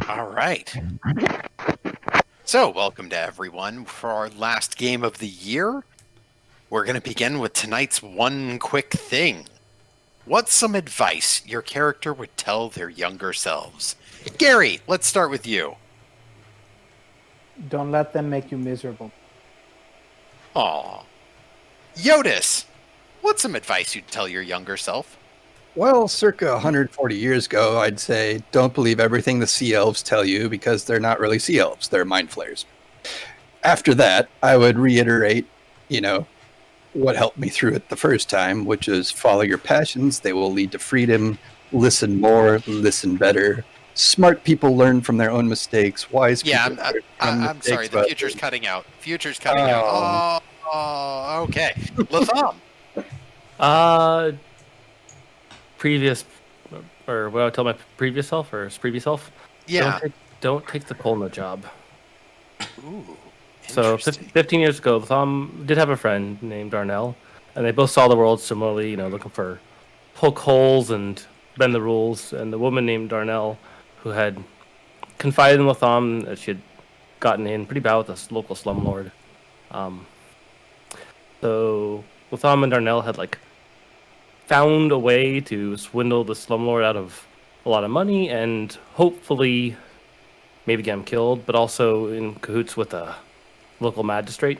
All right. So, welcome to everyone for our last game of the year. We're going to begin with tonight's one quick thing. What's some advice your character would tell their younger selves? Gary, let's start with you. Don't let them make you miserable. Aw. Jyotis, what's some advice you'd tell your younger self? Well, circa 140 years ago, I'd say don't believe everything the sea elves tell you because they're not really sea elves, they're mind flayers. After that, I would reiterate, what helped me through it the first time, which is follow your passions, they will lead to freedom, listen more, listen better. Smart people learn from their own mistakes, wise people learn from I'm sorry, mistakes the about future's others. cutting out. Future's cutting out. Oh, okay. Latham. Previous, or what I tell my previous self or his previous self. Yeah. Don't take the Kolna job. Ooh, So interesting. 15 years ago, Thom did have a friend named Darnell, and they both saw the world similarly, looking for poke holes and bend the rules. And the woman named Darnell, who had confided in Latham that she had gotten in pretty bad with this local slumlord. So Latham and Darnell had found a way to swindle the slumlord out of a lot of money and hopefully maybe get him killed, but also in cahoots with a local magistrate.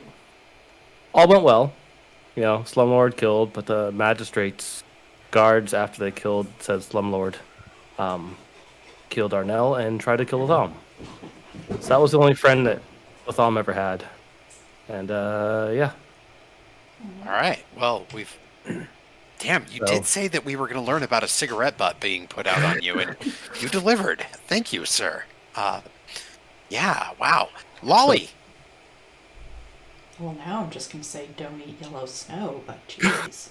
All went well. Slumlord killed, but the magistrate's guards, after they killed said slumlord, killed Darnell and tried to kill Latham. So that was the only friend that Latham ever had. And, yeah. All right. Well, we've... Damn, you did say that we were going to learn about a cigarette butt being put out on you, and you delivered. Thank you, sir. Yeah, wow. Lolly. Well, now I'm just going to say don't eat yellow snow, but jeez.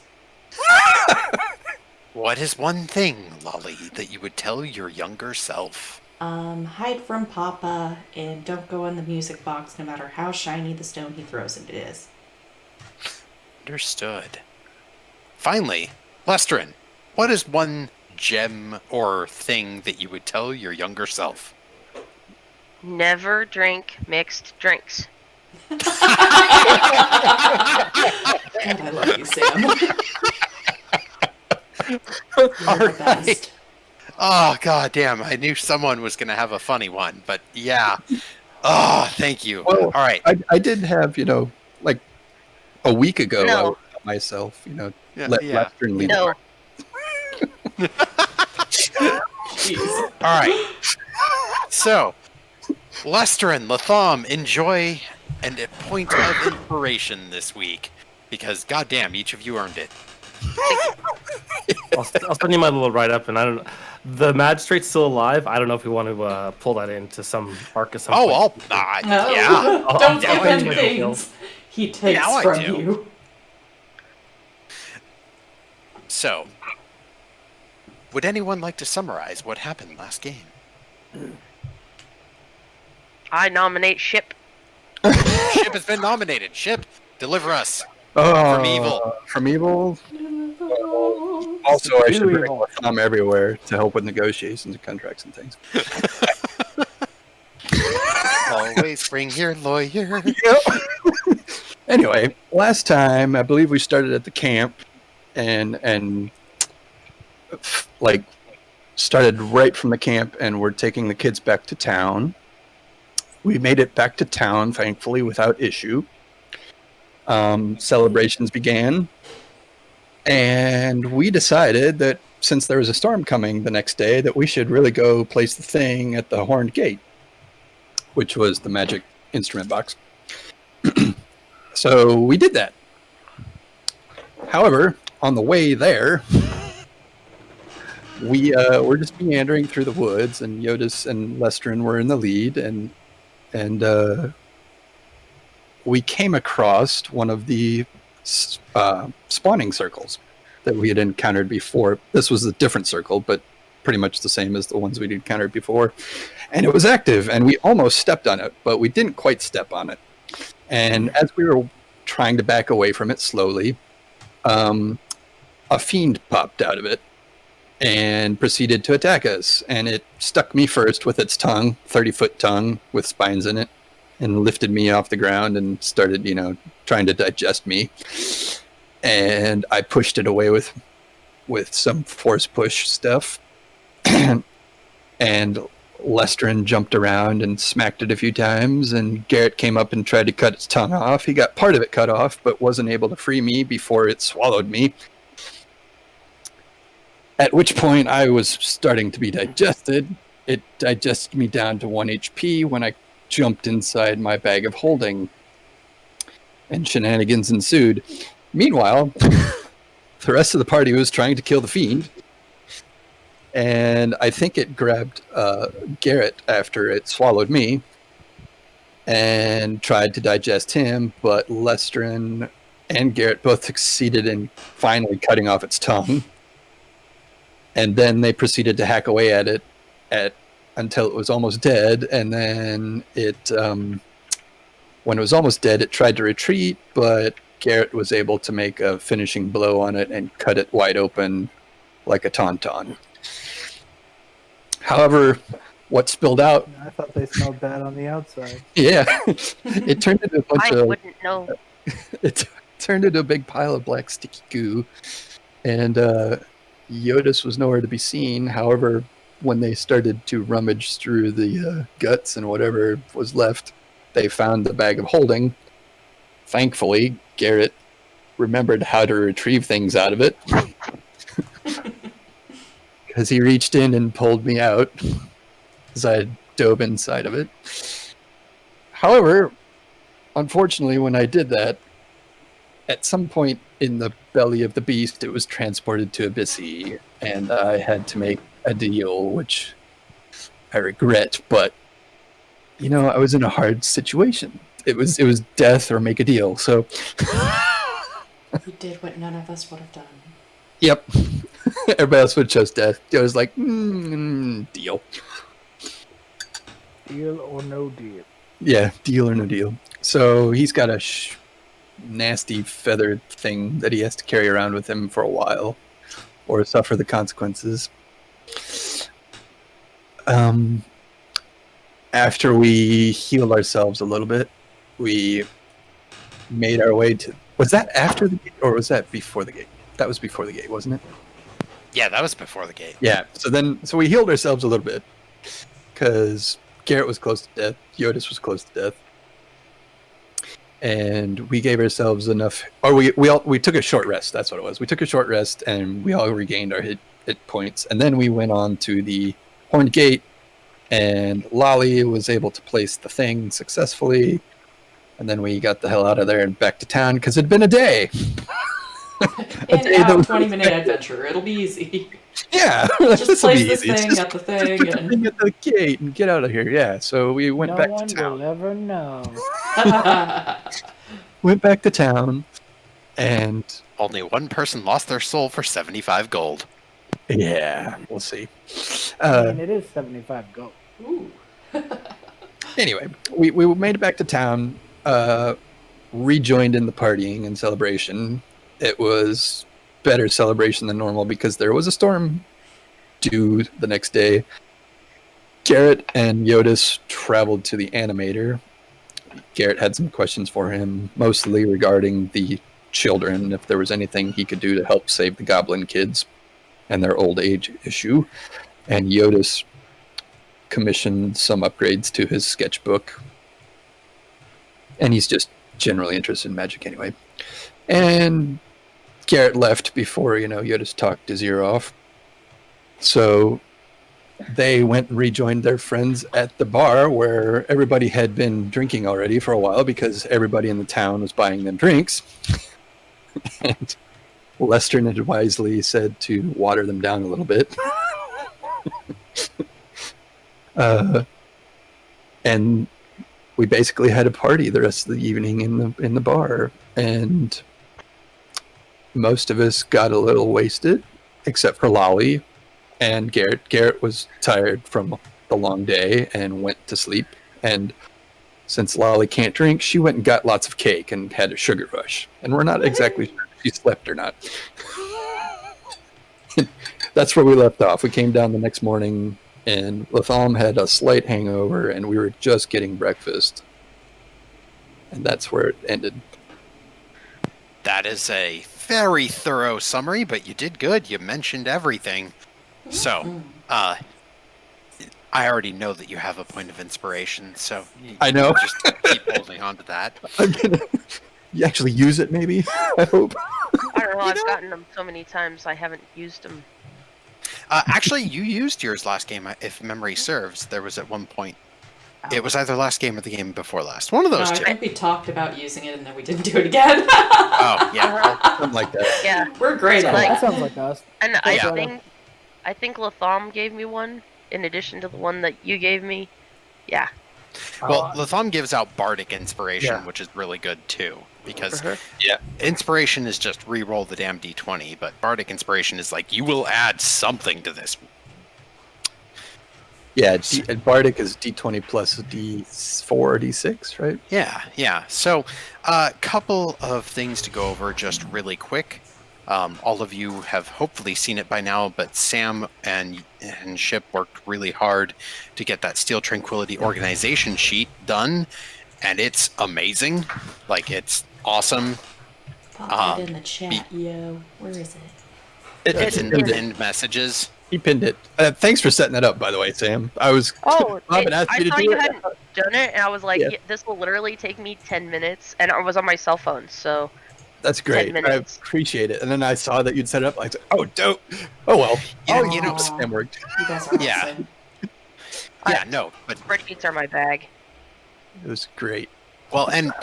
What is one thing, Lolly, that you would tell your younger self? Hide from Papa and don't go in the music box no matter how shiny the stone he throws it is. Understood. Finally, Lestrin, what is one gem or thing that you would tell your younger self? Never drink mixed drinks. God, I love you, Sam. All You're the right. best. Oh, god damn, I knew someone was going to have a funny one, but yeah. Oh, thank you. Well, all right. I did have, a week ago, No. I would tell myself, Yeah, let yeah. Lestrin lead. No. Jeez. All right. So, Lestrin, Latham, enjoy a point of inspiration this week, because goddamn, each of you earned it. I'll send you my little write-up, and I don't know. The magistrate's still alive. I don't know if we want to pull that into some arc of some point. No. yeah. Don't I'll give find him you things he takes Now I from do. you. So, would anyone like to summarize what happened last game? I nominate Ship. Ship has been nominated. Ship, deliver us. From evil. From evil. Also, I should Do bring evil. Latham everywhere to help with negotiations and contracts and things. Always bring your lawyer. Anyway, last time I believe we started at the camp and started right from the camp and we're taking the kids back to town. We made it back to town, thankfully, without issue. Celebrations began, and we decided that since there was a storm coming the next day, that we should really go place the thing at the Horned Gate, which was the magic instrument box. So we did that. However, on the way there, we were just meandering through the woods, and Jyotis and Lestrin were in the lead, and we came across one of the spawning circles that we had encountered before. This was a different circle, but pretty much the same as the ones we'd encountered before. And it was active, and we almost stepped on it, but we didn't quite step on it. And as we were trying to back away from it slowly, a fiend popped out of it and proceeded to attack us. And it stuck me first with its tongue, 30-foot tongue with spines in it, and lifted me off the ground and started, trying to digest me. And I pushed it away with some force push stuff. And Lestrin jumped around and smacked it a few times, and Garret came up and tried to cut its tongue off. He got part of it cut off, but wasn't able to free me before it swallowed me. At which point I was starting to be digested. It digested me down to 1 HP when I jumped inside my bag of holding, and shenanigans ensued. Meanwhile, the rest of the party was trying to kill the fiend, and I think it grabbed Garret after it swallowed me and tried to digest him, but Lestrin and Garret both succeeded in finally cutting off its tongue. And then they proceeded to hack away at it until it was almost dead. And then when it was almost dead, it tried to retreat, but Garret was able to make a finishing blow on it and cut it wide open like a tauntaun. However, what spilled out... I thought they smelled bad on the outside. Yeah. It turned into a bunch I of... wouldn't know. It turned into a big pile of black sticky goo. And Jyotis was nowhere to be seen. However, when they started to rummage through the guts and whatever was left, they found the bag of holding. Thankfully, Garret remembered how to retrieve things out of it. Because he reached in and pulled me out as I dove inside of it. However, unfortunately, when I did that, at some point in the belly of the beast, it was transported to Abyssi, and I had to make a deal, which I regret, but, I was in a hard situation. It was death or make a deal, so... You did what none of us would have done. Yep. Everybody else would have chose death. It was like, deal. Deal or no deal. Yeah, deal or no deal. So he's got a nasty feathered thing that he has to carry around with him for a while, or suffer the consequences. After we healed ourselves a little bit, we made our way to... Was that after the gate, or was that before the gate? That was before the gate, wasn't it? Yeah, that was before the gate. Yeah, so we healed ourselves a little bit, because Garret was close to death, Jyotis was close to death, and we gave ourselves enough... Or we took a short rest, that's what it was. We took a short rest, and we all regained our hit points, and then we went on to the Horned Gate, and Lolly was able to place the thing successfully, and then we got the hell out of there and back to town, because it'd been a day. In our 20-minute adventure, it'll be easy. Yeah, Just place this thing at the thing put the thing at the gate and get out of here. Yeah, so we went back to town. No one will ever know. Went back to town, and Only one person lost their soul for 75 gold. yeah, we'll see. And it is 75 gold. Ooh. Anyway, we made it back to town, rejoined in the partying and celebration. It was better celebration than normal because there was a storm due the next day. Garret and Jyotis traveled to the animator. Garret had some questions for him, mostly regarding the children, if there was anything he could do to help save the goblin kids and their old age issue. And Jyotis commissioned some upgrades to his sketchbook. And he's just generally interested in magic anyway. And Garret left before, Jyotis talked his ear off. So they went and rejoined their friends at the bar where everybody had been drinking already for a while because everybody in the town was buying them drinks. And Lestrin had wisely said to water them down a little bit. And we basically had a party the rest of the evening in the bar, and most of us got a little wasted, except for Lolly and Garret. Garret was tired from the long day and went to sleep, and since Lolly can't drink, she went and got lots of cake and had a sugar rush, and we're not exactly sure if she slept or not. that's where we left off. We came down the next morning, and Latham had a slight hangover, and we were just getting breakfast. And that's where it ended. That is a very thorough summary, but you did good. You mentioned everything. So, I already know that you have a point of inspiration, so I know. just keep holding on to that. I'm gonna you actually use it, maybe? I hope. I don't know. I've gotten them so many times I haven't used them. Actually, you used yours last game, if memory serves. There was at one point. It was either last game or the game before last. One of those No, two. I think we talked about using it and then we didn't do it again. Oh, yeah. Something like that. Yeah, We're great at Like- That that. sounds like us. and Yeah. I think Latham gave me one in addition to the one that you gave me. Yeah. Well, Latham gives out Bardic Inspiration, Yeah. which is really good too. Because Mhm. Inspiration is just re-roll the damn d20, but Bardic Inspiration is like, you will add something to this. Yeah, Bardic is D20 plus D4 or D6, right? Yeah. So, a couple of things to go over just really quick. All of you have hopefully seen it by now, but Sam and Ship worked really hard to get that Steel Tranquility organization sheet done, and it's amazing. Like, it's awesome. Pop it in the chat, yo. Where is it? It's in the pinned it. pinned messages. He pinned it. Thanks for setting that up, by the way, Sam. I was. Oh, Bob had asked I me to thought do you it. hadn't done it, and I was like, Yeah. "Yeah, this will literally take me 10 minutes, and I was on my cell phone, so That's great. I minutes. appreciate it. And then I saw that you'd set it up. I was like, oh, dope. Oh, well. You know, Sam worked. You guys are Yeah. awesome. yeah, no, but spreadsheets are my bag. It was great. well, and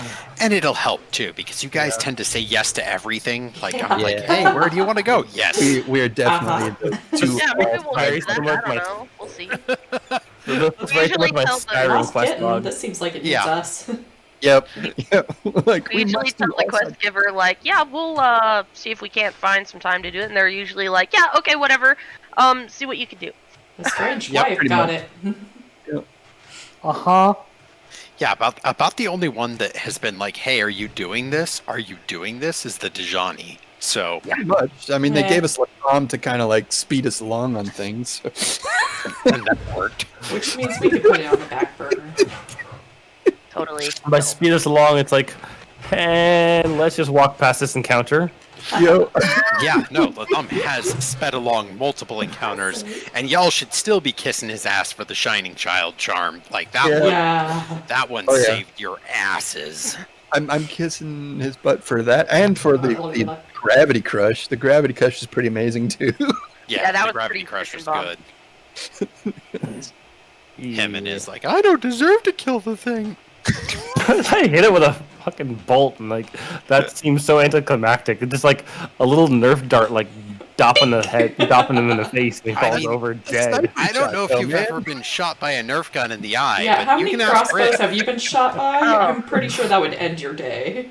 it'll help too because you guys tend to say yes to everything. Like I'm like, Yeah. hey, where do you want to go? Yes. We are definitely the two. Yeah, maybe we'll Very do that. similar I to don't my- know. We'll see. That's We very usually similar to my tell the Skyrim Lost quest kitten. log. This seems like it needs Yeah. us. Yep. Like We usually must tell do the all quest giver, like, yeah, we'll see if we can't find some time to do it, and they're usually like, yeah, okay, whatever. See what you can do. The strange Yep, wife pretty got much. it. Uh-huh. Yeah, about the only one that has been like, hey, are you doing this? Are you doing this? Is the Dejani. So Pretty much. I mean, they Yeah. gave us Latham to kind of like speed us along on things. and that worked. Which means we could put it on the back burner. Totally. By speed us along, it's like, and let's just walk past this encounter. Yo. Yeah, no, Latham has sped along multiple encounters, and y'all should still be kissing his ass for the Shining Child charm. Like that Yeah. one, Yeah. that one Oh, yeah. saved your asses. I'm kissing his butt for that and for the Lollipop. gravity crush. The gravity crush is pretty amazing too. Yeah, that the was Gravity pretty Crush was freaking good. Him and his like, I don't deserve to kill the thing. I hit it with a fucking bolt, and like that seems so anticlimactic. It's just like a little Nerf dart, like dopping him in the face, and he I falls mean, over dead. I don't know if though, you've man. ever been shot by a Nerf gun in the eye, Yeah, but how you many can ask crossbows Brit. have you been shot by? I'm pretty sure that would end your day.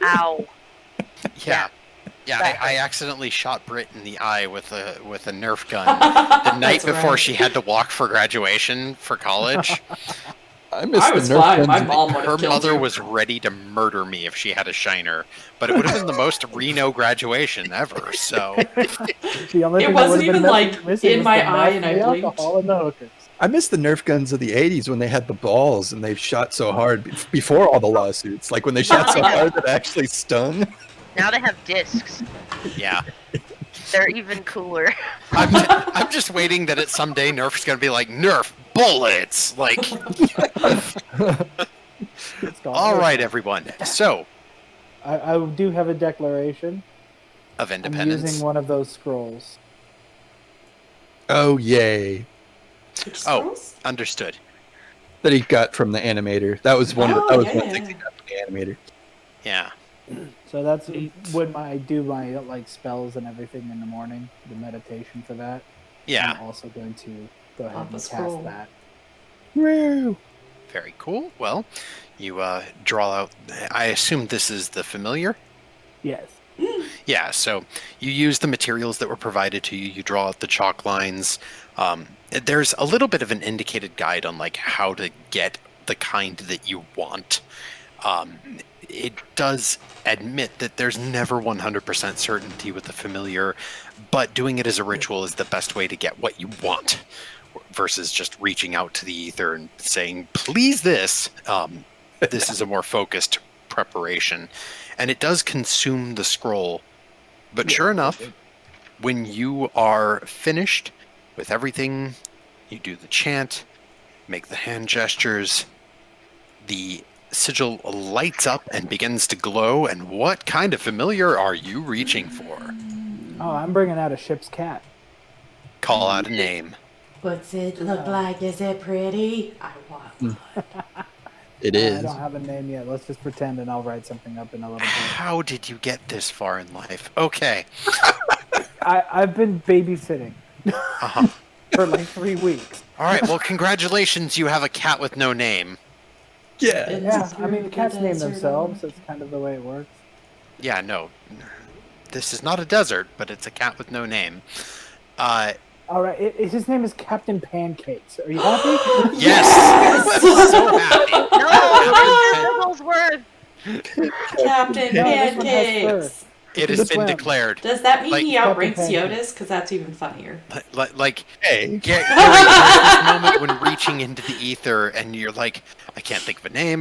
Ow. Yeah. Yeah, That I accidentally shot Brit in the eye with a Nerf gun the night That's before right. she had to walk for graduation for college. I miss I the was Nerf fine. guns My in the- mom would Her have killed mother you. was ready to murder me if she had a shiner, but it would have been the most Reno graduation ever. So The only It thing that wasn't would've been even, like, missing in was my the eye meth, and I the blinked. alcohol, and the hookers. I miss the Nerf guns of the '80s when they had the balls and they shot so hard before all the lawsuits. Like when they shot so hard that it actually stung. Now they have discs. yeah, They're even cooler. I'm just waiting that it someday Nerf's gonna be like Nerf bullets. Like, It's gone. all right, everyone. So I do have a declaration. of I'm independence. using one of those scrolls. Oh yay! Which Oh. scrolls? Understood. That he got from the animator. That was one. Oh, that was yeah, one yeah. thing he got from the animator. Yeah. So that's when I do my like spells and everything in the morning. The meditation for that. Yeah. I'm also going to go ahead Pop and a cast scroll. that. Woo! Very cool. Well, you draw out. I assume this is the familiar. Yes. Yeah, so you use the materials that were provided to you. You draw out the chalk lines. There's a little bit of an indicated guide on like how to get the kind that you want. it does admit that there's never 100% certainty with the familiar, but doing it as a ritual is the best way to get what you want, versus just reaching out to the ether and saying, please this. This is a more focused preparation. And it does consume the scroll. But sure enough, when you are finished with everything, you do the chant, make the hand gestures, the sigil lights up and begins to glow. And what kind of familiar are you reaching for? Oh, I'm bringing out a ship's cat. Call out a name. What's it look like? Is it pretty? I want one. It I is. don't have a name yet. Let's just pretend and I'll write something up in a little bit. How did you get this far in life? Okay. I've been babysitting Uh-huh. for like 3 weeks. All right. Well, congratulations. You have a cat with no name. Yeah. Yeah, I mean, the cats name themselves. It's kind of the way it works. Yeah, no. This is not a desert, but it's a cat with no name. All right, his name is Captain Pancakes. Are you happy? Yes! So happy. No, Wigglesworth. Captain No, this one has Pancakes. It has been declared. Does that mean Like- he outranks Captain Jyotis? Because that's even funnier. Like, Hey. Gary, there's this moment when reaching into the ether and you're like, I can't think of a name,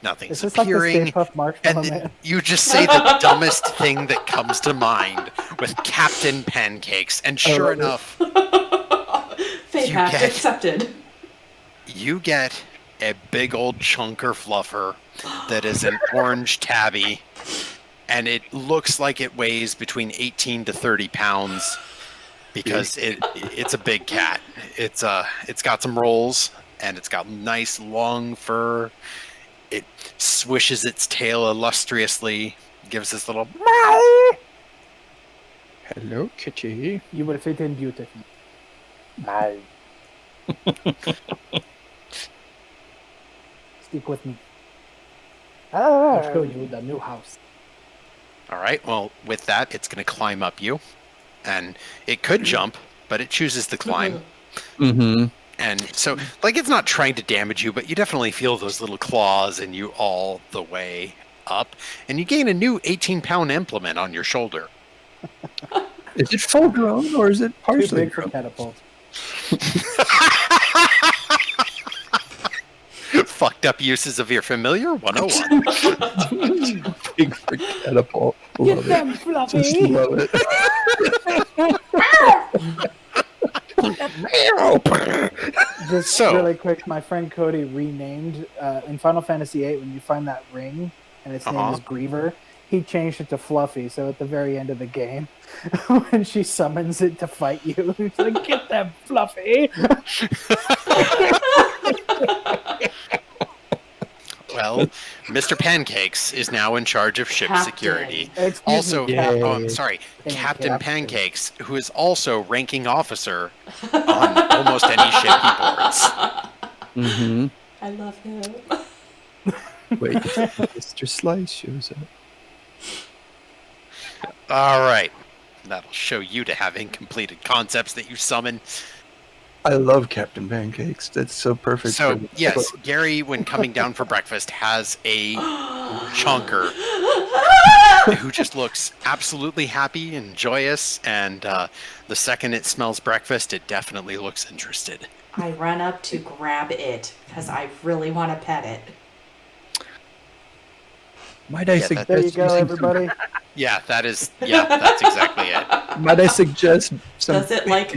nothing's Is this like the Stay appearing. Puft Marshmallow And Man? you just say the dumbest thing that comes to mind with Captain Pancakes. And sure love it. enough, Fate You pact get- accepted. you get a big old chunker fluffer that is an orange tabby. And it looks like it weighs between 18 to 30 pounds because it's a big cat. It's got some rolls and it's got nice long fur. It swishes its tail illustriously, gives this little meow. Hello, kitty. You will fit in beautifully. Bye. Stick with me. I'll show you the new house. All right. Well, with that, it's going to climb up you, and it could jump, but it chooses to climb. Mm-hmm. And so, like, it's not trying to damage you, but you definitely feel those little claws in you all the way up, and you gain a new 18-pound implement on your shoulder. Is it full grown or is it Too partially big for grown? catapults. Fucked up uses of your familiar 101. Big for catapult. Get Love them, it. Fluffy! Just love it. Just So- really quick, my friend Cody renamed in Final Fantasy VIII when you find that ring and its name Uh-huh. is Griever. He changed it to Fluffy, so at the very end of the game, when she summons it to fight you, he's like, "Get them, Fluffy!" Well, Mr. Pancakes is now in charge of ship Captain. security. Excuse Also, me, Yeah. Captain. oh, I'm sorry, Pancakes. Captain Pancakes, who is also ranking officer on almost any ship he boards. Mm-hmm. I love him. Wait, Mr. Slice shows up. All right, that'll show you to have incompleted concepts that you summon. I love Captain Pancakes. That's so perfect. So, for- yes, Gary, when coming down for breakfast, has a chonker who just looks absolutely happy and joyous, and the second it smells breakfast, it definitely looks interested. I run up to grab it because I really want to pet it. Might I Yeah, suggest There you go, using everybody. Yeah, that's exactly it. Some, might I suggest some Does it like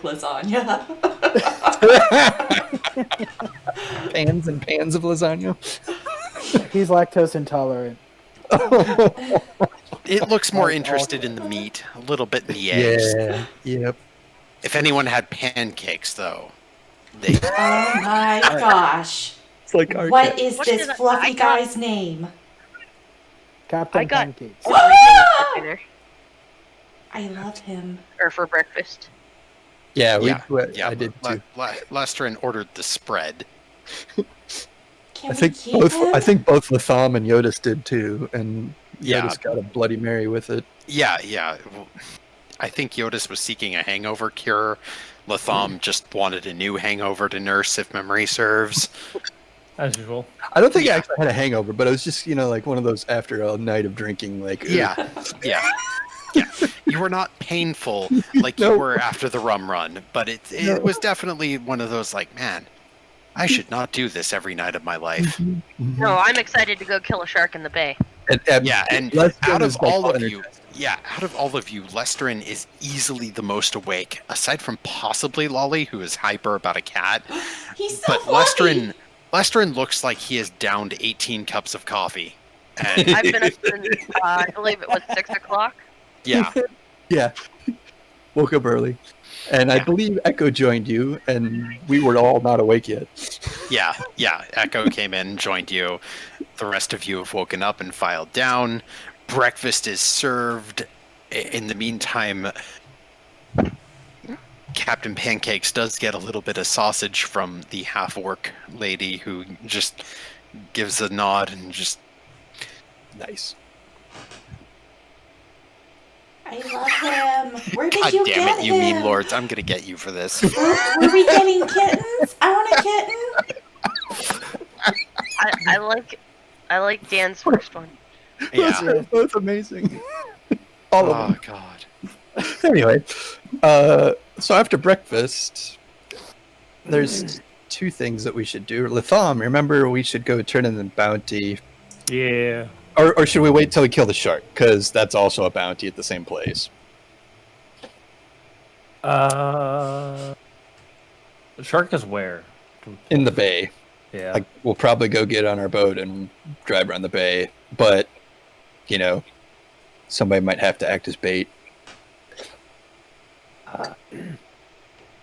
lasagna? pans and pans of lasagna? He's lactose intolerant. It looks more Like interested all- in the meat, a little bit in the eggs. Yeah. Yep. If anyone had pancakes, though, they Oh my gosh. It's like our What cat. is What this did I fluffy got- guy's name? Captain I got- Pancakes. Everything for dinner I love him. or for breakfast. Yeah, yeah, I did too. Lestrin ordered the spread. Can I we think keep both. him? I think both Latham and Jyotis did too, and Yeah. Jyotis got a Bloody Mary with it. Yeah. I think Jyotis was seeking a hangover cure. Latham just wanted a new hangover to nurse, if memory serves. As usual. I don't think I Yeah. actually had a hangover, but it was just, like one of those after a night of drinking, like, Yeah, yeah. You were not painful like you No. were after the rum run, but it No. was definitely one of those like, man, I should not do this every night of my life. No, I'm excited to go kill a shark in the bay. Yeah, and Lestrin out of is, like, all of energized. you, Lestrin is easily the most awake, aside from possibly Lolly, who is hyper about a cat. He's so But fluffy. Lestrin looks like he has downed 18 cups of coffee. And I've been up since, I believe it was 6 o'clock. yeah, Yeah. Woke up early. And I Yeah. believe Echo joined you, and we were all not awake yet. yeah. Echo came in, joined you. The rest of you have woken up and filed down. Breakfast is served. In the meantime, Captain Pancakes does get a little bit of sausage from the half-orc lady, who just gives a nod and just... Nice. I love him. Where did God you damn get it, you him? mean lords! I'm gonna get you for this. Were we getting kittens? I want a kitten. I like Dan's first one. Yeah. Those are both amazing. All of Oh them. god. Anyway, so after breakfast, there's two things that we should do. Latham, remember we should go turn in the bounty, Yeah. or should we wait till we kill the shark? Because that's also a bounty at the same place. The shark is where? In the bay. Yeah. Like, we'll probably go get on our boat and drive around the bay, but, somebody might have to act as bait.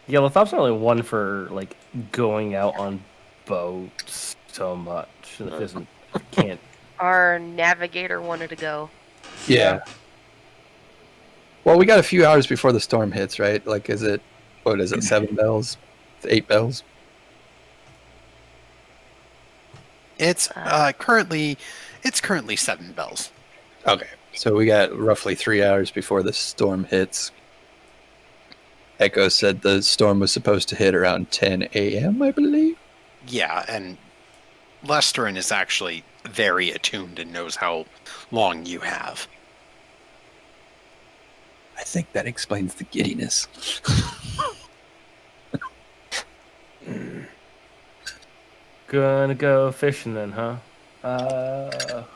Yeah, Latham's not really one for like going out on boats so much. It isn't can't. Our navigator wanted to go. Yeah. Well, we got a few hours before the storm hits, right? Like, what is it, 7 bells? 8 bells? It's currently 7 bells. Okay. So we got roughly 3 hours before the storm hits. Echo said the storm was supposed to hit around 10 a.m., I believe. Yeah, and Lestrin is actually very attuned and knows how long you have. I think that explains the giddiness. Gonna go fishing then, huh?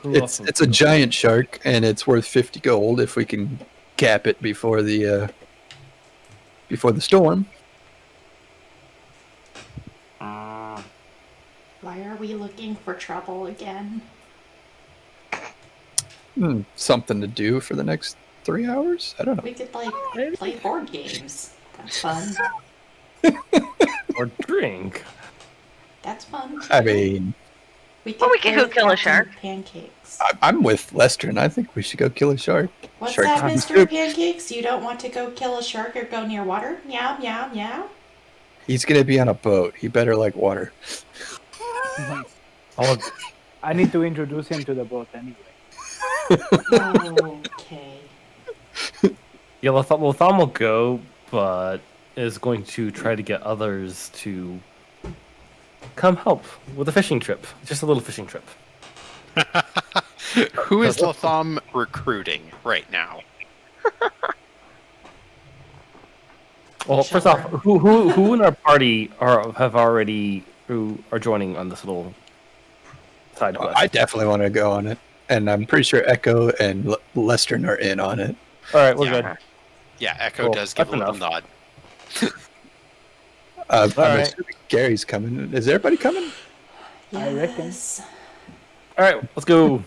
Who else? It's a giant shark, and it's worth 50 gold if we can cap it before the storm. Why are we looking for trouble again? Something to do for the next 3 hours? I don't know. We could play board games. That's fun. Or drink. That's fun. I mean, we could Well, we could play go with kill a Captain shark. Pancakes. I'm with Lester, and I think we should go kill a shark. What's Shark that, time Mr. soup. Pancakes? You don't want to go kill a shark or go near water? Meow, meow, meow. He's gonna be on a boat. He better like water. I need to introduce him to the boat anyway. Okay. Yeah, Latham will go, but is going to try to get others to come help with a fishing trip. Just a little fishing trip. Who is Latham recruiting right now? Well, first off, who in our party who are joining on this little side quest? I definitely want to go on it, and I'm pretty sure Echo and Lester are in on it. All right, we're Yeah. good. Yeah, Echo Cool. does give a That's little enough. nod. I'm right. assuming Gary's coming. Is everybody coming? I reckon. Yes. All right, let's go.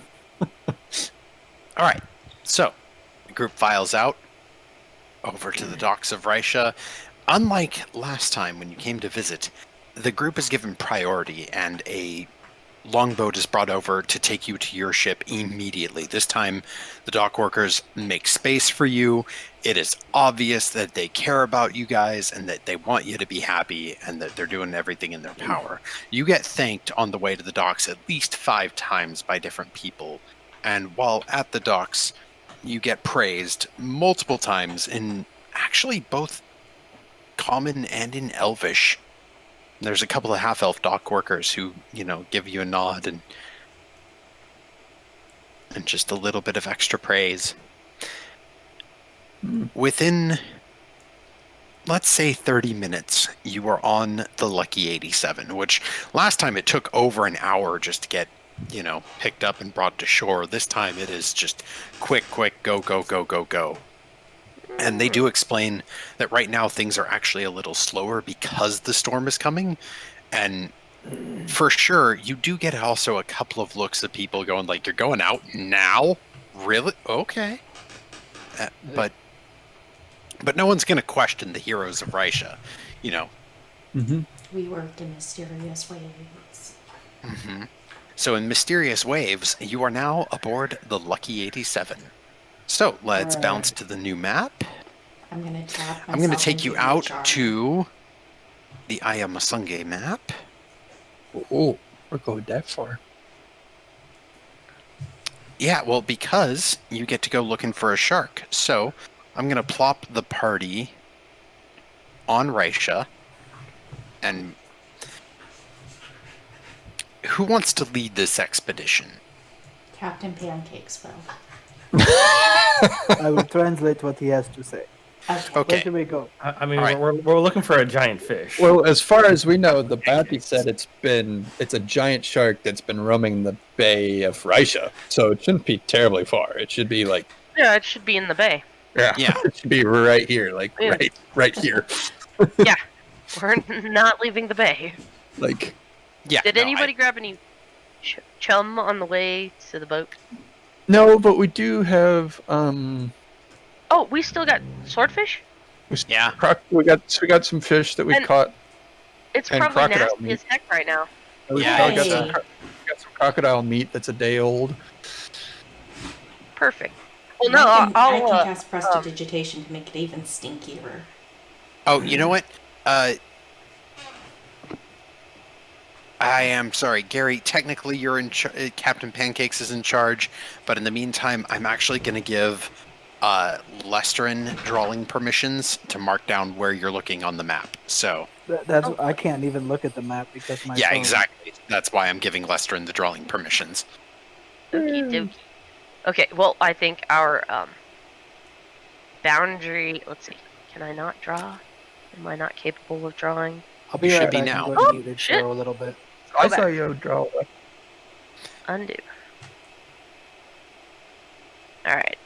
All right, so the group files out over to the docks of Rysha. Unlike last time when you came to visit, the group is given priority and a longboat is brought over to take you to your ship immediately. This time, the dock workers make space for you. It is obvious that they care about you guys and that they want you to be happy and that they're doing everything in their power. You get thanked on the way to the docks at least 5 times by different people. And while at the docks, you get praised multiple times in actually both common and in Elvish. There's a couple of half-elf dock workers who, give you a nod and just a little bit of extra praise. Within, let's say 30 minutes, you are on the Lucky 87, which last time it took over an hour just to get, picked up and brought to shore. This time it is just quick, go, go, go, go, go. And they do explain that right now things are actually a little slower because the storm is coming. And for sure, you do get also a couple of looks at people going like, "You're going out now? Really? Okay." But no one's going to question the heroes of Rysha, Mm-hmm. We work in mysterious ways. Mm-hmm. So in mysterious waves, you are now aboard the Lucky 87. So let's bounce to the new map. I'm going to tap I'm going to myself take you into the out jar. to the Ayamasunge map. Oh, we're going that far. Yeah, well, because you get to go looking for a shark. So I'm going to plop the party on Rysha. And who wants to lead this expedition? Captain Pancakes will. I will translate what he has to say. Okay. Where do we go? I mean, All right. we're looking for a giant fish. Well, as far as we know, the bounty said it's a giant shark that's been roaming the Bay of Rysha, so it shouldn't be terribly far. It should be like Yeah, it should be in the bay. Yeah. it should be right here, like Yeah. right here, Yeah, we're not leaving the bay. like Yeah. Did anybody grab any chum on the way to the boat? no, but we do have Oh, we still got swordfish? Yeah. we got some fish that we And- caught. It's And probably crocodile nasty meat. as heck right now. We Yeah, got Hey. some crocodile meat that's a day old. Perfect. Well, no, I I'll can cast prestidigitation to make it even stinkier. Oh, you know what? I am sorry, Gary. Technically, you're in Captain Pancakes is in charge, but in the meantime, I'm actually going to give Lestrin drawing permissions to mark down where you're looking on the map. So That's I can't even look at the map because my yeah, phone. exactly. That's why I'm giving Lestrin the drawing permissions. Okie dokie. Okay, well, I think our boundary. Let's see. Can I not draw? Am I not capable of drawing? I'll be You right should be back. now. I'm going Oh, to muted shit. for a little bit. I back. saw you draw. Undo. Alright.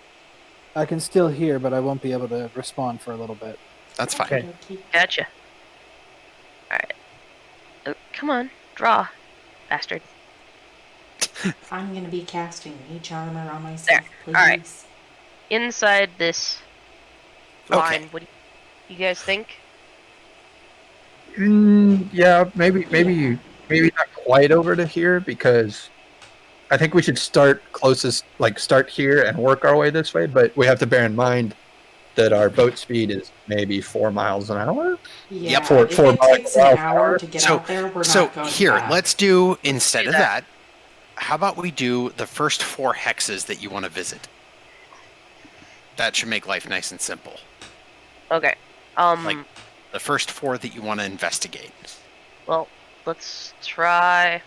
I can still hear, but I won't be able to respond for a little bit. That's fine. Okay. Okey-dokey. Gotcha. Alright. Oh, come on. Draw. Bastard. I'm going to be casting mage armor on myself, please. Alright. Inside this line, Okay. what do you guys think? Yeah, maybe not quite over to here because I think we should start start here and work our way this way. But we have to bear in mind that our boat speed is maybe 4 miles an hour. Yeah, Yep. Four if it takes an miles an hour hour. to get So- out there, we're So not going here, fast. let's do instead Do of that. that. How about we do the first 4 hexes that you want to visit? That should make life nice and simple. Okay. Like- The first 4 that you want to investigate. Well, let's try...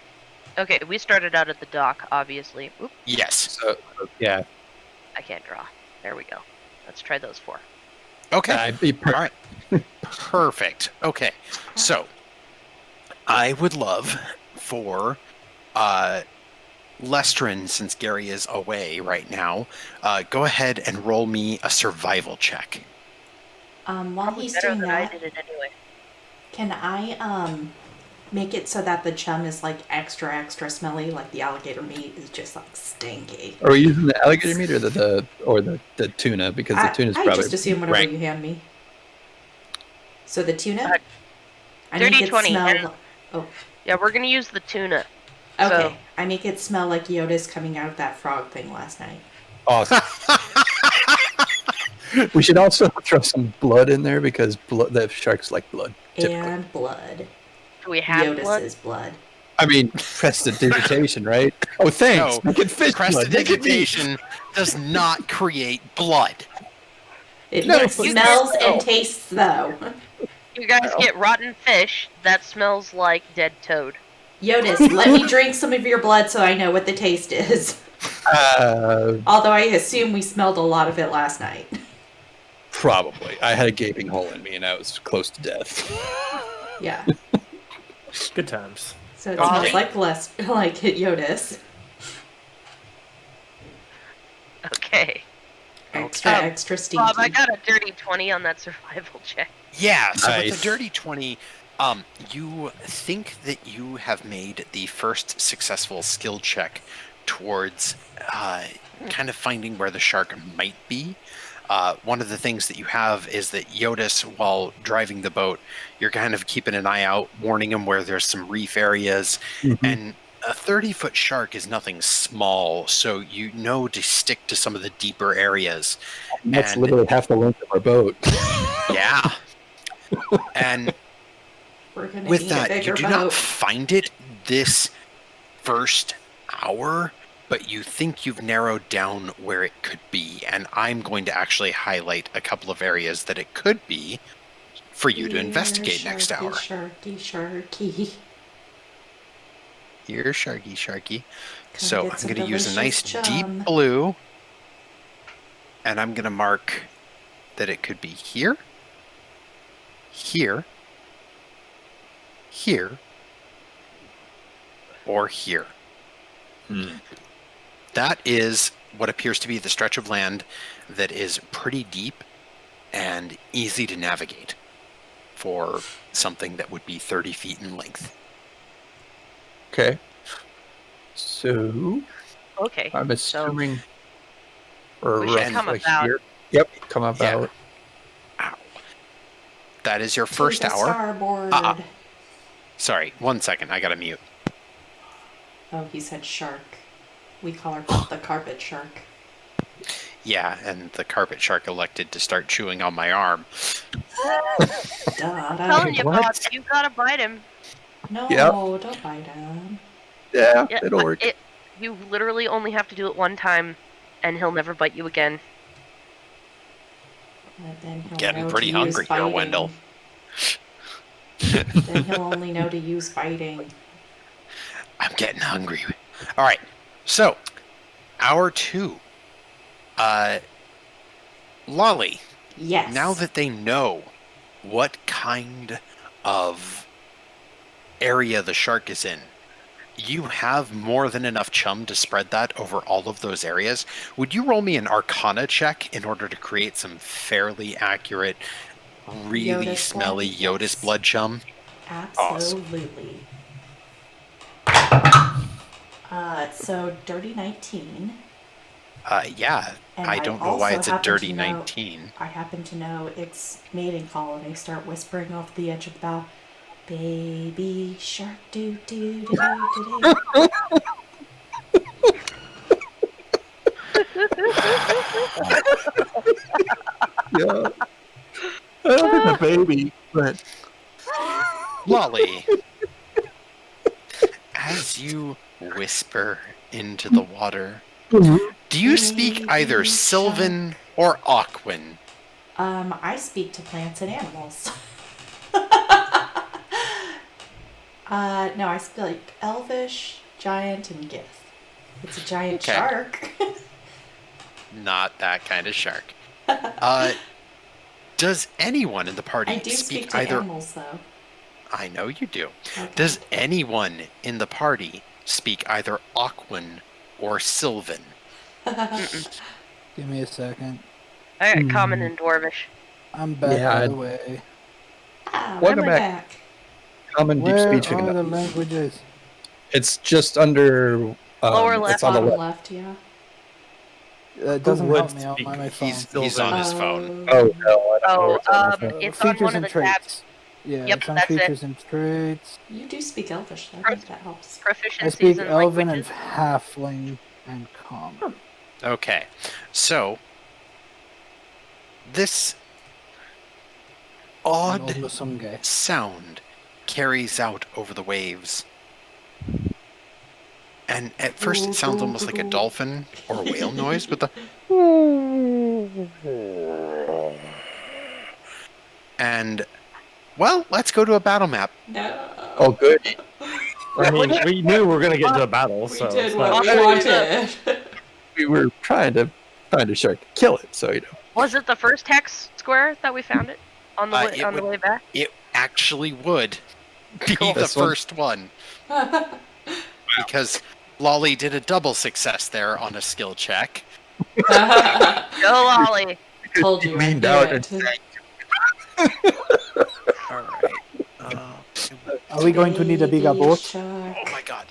Okay, we started out at the dock, obviously. Oop, Yes. So yeah, I can't draw. There we go. Let's try those 4. Okay. I'd be All right. Perfect. Okay. So, I would love for Lestrin, since Gary is away right now, go ahead and roll me a survival check. While Probably he's better doing than that, I did it anyway. can I make it so that the chum is like extra smelly, like the alligator meat is just like stinky? Are we using the alligator meat or the tuna? Because the tuna's I probably just assume whatever right. you hand me. So the tuna? I Dirty make it 20, smell. and- Oh, Yeah, we're gonna use the tuna. okay. So- I make it smell like Jyotis coming out of that frog thing last night. awesome. We should also throw some blood in there because the sharks like blood. Typically. And blood. Do we have blood? Jyotis's blood. I mean, prestidigitation, right? Oh, thanks. No, Make it fish blood. Make it meat. Prestidigitation does not create blood. It No, smells no. and tastes though. You guys get rotten fish that smells like dead toad. Jyotis, let me drink some of your blood so I know what the taste is. Although I assume we smelled a lot of it last night. Probably. I had a gaping hole in me and I was close to death. Yeah. Good times. So it Okay. smells like Jyotis. Okay. Extra stinky. Bob, I got a dirty 20 on that survival check. Yeah, so with Nice. the dirty 20, you think that you have made the first successful skill check towards kind of finding where the shark might be. One of the things that you have is that Jyotis, while driving the boat, you're kind of keeping an eye out, warning him where there's some reef areas, and a 30-foot shark is nothing small, so you know to stick to some of the deeper areas. That's And- literally half the length of our boat. Yeah. And We're gonna with need that, a you bigger do boat. not find it this first hour, but you think you've narrowed down where it could be. And I'm going to actually highlight a couple of areas that it could be for you to investigate next hour. Sharky. Here, Sharky. Come So get I'm some going to use a nice delicious deep chum. blue. And I'm going to mark that it could be here, here, here, or here. That is what appears to be the stretch of land that is pretty deep and easy to navigate for something that would be 30 feet in length. Okay. So Okay. I'm assuming we're we should roughly come about. here. Yep, come about. Ow. That is your first to the hour. Starboard. Sorry, 1 second. I got to mute. Oh, he said shark. We call her the carpet shark. Yeah, and the carpet shark elected to start chewing on my arm. I'm telling you, What? Bob, you gotta bite him. No, Yep. don't bite him. Yeah, Yeah, it'll work. You literally only have to do it one time, and he'll never bite you again. And then he'll Getting know pretty to use hungry here, biting. Wendell. Then he'll only know to use biting. I'm getting hungry. All right, so hour 2. Lolly, Yes. now that they know what kind of area the shark is in, you have more than enough chum to spread that over all of those areas. Would you roll me an Arcana check in order to create some fairly accurate, really Jyotis smelly blood? Jyotis Yes. blood chum? Absolutely. So dirty 19. Yeah, And I don't know why also it's a happen dirty to know- 19. I happen to know it's mating call, and they start whispering off the edge of the bow, "Baby shark, do do do do do." Yeah. I don't think a baby, but Lolly, as you whisper into the water, do you speak either Baby Sylvan or Aquan? I speak to plants and animals. No, I speak Elvish, Giant, and Gith. It's a giant Okay. shark. Not that kind of shark. Does anyone in the party I do speak to either? animals, though. I know you do. Okay. Does anyone in the party speak either Aquan or Sylvan? Give me a second. I got common and dwarvish. I'm back, Yeah, by the way. Welcome we're back. Common deep Where speech. are the languages? It's just under. Lower left. It's on the Bottom left. left, yeah. It doesn't would help me on speak? my phone. He's on his phone. Oh no! I don't know Oh, where it's on my phone. it's on features one of and the traits. tabs. Yeah, Yep, it's on that's it. features and traits. You do speak Elvish, though. I Pro- think that helps. Proficiencies I speak in Elven languages. and Halfling and Common. Okay, so this And odd Olosumge. sound carries out over the waves. And at first it sounds almost like a dolphin or a whale noise with the and Well, let's go to a battle map. No. Oh, good. I mean, we knew we were gonna get into a battle, We so did it's what not. we wanted. We were trying to shark kill it, so Was it the first hex square that we found it on the It on the would- way back? It actually would be Cool. the This one? first one. Because Lolly did a double success there on a skill check. Go Lolly. Told you. leaned I out knew and it. Alright. Are we going to need a bigger Baby boat? shark. Oh my god.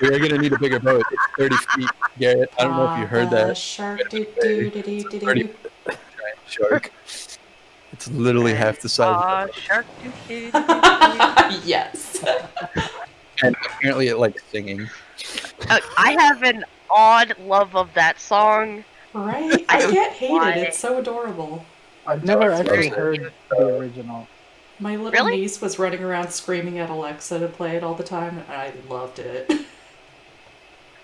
we are going to need a bigger boat. It's 30 feet, Garrett. I don't know if you heard Papa that. Shark. Do, do, do, do, do, Pretty do. giant shark. It's literally half the size. Shark. Yes. And apparently it likes singing. I have an odd love of that song. Right? I can't hate it. It's so adorable. I've never It's actually very heard the original. My little Really? niece was running around screaming at Alexa to play it all the time, and I loved it.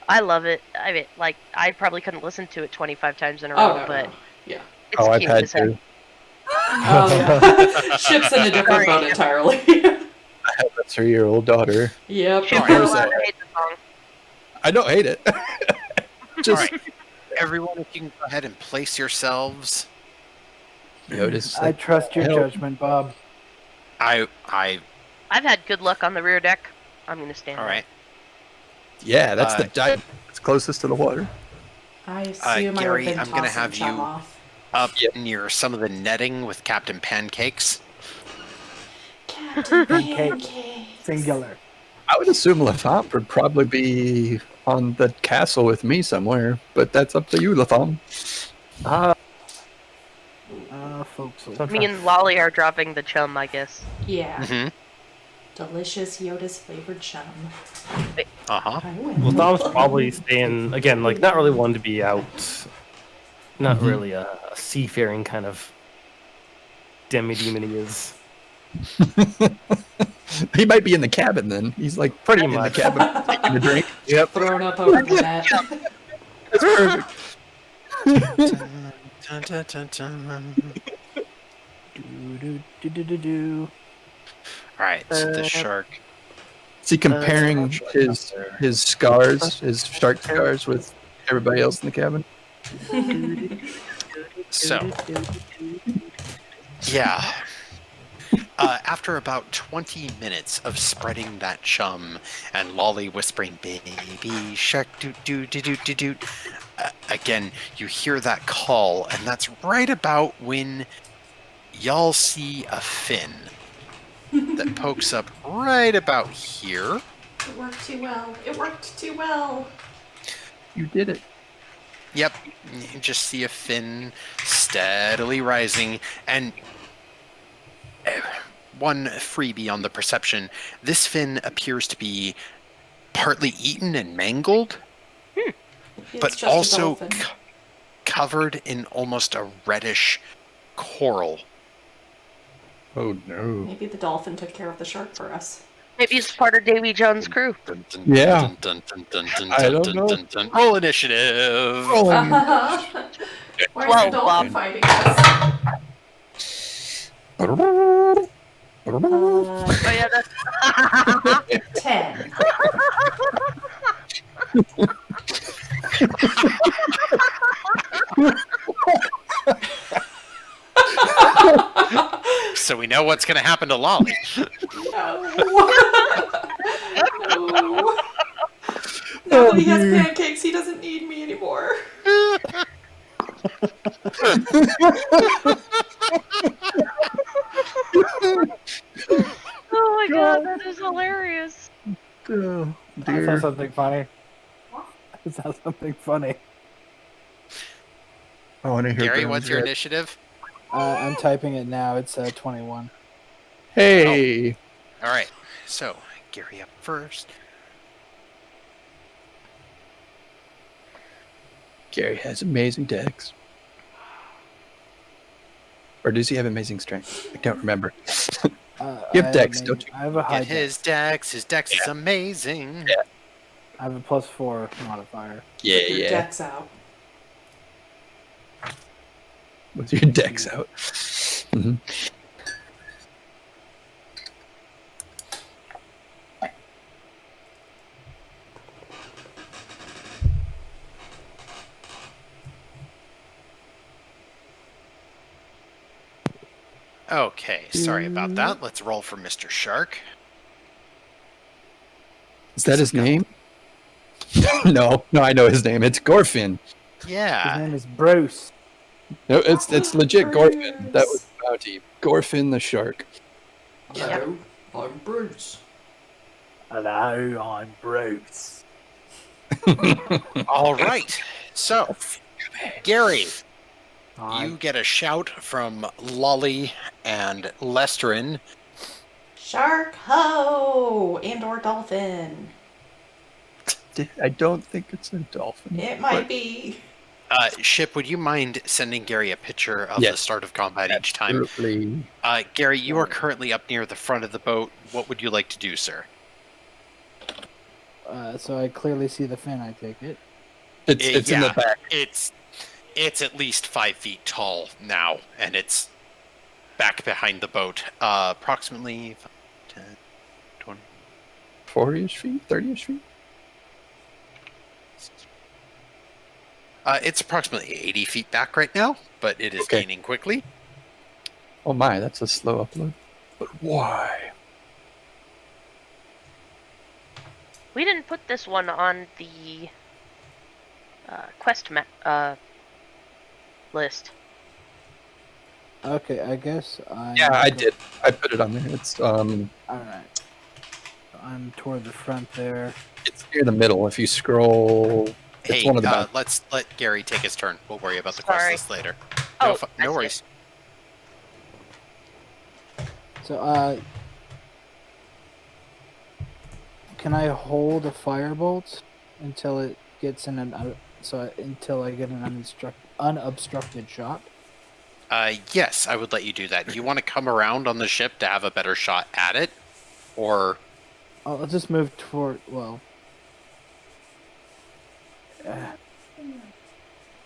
I love it. I mean, like, I probably couldn't listen to it 25 times in a row, Oh, no, but no. Yeah. it's I've cute had as heck. to. Oh, yeah. Ship's in a different boat entirely. I have a 3-year-old daughter. Yep. Should Oh, be here's allowed that. to hate the song. I don't hate it. Just Alright. Everyone, if you can go ahead and place yourselves. Jyotis. I trust your Hell. judgment, Bob. I I've had good luck on the rear deck. I'm gonna stand. there. alright. Yeah, that's Uh, the giant. It's closest to the water. I assume I Gary, would have I'm been gonna tossing have Chum you- off. Up near some of the netting with Captain Pancakes. Captain Pancake. Pancake. Singular. I would assume Latham would probably be on the castle with me somewhere, but that's up to you, Latham. Folks. Me and Lolly are dropping the chum, I guess. Yeah. Mm-hmm. Delicious Jyotis flavored chum. Uh-huh. I win. Well, Tom's probably staying again, like not really one to be out, not really a seafaring kind of demon he is. He might be in the cabin then. He's like Pretty in much. the cabin taking a drink. Yep, Thrown up over the net. that's perfect. Dun, dun, dun, dun. Do. Alright, so the shark. Is he comparing his scars, his shark scars, with everybody else in the cabin? So, yeah. After about 20 minutes of spreading that chum and Lolly whispering, baby shark, do, again, you hear that call, and that's right about when y'all see a fin that pokes up right about here. It worked too well. It worked too well. You did it. Yep, you just see a fin steadily rising, and one freebie on the perception. This fin appears to be partly eaten and mangled, It's but just a also dolphin. covered in almost a reddish coral. Oh no. Maybe the dolphin took care of the shark for us. Maybe it's part of Davy Jones' crew. Dun, dun, Yeah. dun, dun, dun, dun, dun, I don't dun, know. dun, dun. Roll initiative. Why is Well, the dolphin fighting us? Oh yeah, that's 10. So we know what's going to happen to Lolly. No. No. Now that he has pancakes, he doesn't need me anymore. oh my god, that is hilarious. Oh, I saw dear. something funny. I saw something funny. I want to hear Gary, Brown's what's your reaction. initiative? I'm typing it now. It's 21. Hey. All right, so Gary up first. Gary has amazing dex. Or does he have amazing strength? I don't remember. You have dex, don't you? I have a high Get his dex. His dex is amazing. Yeah. I have a +4 modifier. Yeah, Your yeah. deck's out. With your dex out. Mhm. Okay, sorry about that. Let's roll for Mr. Shark. Is that his name? No, I know his name. It's Gorfin. His Yeah. name is Bruce. No, it's legit Gorfin. That was Bruce. the bounty. Gorfin the shark. Hello, I'm Bruce. Hello, I'm Bruce. All right. So, Gary, Hi. you get a shout from Lolly and Lesterin. Shark ho! And or dolphin. I don't think it's a dolphin. It might be. Ship, would you mind sending Gary a picture of the Yes. start of combat each time? Absolutely. Gary, you are currently up near the front of the boat. What would you like to do, sir? So I clearly see the fin, I take it. It's in the yeah, back. It's at least 5 feet tall now, and it's back behind the boat. Approximately 10, 20. 40-ish feet? 30-ish feet? It's approximately 80 feet back right now, but it is Okay. gaining quickly. Oh my, that's a slow upload. But why? We didn't put this one on the quest list. Okay, I guess I. Yeah, I did. I put it on there. It's Alright. I'm toward the front there. it's near the middle. If you scroll, it's Hey, one of the let's let Gary take his turn. We'll worry about the quest Sorry. list later. Oh, No I see worries. So, can I hold a firebolt until it gets in until I get an unobstructed shot? Yes, I would let you do that. Do you want to come around on the ship to have a better shot at it? Or I'll just move toward. Well,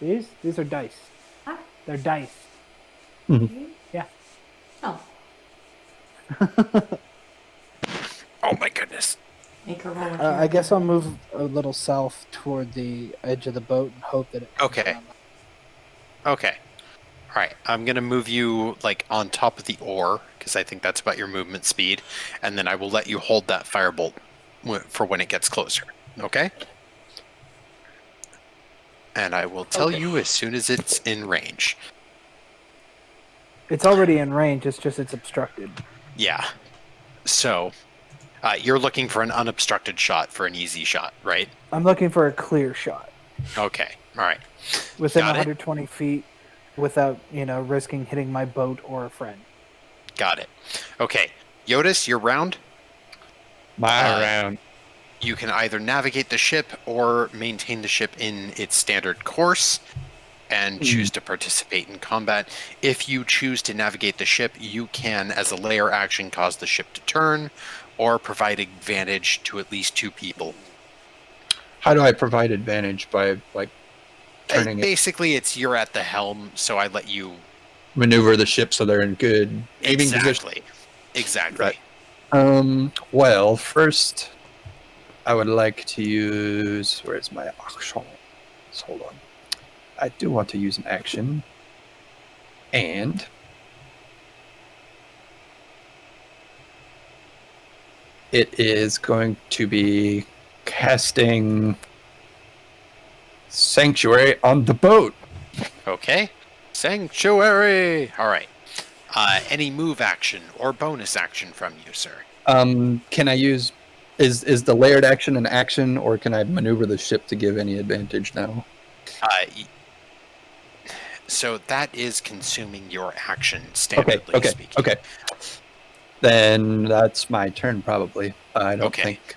these are dice. Huh? They're dice. Oh, oh my goodness. make her roll. I guess I'll move a little south toward the edge of the boat and hope that it comes Okay. around. Okay. All right. I'm going to move you like on top of the oar because I think that's about your movement speed, and then I will let you hold that firebolt for when it gets closer. Okay? And I will tell you as soon as it's in range. It's already in range. It's just it's obstructed. Yeah. So, you're looking for an unobstructed shot for an easy shot, right? I'm looking for a clear shot Okay. All right. within Got it. 120 feet, without risking hitting my boat or a friend. Got it. Okay. Jyotis, you're round. my round. You can either navigate the ship or maintain the ship in its standard course and choose to participate in combat. If you choose to navigate the ship, you can, as a layer action, cause the ship to turn or provide advantage to at least 2 people. How do I provide advantage by turning it, Basically, it's you're at the helm, so I let you maneuver the ship so they're in good aiming position? Exactly. Right. Well, first, I would like to use. Where's my action? Hold on. I do want to use an action, and it is going to be casting Sanctuary on the boat. Okay. Sanctuary. All right. Any move action or bonus action from you, sir? Can I use? Is the layered action an action, or can I maneuver the ship to give any advantage now? So that is consuming your action, standardly speaking. Okay. Then that's my turn, probably. I don't Okay. think.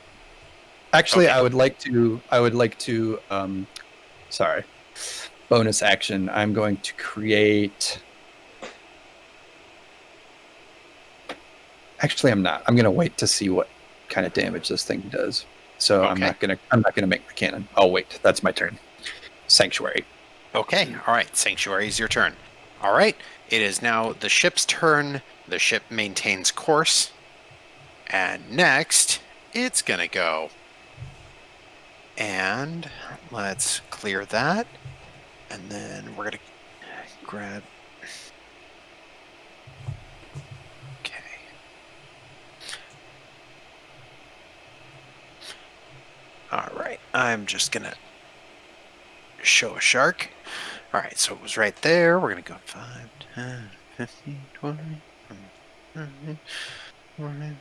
Actually, Okay. I would like to. Sorry. Bonus action. I'm going to create. Actually, I'm not. I'm going to wait to see what kind of damage this thing does. So I'm Okay. not gonna make my cannon. I'll wait. That's my turn. Sanctuary. Okay. All right. Sanctuary is your turn. All right. It is now the ship's turn. The ship maintains course. And next, it's going to go. And let's clear that. And then we're going to grab. I'm just gonna show a shark. All right, so it was right there. We're gonna go 5, 10, 15, 20. 20.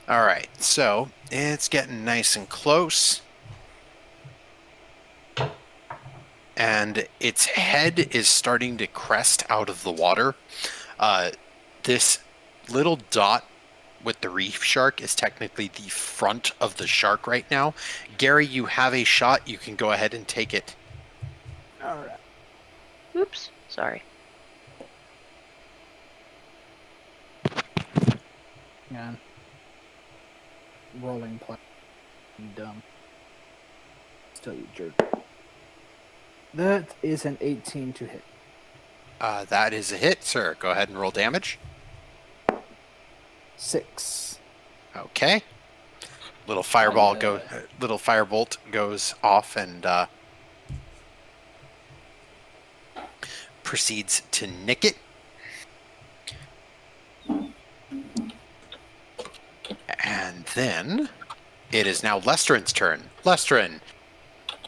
All right, so it's getting nice and close. And its head is starting to crest out of the water. This little dot with the reef shark is technically the front of the shark right now. Gary, you have a shot. You can go ahead and take it. All right. Oops, sorry. Hang on. Rolling play. You dumb. Still you jerk. That is an 18 to hit. That is a hit, sir. Go ahead and roll damage. 6. Okay. Little firebolt goes off and proceeds to nick it. And then it is now Lestrin's turn. Lestrin,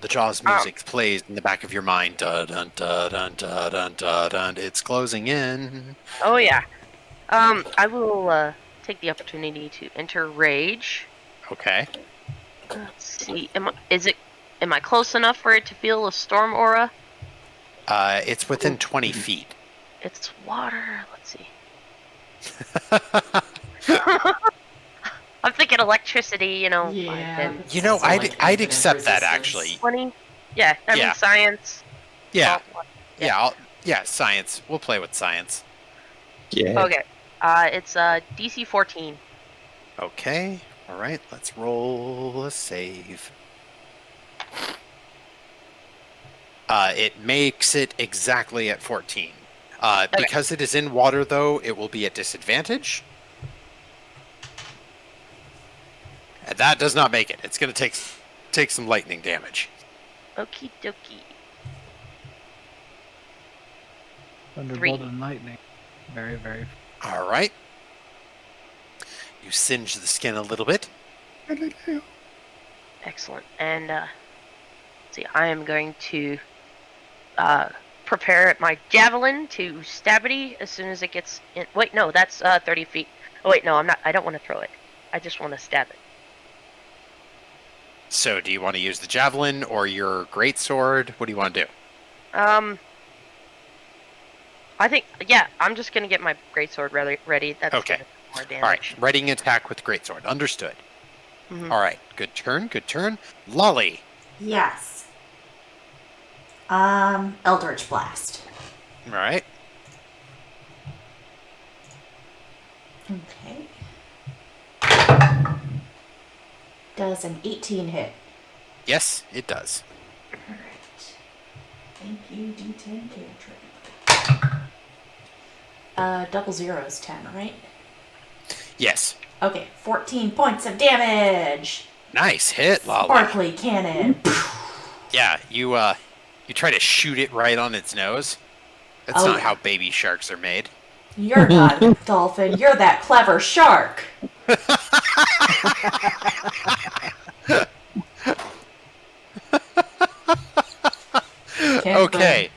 the Jaws music plays in the back of your mind. Dun, dun, dun, dun, dun, dun, dun, dun. It's closing in. Oh yeah. I will take the opportunity to enter rage. Okay. Let's see. Am I close enough for it to feel a storm aura? It's within 20 feet. It's water. Let's see. I'm thinking electricity, Yeah. 10, You know, Like I'd infinite accept that resistance. actually. 20. Yeah, I Yeah. mean science. Yeah. Oh, Yeah, science. We'll play with science. Yeah. Okay. It's DC 14. Okay. All right. Let's roll a save. It makes it exactly at 14. Because it is in water, though, it will be at disadvantage. And that does not make it. It's going to take some lightning damage. Okie dokie. Thunderbolt and lightning. Very, very. All right. You singe the skin a little bit. Excellent. And let's see, I am going to prepare my javelin to stabity as soon as it gets in. Wait, no, that's 30 feet. Oh wait, no, I'm not. I don't want to throw it. I just want to stab it. So, do you want to use the javelin or your greatsword? What do you want to do? I think, yeah, I'm just gonna get my greatsword ready. That's Okay. gonna do more damage. All right. Readying attack with greatsword. Understood. Mhm. All right. Good turn. Good turn. Lolly. Yes. Eldritch Blast. All right. Okay. Does an 18 hit? Yes, it does. Alright. Thank you, D10 cantrip. Double zero is 10, right? Yes. Okay, 14 points of damage! Nice hit, Lolly. Sparkly cannon! Yeah, you try to shoot it right on its nose. That's Oh, not yeah. how baby sharks are made. You're not a dolphin, you're that clever shark! Okay.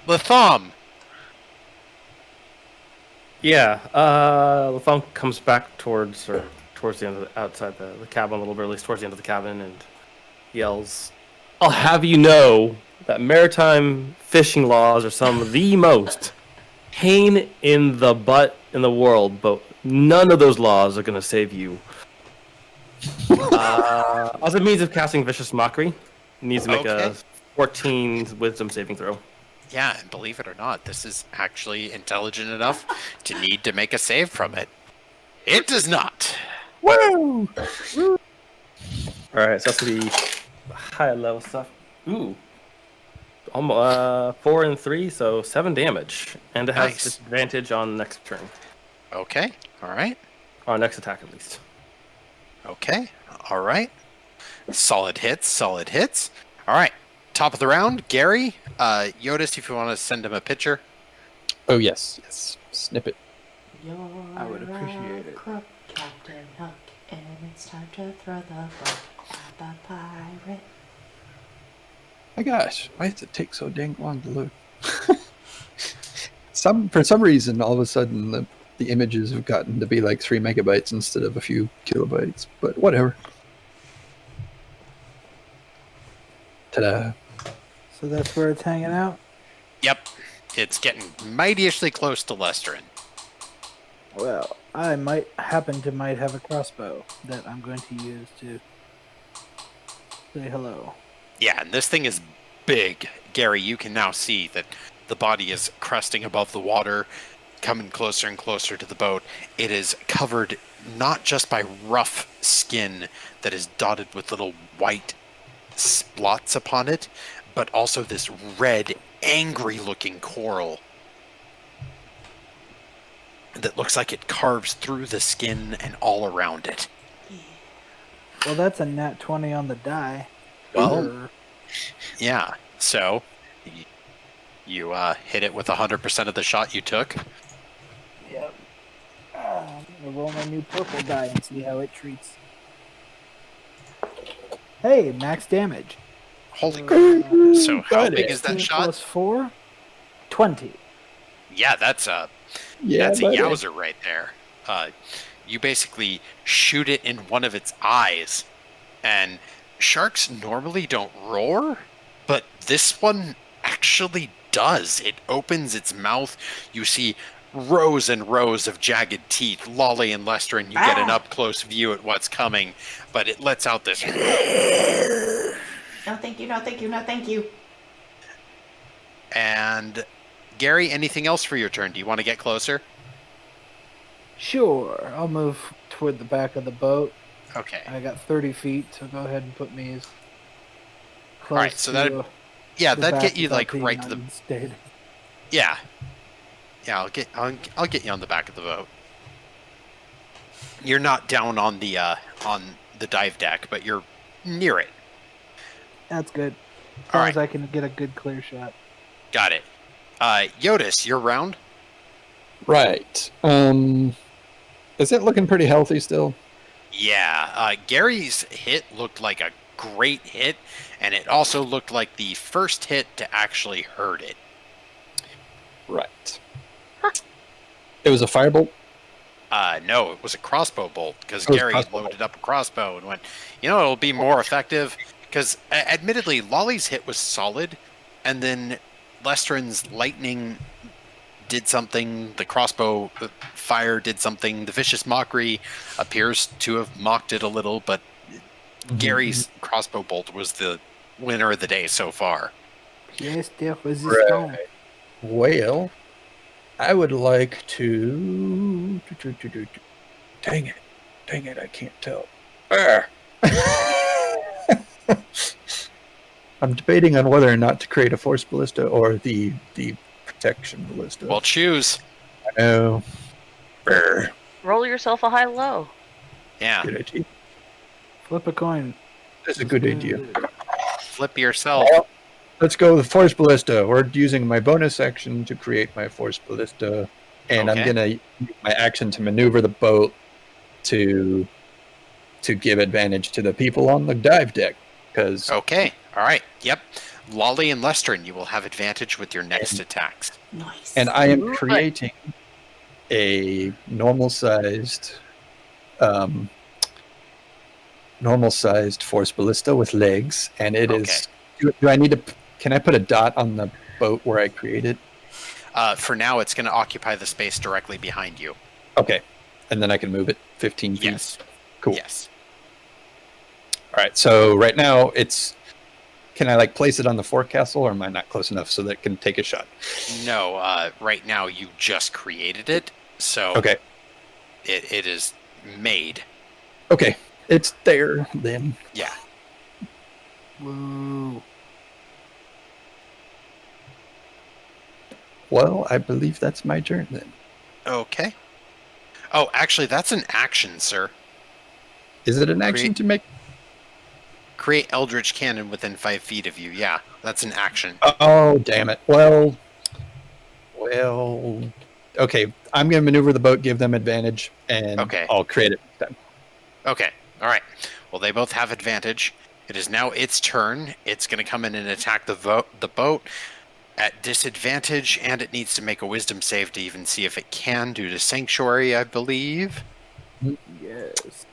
Latham. Yeah, Latham comes back towards the end of outside the cabin a little bit, at least towards the end of the cabin, and yells, "I'll have you know that maritime fishing laws are some of the most pain in the butt in the world, but none of those laws are going to save you." As a means of casting vicious mockery, he needs to make Okay. a 14 wisdom saving throw. Yeah, and believe it or not, this is actually intelligent enough to need to make a save from it. It does not. Woo! All right, so that's the higher level stuff. Ooh, 4 and 3, so 7 damage, and it has Nice. disadvantage on next turn, Okay. All right. or next attack at least. Okay. All right. Solid hits. Solid hits. All right. Top of the round, Gary. Jyotis, if you want to send him a picture. Oh, yes. Yes. Snip it. You're I would appreciate a it. crook, Captain Hook, And it's time to throw the boat at the pirate. My gosh, why does it take so dang long to load? For some reason, all of a sudden, the images have gotten to be like 3 megabytes instead of a few kilobytes. But whatever. Ta-da! So that's where it's hanging out? Yep. It's getting mightily close to Lestrin. Well, I might have a crossbow that I'm going to use to say hello. Yeah, and this thing is big. Gary, you can now see that the body is cresting above the water, coming closer and closer to the boat. It is covered not just by rough skin that is dotted with little white spots upon it, but also this red, angry-looking coral that looks like it carves through the skin and all around it. Well, that's a nat 20 on the die. Well, yeah, so you hit it with 100% of the shot you took. Yep. I'm gonna roll my new purple die and see how it treats. Hey, max damage. Holy crap. So how big is that 16 shot? plus 4? 20. Yeah, that's a yowzer right there. You basically shoot it in one of its eyes, and sharks normally don't roar, but this one actually does. It opens its mouth. You see rows and rows of jagged teeth. Lolly and Lester, and you get an up-close view at what's coming, but it lets out this... No, thank you, no, thank you, no, thank you. And Gary, anything else for your turn? Do you want to get closer? Sure, I'll move toward the back of the boat. Okay. I got 30 feet, so go ahead and put me as close Alright, so that'd get you like right to the... Instead. Yeah. Yeah, I'll get you on the back of the boat. You're not down on the dive deck, but you're near it. That's good. As All long as right. I can get a good clear shot. Got it. Jyotis, your round? Right. Is it looking pretty healthy still? Yeah. Gary's hit looked like a great hit, and it also looked like the first hit to actually hurt it. Right. It was a firebolt? No, it was a crossbow bolt, because It was Gary crossbow loaded up a crossbow and went, it'll be more effective. Because, admittedly, Lolly's hit was solid, and then Lestrin's lightning did something, the crossbow fire did something, the vicious mockery appears to have mocked it a little, but Gary's crossbow bolt was the winner of the day so far. Yes, there was a stone. Well, I would like to... Dang it, I can't tell. I'm debating on whether or not to create a force ballista or the protection ballista. Well, choose. I know. Roll yourself a high-low. Yeah, Good idea. Flip a coin. That's a good idea. flip yourself. Well, let's go with force ballista. We're using my bonus action to create my force ballista, and Okay. I'm gonna use my action to maneuver the boat to give advantage to the people on the dive deck. Because Okay, alright, yep. Lolly and Lestrin, you will have advantage with your next attacks. Nice. and I am creating a normal-sized force ballista with legs, and it is. Do I need to? Can I put a dot on the boat where I created? For now, it's going to occupy the space directly behind you. Okay, and then I can move it 15 feet. Yes. Cool. Yes. All right. So right now it's. Can I place it on the forecastle, or am I not close enough so that it can take a shot? No, right now you just created it, so Okay. it is made. Okay. It's there then. Yeah. Woo. Well, I believe that's my turn then. Okay. Oh, actually, that's an action, sir. Is it an action to make? Create Eldritch Cannon within 5 feet of you. Yeah, that's an action. Oh, damn it. Well, okay. I'm going to maneuver the boat, give them advantage, and Okay. I'll create it next time. Okay. All right. Well, they both have advantage. It is now its turn. It's going to come in and attack the boat at disadvantage, and it needs to make a wisdom save to even see if it can due to Sanctuary, I believe. Yes.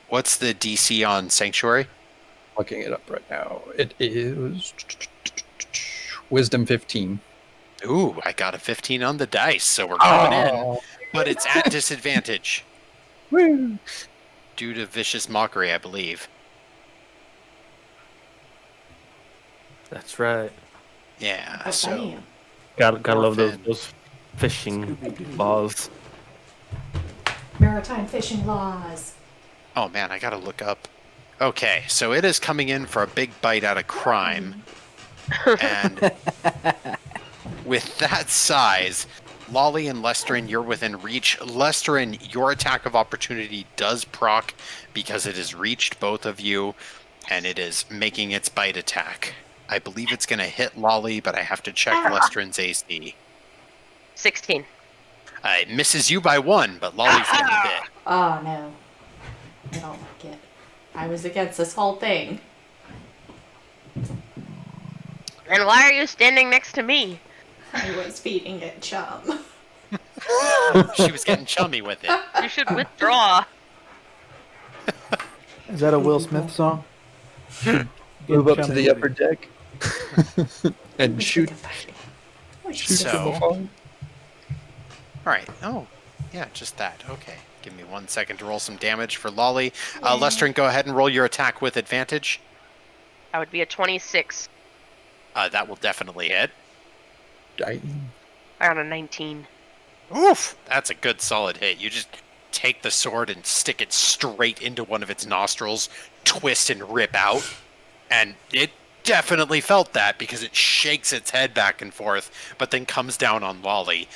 What's the DC on Sanctuary? Looking it up right now. It is Wisdom 15. Ooh, I got a 15 on the dice, so we're going in. Oh, But it's at disadvantage woo. due to Vicious Mockery, I believe. That's right. Yeah, Oh, so... bam. Gotta love Orphan. those fishing laws. Maritime fishing laws. Oh man, I gotta look up. Okay, so it is coming in for a big bite out of crime. And with that size, Lolly and Lestrin, you're within reach. Lestrin, your attack of opportunity does proc because it has reached both of you, and it is making its bite attack. I believe it's going to hit Lolly, but I have to check Lestrin's AC. 16. It misses you by 1, but Lolly's getting bit. Oh no. I don't like it. I was against this whole thing. And why are you standing next to me? I was feeding it chum. She was getting chummy with it. You should withdraw. Is that a Will Smith song? Move up to Chummy the with upper it. deck and shoot. Shoot So- from afar. Alright, oh, yeah, just that. Okay, give me 1 second to roll some damage for Lolly. Lestrin, go ahead and roll your attack with advantage. That would be a 26. That will definitely hit. Dang. I got a 19. Oof! That's a good solid hit. You just take the sword and stick it straight into one of its nostrils, twist and rip out. And it definitely felt that because it shakes its head back and forth, but then comes down on Lolly.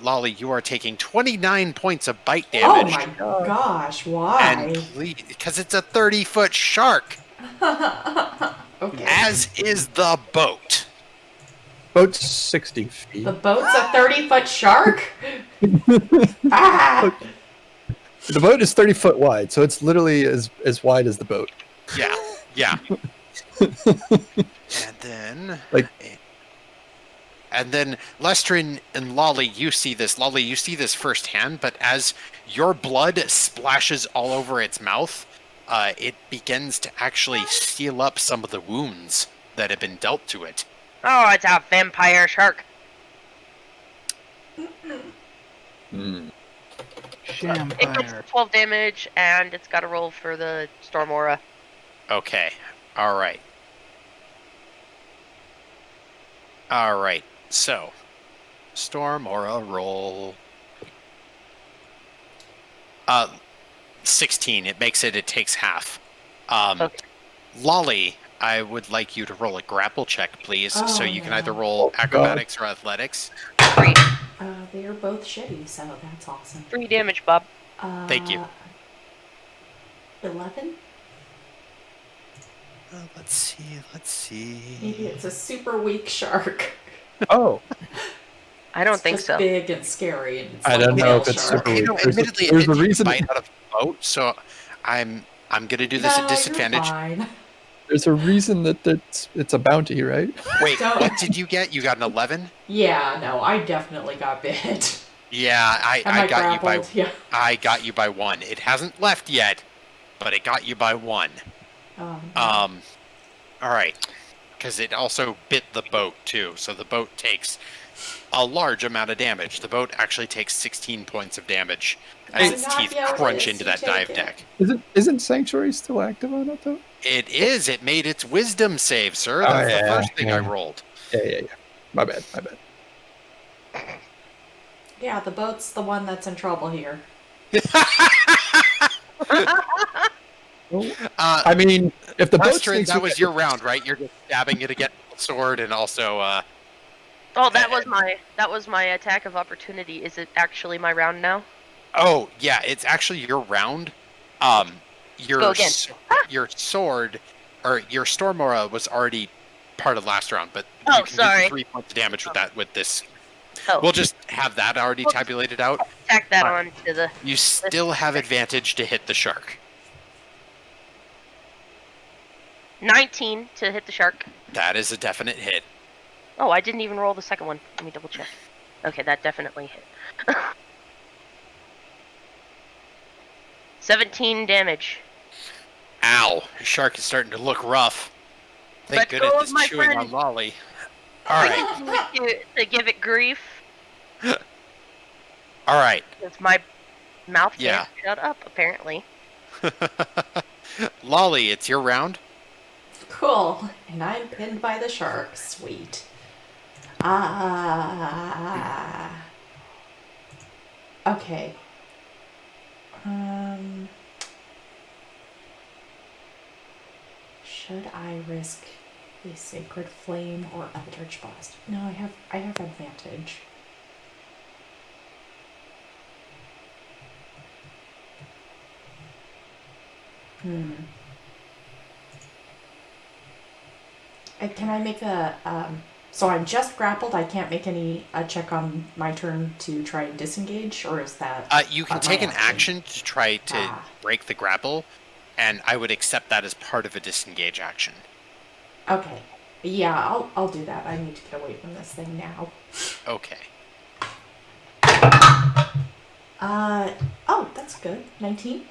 Lolly, you are taking 29 points of bite Oh damage. my gosh, why? And because it's a 30-foot shark, Okay. as is the boat. Boat's 60 feet. The boat's a 30-foot shark? Ah! The boat is 30 foot wide, so it's literally as wide as the boat. Yeah, yeah. And then... And then Lestrin and Lolly, you see this. Lolly, you see this firsthand, but as your blood splashes all over its mouth, it begins to actually seal up some of the wounds that have been dealt to it. Oh, it's a vampire shark. Mm. It Shampire. gets 12 damage, and it's got to roll for the Storm Aura. Okay, alright. Alright, so, Storm Aura roll. 16, it makes it takes half. Okay. Lolly, I would like you to roll a grapple check, please, Oh, so you can no. either roll acrobatics or athletics. 3. They are both shitty, so that's awesome. 3 damage, Bob. Thank you. 11? Let's see. Maybe it's a super weak shark. Oh, I don't It's think just so. big and scary. And it's I like don't a know whale if it's shark. super weak. You know, There's a- admittedly, there's it a did reason- bite out of the boat, so I'm gonna do this No, at disadvantage. You're fine. there's a reason that it's a bounty, right? Wait, Don't- what did you get? You got an 11? Yeah, no, I definitely got bit. Yeah, Am I got you by grappled? Yeah. I got you by 1. It hasn't left yet, but it got you by 1. All right, because it also bit the boat too, so the boat takes a large amount of damage. The boat actually takes 16 points of damage as It's its not teeth Jyotis, crunch into you that take dive it. deck. Isn't Sanctuary still active on it though? It is. It made its wisdom save, sir. Oh, That's the yeah, first thing I yeah. rolled. Yeah. My bad. Yeah, the boat's the one that's in trouble here. I mean, if the boat Lestrin, thinks that we was get- your round, right? You're just stabbing it against the sword and also Oh, that was my attack of opportunity. Is it actually my round now? oh, yeah, it's actually your round. Your Go again. your sword or your storm aura was already part of last round, but Oh, you can sorry. do 3 points of damage with that with this. Oh. We'll just have that already tabulated out. Tack that on to the... You still have advantage to hit the shark. 19 to hit the shark. That is a definite hit. Oh, I didn't even roll the second one. Let me double check. Okay, that definitely hit. 17 damage. Ow. Shark is starting to look rough. Thank Let goodness go of it's my chewing friend. on Lolly. Alright. To give it grief. Alright. Because my mouth Yeah. can't shut up, apparently. Lolly, it's your round. Cool. And I'm pinned by the shark. Sweet. Okay. Should I risk a sacred flame or eldritch blast? No, I have advantage. Can I make a so I'm just grappled, I can't make a check on my turn to try and disengage, or is that You can my take an action to try to break the grapple, and I would accept that as part of a disengage action. Okay. Yeah, I'll do that. I need to get away from this thing now. Okay. Oh, that's good. 19?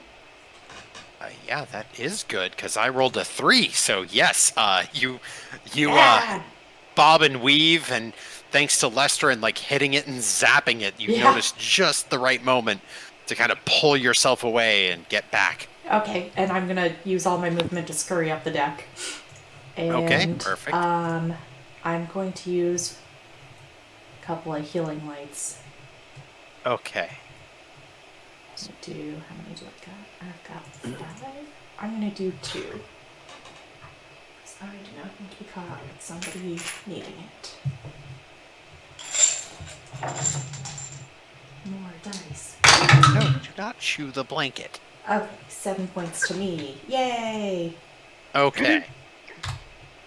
Yeah, that is good, because I rolled a 3, so yes, you Yeah. bob and weave, and thanks to Lester and like hitting it and zapping it, you Yeah. noticed just the right moment to kind of pull yourself away and get back. Okay, and I'm gonna use all my movement to scurry up the deck. And, Okay, perfect. I'm going to use a couple of healing lights. Okay. So how many do I got? I've got 5. I'm gonna do 2. I do not want to be caught with somebody needing it. More dice. No, do not chew the blanket. Okay, 7 points to me. Yay! Okay.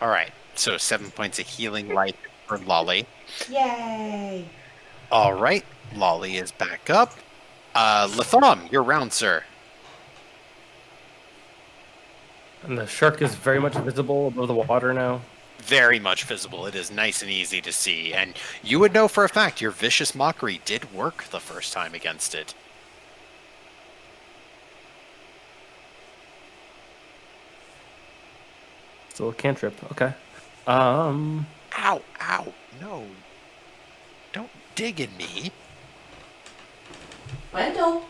All right. So 7 points of healing light for Lolly. Yay! All right. Lolly is back up. Latham, you're round, sir. And the shark is very much visible above the water now. Very much visible. It is nice and easy to see. And you would know for a fact your vicious mockery did work the first time against it. Still a cantrip. Okay. Ow, ow. No. Don't dig in me. Wendell!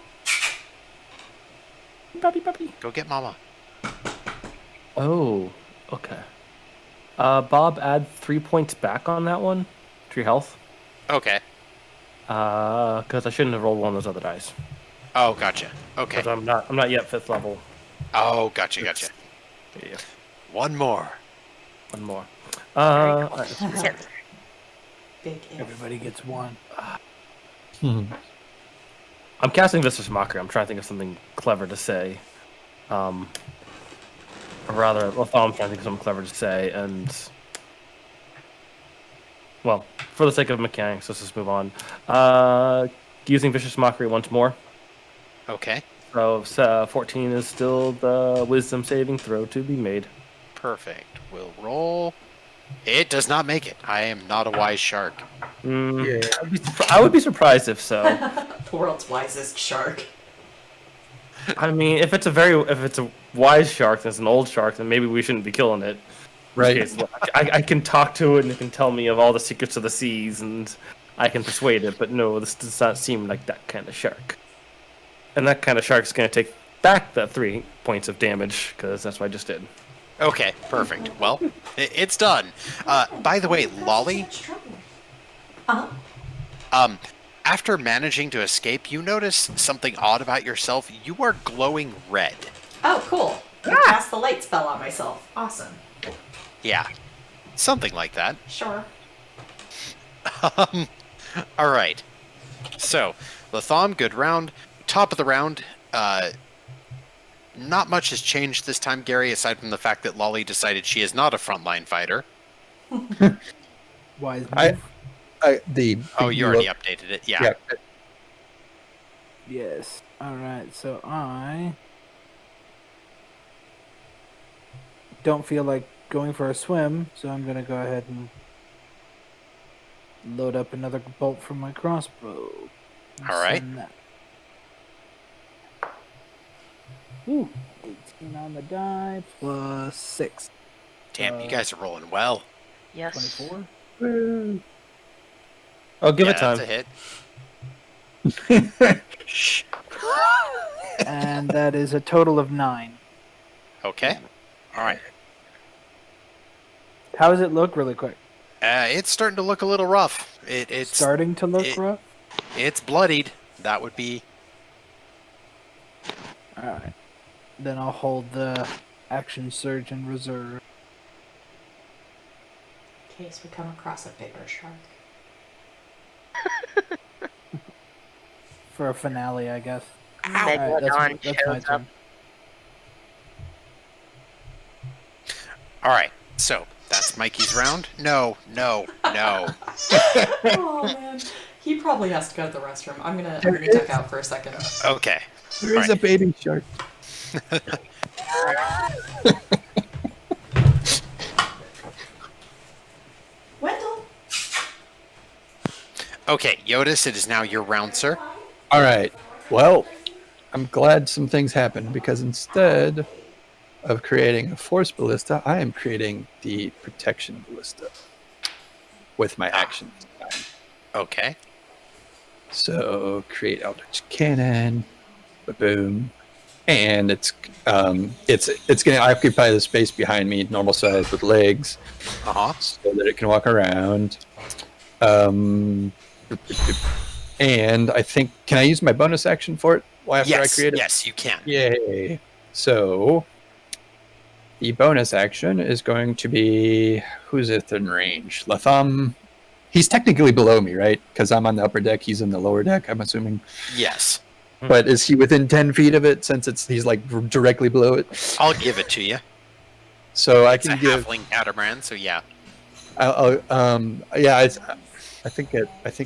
Puppy. Go get mama. Oh, okay. Bob, add 3 points back on that one to your health. Okay. Because I shouldn't have rolled one of those other dice. Oh, gotcha. Okay. Because I'm not yet 5th level. Oh, gotcha. Yeah. One more. One more. Yes. Big if. Everybody gets one. I'm casting Vicious Mockery. I'm trying to think of something clever to say. Or rather, I'm trying to think of something clever to say, and well, for the sake of mechanics, let's just move on. Using Vicious Mockery once more. Okay. So 14 is still the Wisdom saving throw to be made. Perfect. We'll roll. It does not make it. I am not a wise shark. Yeah. I would be surprised if so. The world's wisest shark. I mean, if it's a wise shark, that's an old shark, then maybe we shouldn't be killing it. Right. In case, I can talk to it and it can tell me of all the secrets of the seas, and I can persuade it. But no, this does not seem like that kind of shark. And that kind of shark is going to take back that 3 points of damage because that's what I just did. Okay, perfect. Well, it's done. By the way, Lolly, after managing to escape, you notice something odd about yourself. You are glowing red. Oh, cool. I cast the light spell on myself. Awesome. Yeah, something like that. Sure. All right. So, Latham, good round. Top of the round. Not much has changed this time, Gary, aside from the fact that Lolly decided she is not a frontline fighter. Wise I- move. The you already updated it. Yeah. yeah. Yes. All right. So I don't feel like going for a swim, so I'm gonna go ahead and load up another bolt from my crossbow. All right. Send that. Ooh, 18 on the die plus 6. Damn, you guys are rolling well. Yes. 24. I'll give yeah, it time. that's a hit. And that is a total of 9. Okay. All right. How does it look really quick? It's starting to look a little rough. It's Starting to look rough? It's bloodied. That would be. Alright. Then I'll hold the action surge in reserve. In case we come across a bigger shark. For a finale, I guess. Megalodon That's my shows up. turn. All right. So that's Mikey's round. No. Oh man, he probably has to go to the restroom. I'm gonna duck out for a second. Okay. There is a baby shark. Wendell. Okay, Jyotis, it is now your round, sir. All right. Well, I'm glad some things happened because instead of creating a force ballista, I am creating the protection ballista with my action. Okay. So create Eldritch Cannon, boom, and it's going to occupy the space behind me, normal size with legs, so that it can walk around. And I think, can I use my bonus action for it after I create it? Yes, you can. Yay! So the bonus action is going to be, who's within range? Latham. He's technically below me, right? Because I'm on the upper deck, he's in the lower deck, I'm assuming. Yes. But is he within 10 feet of it since he's like directly below it? I'll give it to you. So I It's can a give. halfling catamaran, so yeah. Yeah, I think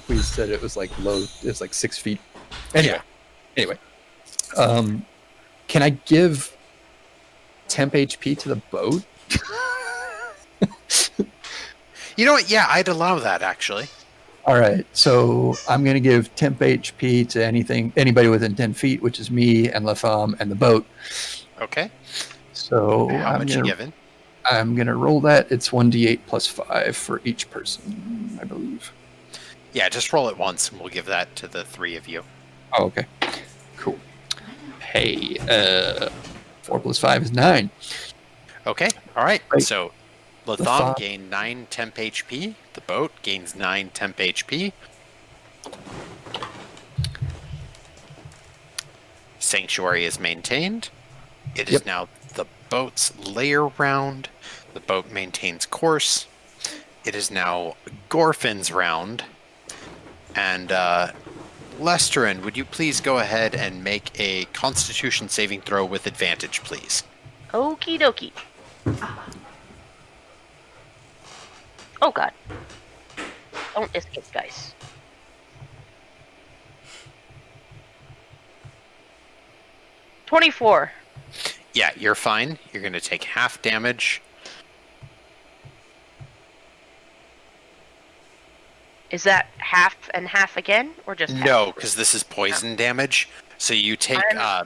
we said it was like low. It's like 6 feet. Anyway, can I give temp HP to the boat? You know what? Yeah, I'd allow that actually. All right, so I'm going to give temp HP to anybody within 10 feet, which is me and Latham and the boat. Okay. So How much you giving? I'm going to roll that. It's 1d8 plus 5 for each person, I believe. Yeah, just roll it once, and we'll give that to the three of you. Oh, okay. Cool. Hey, 4 plus 5 is 9. Okay. All right. Right. So, Latham Latham. gained 9 temp HP. The boat gains 9 temp HP. Sanctuary is maintained. It is now the boat's layer round. The boat maintains course. It is now Gorfin's round. And Lesterin, would you please go ahead and make a Constitution saving throw with advantage, please? Okie dokie. Oh god. Don't escape, guys. $24. Yeah, you're fine. You're going to take half damage. Is that half and half again, or just half? No, because this is poison damage. So you take... I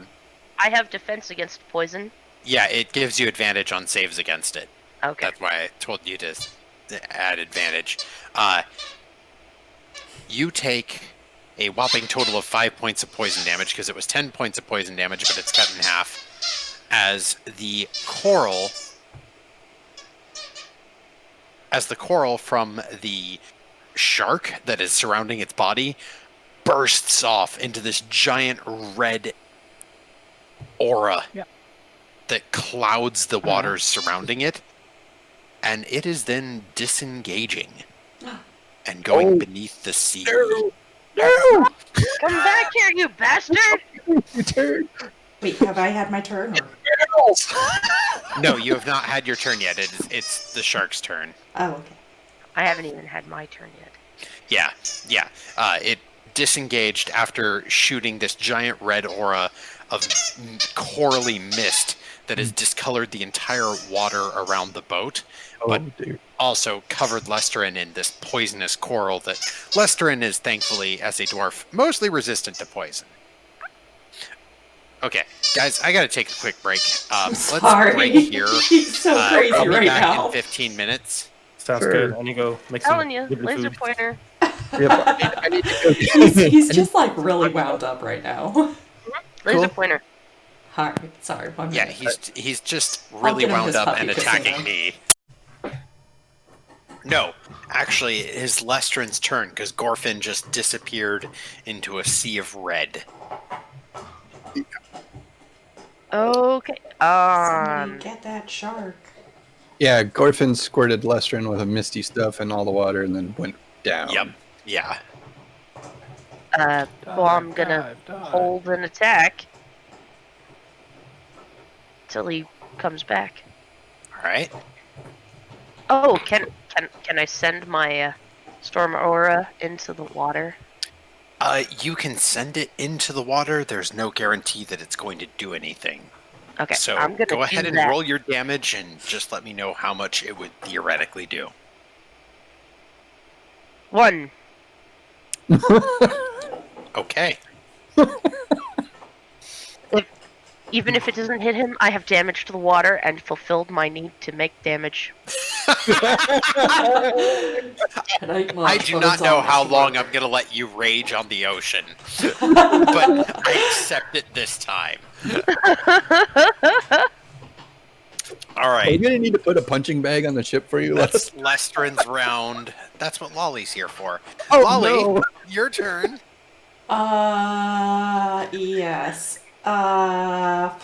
have defense against poison. Yeah, it gives you advantage on saves against it. Okay. That's why I told you to add advantage. You take a whopping total of 5 points of poison damage, because it was 10 points of poison damage, but it's cut in half. As the coral from the shark that is surrounding its body bursts off into this giant red aura that clouds the waters surrounding it, and it is then disengaging and going beneath the sea. No! Come back here, you bastard! Your turn. Wait, have I had my turn? Or... No, you have not had your turn yet. It's the shark's turn. Oh, okay. I haven't even had my turn yet. Yeah. It disengaged after shooting this giant red aura of corally mist that has discolored the entire water around the boat, but dear. also covered Lesterin in this poisonous coral that Lesterin is thankfully, as a dwarf, mostly resistant to poison. Okay, guys, I gotta take a quick break. Let's Sorry. break here. He's so crazy I'll be right back now. in 15 minutes. Sounds Sure. good. And you go make some Telling you, good laser food. pointer. Yep, I need to go. He's just like really wound up right now. Laser Cool. pointer. Hi, sorry, 1 Yeah, minute. he's just I'll really get him wound his up puppy and casino. attacking me. No, actually, it is Lestrin's turn because Gorfin just disappeared into a sea of red. Okay. Somebody get that shark. Yeah, Gorfin squirted Lestrin with a misty stuff in all the water and then went down. Yep. Yeah. Well, I'm gonna hold an attack till he comes back. All right. Oh, can I send my storm aura into the water? You can send it into the water. There's no guarantee that it's going to do anything. Okay, So I'm gonna go ahead do and that. roll your damage and just let me know how much it would theoretically do. 1. Okay. Even if it doesn't hit him, I have damage to the water and fulfilled my need to make damage. I do not know how long I'm going to let you rage on the ocean, but I accept it this time. All Are we right. gonna need to put a punching bag on the ship for you? That's Lestrin's round. That's what Lolly's here for. Oh, Lolly, no. your turn. Yes. Park.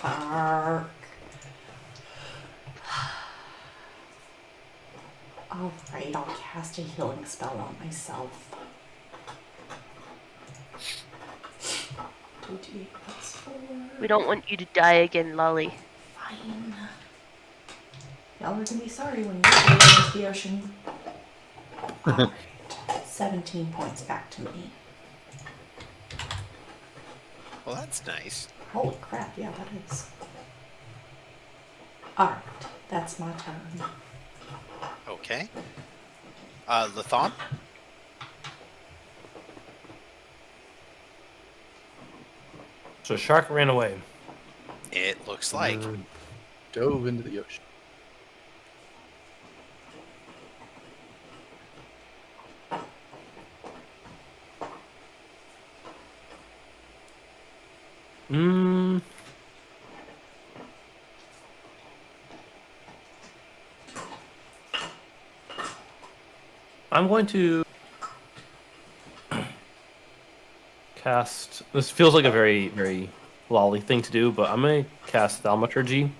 Alright, I'll cast a healing spell on myself. 2d8 plus 4. We don't want you to die again, Lolly. Fine. Y'all are gonna be sorry when you go into the ocean. Alright. 17 points back to me. Well, that's nice. Holy crap, yeah, that is. Alright, that's my turn. Okay. Latham? So shark ran away. It looks like. Dove into the ocean. I'm going to cast. This feels like a very, very lolly thing to do, but I'm going to cast Thaumaturgy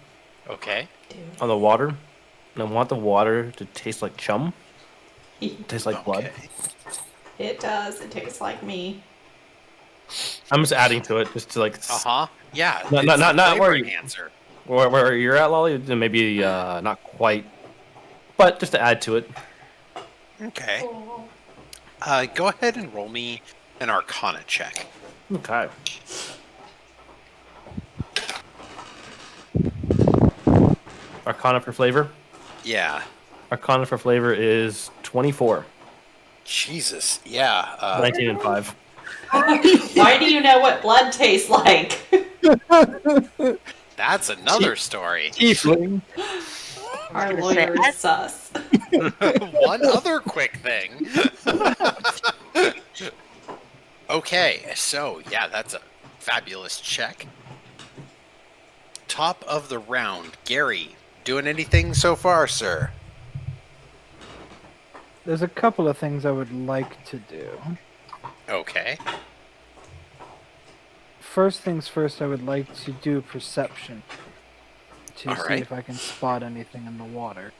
Okay. Dude. on the water. And I want the water to taste like chum. Taste like blood. Okay. It does. It tastes like me. I'm just adding to it just to like Uh-huh. Yeah. No, it's no, a not flavor where you- enhancer. where you're at, Lolly. Maybe not quite, but just to add to it. Okay. Go ahead and roll me an Arcana check. Okay. Arcana for flavor. Yeah. Arcana for flavor is 24. Jesus. Yeah. 19 and 5. Why do you know what blood tastes like? That's another story. Tiefling. Our gonna lawyer say- is sus. One other quick thing. Okay, so yeah, that's a fabulous check. Top of the round, Gary. Doing anything so far, sir? There's a couple of things I would like to do. Okay. First things first, I would like to do perception to All see right. if I can spot anything in the water.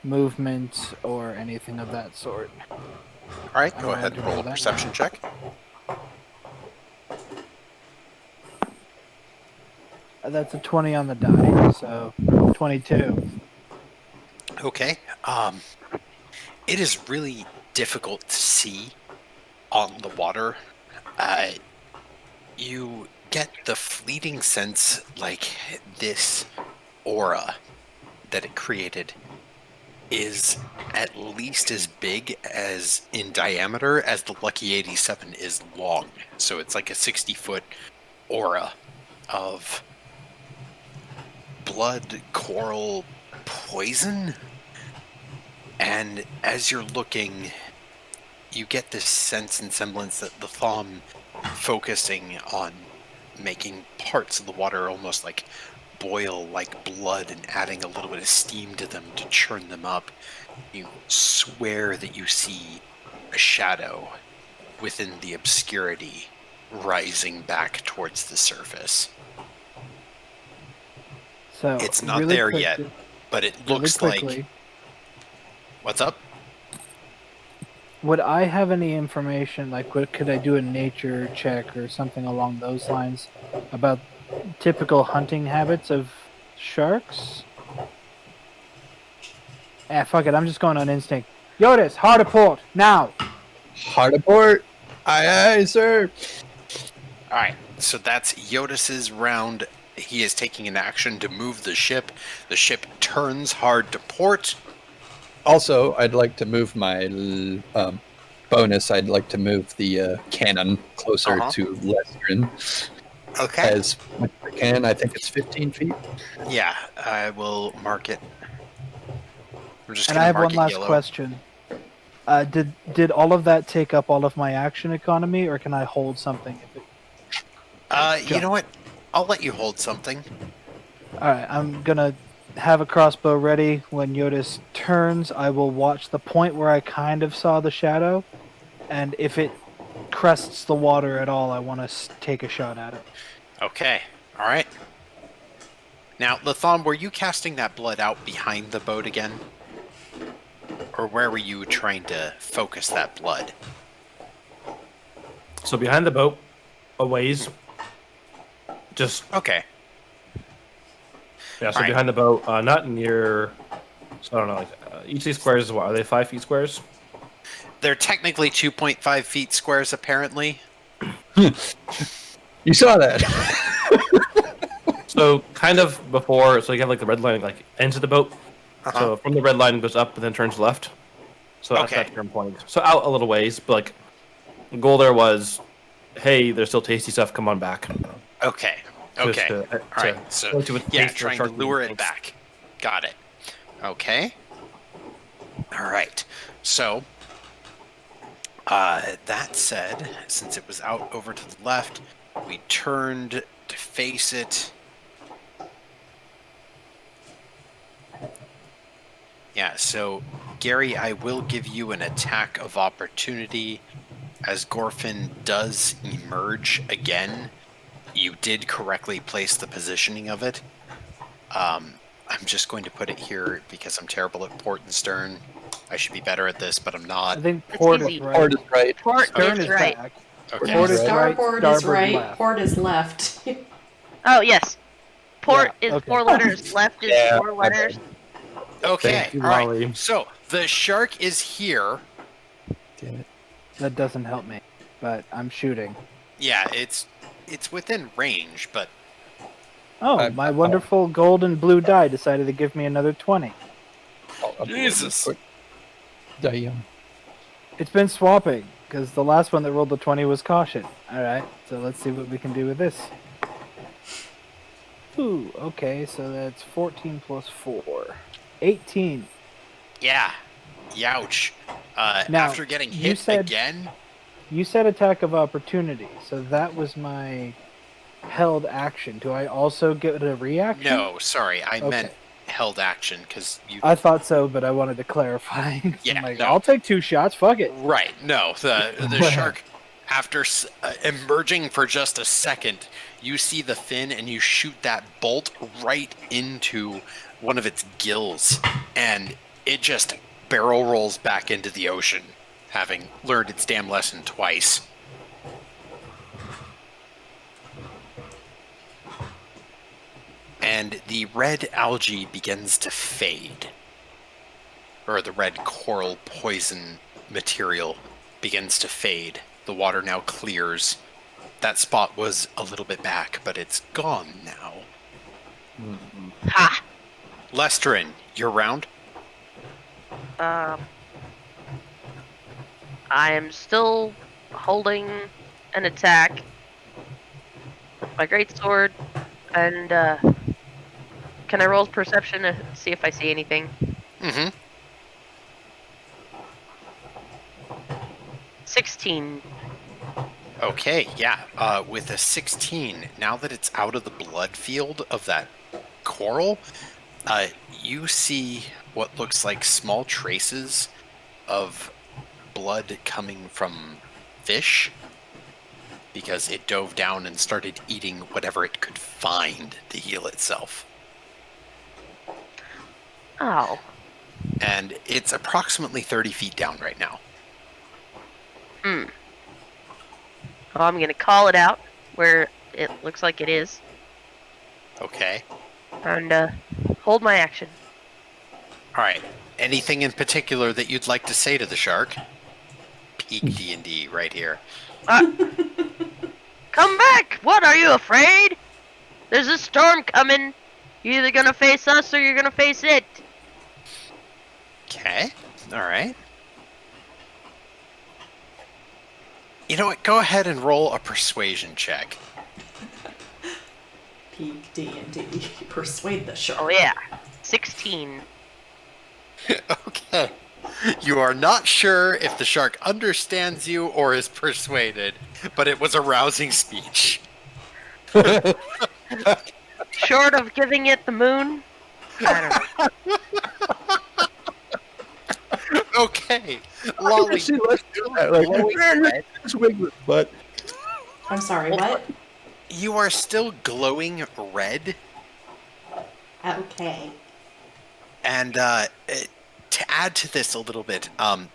Movement or anything of that sort. All right, go I'll ahead do and roll a that. perception check. That's a 20 on the die, so 22. Okay. It is really difficult to see on the water, you get the fleeting sense like this aura that it created is at least as big as in diameter as the Lucky 87 is long. So it's like a 60-foot aura of blood, coral, poison. And as you're looking, you get this sense and semblance that the Thom focusing on making parts of the water almost like boil like blood and adding a little bit of steam to them to churn them up. You swear that you see a shadow within the obscurity rising back towards the surface. So It's not really there quickly- yet, but it really looks like... quickly, What's up? would I have any information, like could I do a nature check or something along those lines about typical hunting habits of sharks? Fuck it, I'm just going on instinct. Jyotis, hard aport, now! Hard aport. Aye, aye, sir. Alright, so that's Jyotis's round. He is taking an action to move the ship. The ship turns hard to port. Also, I'd like to move my bonus. I'd like to move the cannon closer to Lestrin Okay. as much as I can. I think it's 15 feet. Yeah, I will mark it. I'm just And gonna I have mark one it last yellow. question. Did all of that take up all of my action economy, or can I hold something if it... You know what? I'll let you hold something. Alright, I'm gonna have a crossbow ready. When Jyotis turns, I will watch the point where I kind of saw the shadow, and if it crests the water at all, I want to take a shot at it. Okay. Alright. Now, Latham, were you casting that blood out behind the boat again? Or where were you trying to focus that blood? So behind the boat, a ways. Just Okay. yeah. So Alright. behind the boat, not near. So I don't know. Like each of these squares is what? Are they 5 feet squares? They're technically 2.5 feet squares, apparently. You saw that. So kind of before. So you have like the red line like ends of the boat. Uh-huh. So from the red line goes up and then turns left. So that's Okay. that turn point. So out a little ways, but like the goal there was, hey, there's still tasty stuff. Come on back. Okay. Just Okay. to- Alright, so to yeah, taste the trying to shark lure meat. it back. Got it. Okay. Alright. So, that said, since it was out over to the left, we turned to face it. Yeah, so, Gary, I will give you an attack of opportunity as Gorfin does emerge again. You did correctly place the positioning of it. I'm just going to put it here because I'm terrible at port and stern. I should be better at this, but I'm I not. think It's port is easy. right. Port is right. Port Stern is is right. back. Okay. Port is right, Starboard is starboard right, left. port is left. Oh yes. Port Yeah, is okay. 4 letters. Left is Yeah, 4 letters. Okay, Thank you, all right. Molly. So the shark is here. Damn it. That doesn't help me, but I'm shooting. Yeah, it's within range, but Oh, my wonderful gold and blue die decided to give me another 20. I'll Jesus. quick. Damn. It's been swapping, because the last one that rolled the 20 was caution. Alright, so let's see what we can do with this. Ooh, okay, so that's 14 plus 4. 18. yeah, youch. Now, After getting you hit said- again, You said attack of opportunity, so that was my held action. Do I also get a reaction? no, sorry, I Okay. meant held action because you. I thought so, but I wanted to clarify. Yeah, I'm like, no. I'll take 2 shots, fuck it. Right, no, the shark, after emerging for just a second, you see the fin and you shoot that bolt right into one of its gills, and it just barrel rolls back into the ocean, having learned its damn lesson twice. And the red algae begins to fade. Or the red coral poison material begins to fade. The water now clears. That spot was a little bit back, but it's gone now. Ha! Lestrin, you're round. I am still holding an attack. My greatsword, and can I roll perception to see if I see anything? Mm-hmm. 16. Okay, yeah. With a 16, now that it's out of the blood field of that coral, you see what looks like small traces of blood coming from fish, because it dove down and started eating whatever it could find to heal itself. Oh. And it's approximately 30 feet down right now. Well, I'm gonna call it out where it looks like it is, Okay. and hold my action. All right. Anything in particular that you'd like to say to the shark? Peak D&D right here. Come back! What, are you afraid? There's a storm coming. You're either gonna face us or you're gonna face it. Okay. All right. You know what? Go ahead and roll a persuasion check. Peak D&D. Persuade the shark. Oh yeah. 16. Okay. You are not sure if the shark understands you or is persuaded, but it was a rousing speech. Short of giving it the moon? I don't know. Okay. Lolly. She lets do that, like, glowing red. just wiggle it, but I'm sorry, what? You are still glowing red, Okay. and to add to this a little bit,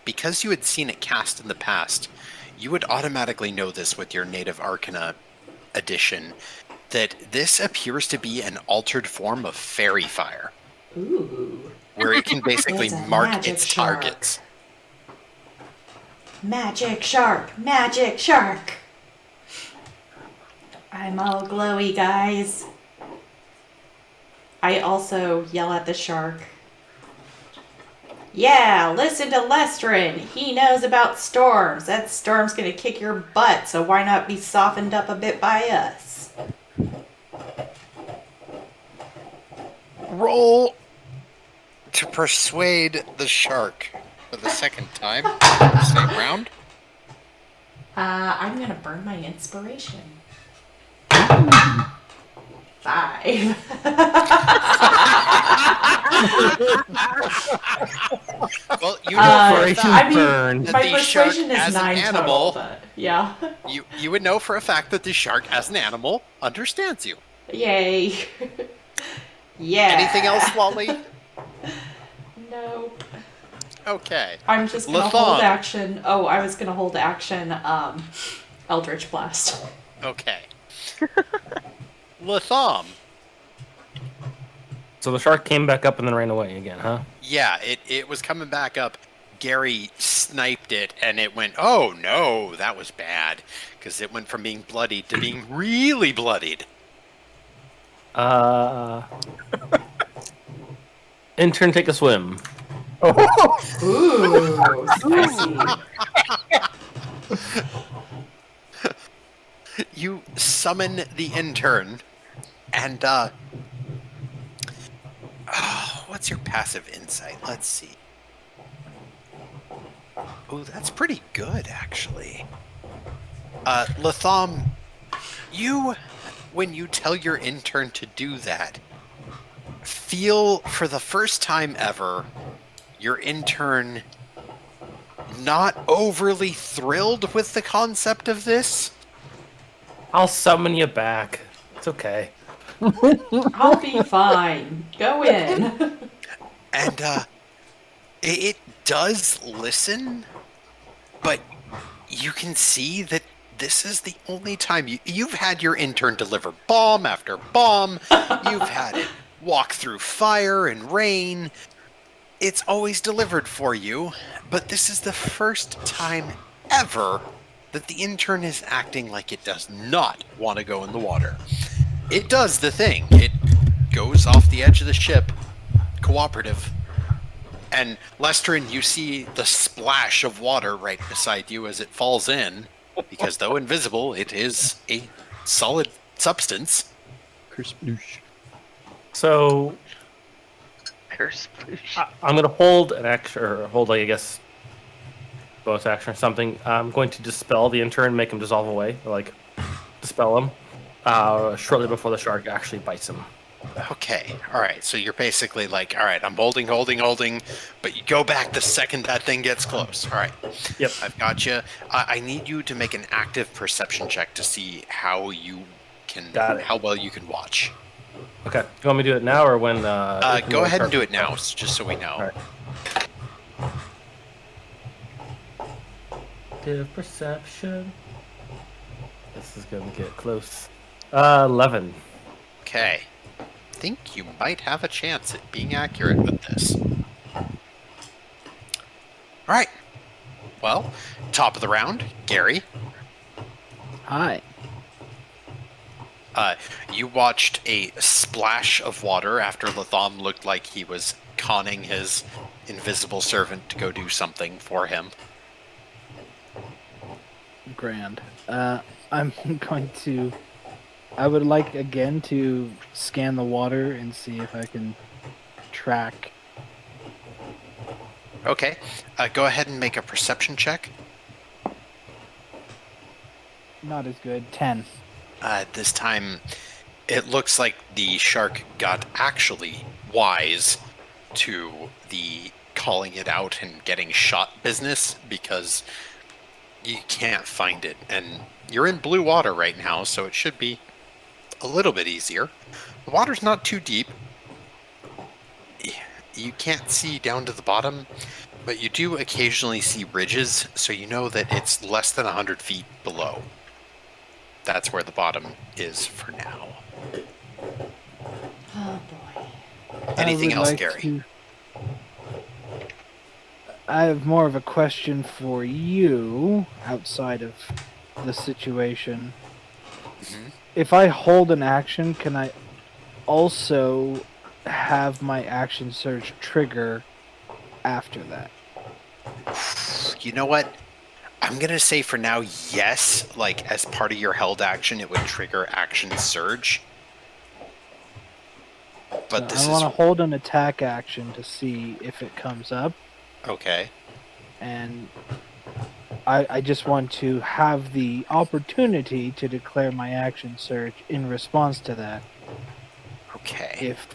because you had seen it cast in the past, you would automatically know this with your Native Arcana edition, that this appears to be an altered form of fairy fire, Ooh. where it can basically It's a mark magic its shark. targets. Magic shark! Magic shark! I'm all glowy, guys. I also yell at the shark. Yeah, listen to Lestrin. He knows about storms. That storm's gonna kick your butt, so why not be softened up a bit by us? Roll to persuade the shark for the second time. Same round. I'm gonna burn my inspiration. 5. Well, you know for a Operation fact burn. that My the shark persuasion is as 9 an total, animal, but yeah. you would know for a fact that the shark as an animal understands you. Yay. Yeah. Anything else, Lolly? Nope. Okay. I'm just gonna Latham. hold action. Oh, I was gonna hold action, Eldritch Blast. Okay. Latham. So the shark came back up and then ran away again, huh? Yeah, it was coming back up. Gary sniped it, and it went, oh no, that was bad. Because it went from being bloodied to being really bloodied. Intern, take a swim. Ooh, spicy. You summon the intern, and, what's your passive insight? Let's see. Oh, that's pretty good, actually. Latham, when you tell your intern to do that, feel for the first time ever, your intern not overly thrilled with the concept of this. I'll summon you back. It's okay. I'll be fine. Go in. And it does listen, but you can see that this is the only time you've had your intern deliver bomb after bomb. You've had it walk through fire and rain. it's always delivered for you, but this is the first time ever that the intern is acting like it does not want to go in the water. It does the thing. It goes off the edge of the ship, cooperative. And Lestrin, you see the splash of water right beside you as it falls in, because though invisible, it is a solid substance. Kersploosh. So Curse. I'm gonna hold an action, or hold, like, I guess, bonus action or something. I'm going to dispel the intern, make him dissolve away, or, like, dispel him, shortly before the shark actually bites him. Okay, alright, so you're basically like, alright, I'm holding, but you go back the second that thing gets close. Alright, Yep. I've got you. I need you to make an active perception check to see how you can, Got it. how well you can watch. Okay. You want me to do it now or when? Go ahead and do it now, just so we know. All right. Active perception. This is gonna get close. 11. Okay. I think you might have a chance at being accurate with this. Alright. Well, top of the round, Gary. Hi. You watched a splash of water after Latham looked like he was conning his invisible servant to go do something for him. Grand. I'm going to... I would like, again, to scan the water and see if I can track... Okay. Go ahead and make a perception check. Not as good. 10. This time, it looks like the shark got actually wise to the calling it out and getting shot business, because you can't find it. And you're in blue water right now, so it should be a little bit easier. The water's not too deep. You can't see down to the bottom, but you do occasionally see ridges, so you know that it's less than 100 feet below. That's where the bottom is for now. Oh boy. Anything I would else, like Gary? I have more of a question for you outside of the situation. Mm-hmm. If I hold an action, can I also have my action surge trigger after that? You know what? I'm going to say for now, yes. Like, as part of your held action, it would trigger action surge. But So this I want to hold an attack action to see if it comes up. Okay. And I just want to have the opportunity to declare my action surge in response to that, Okay. if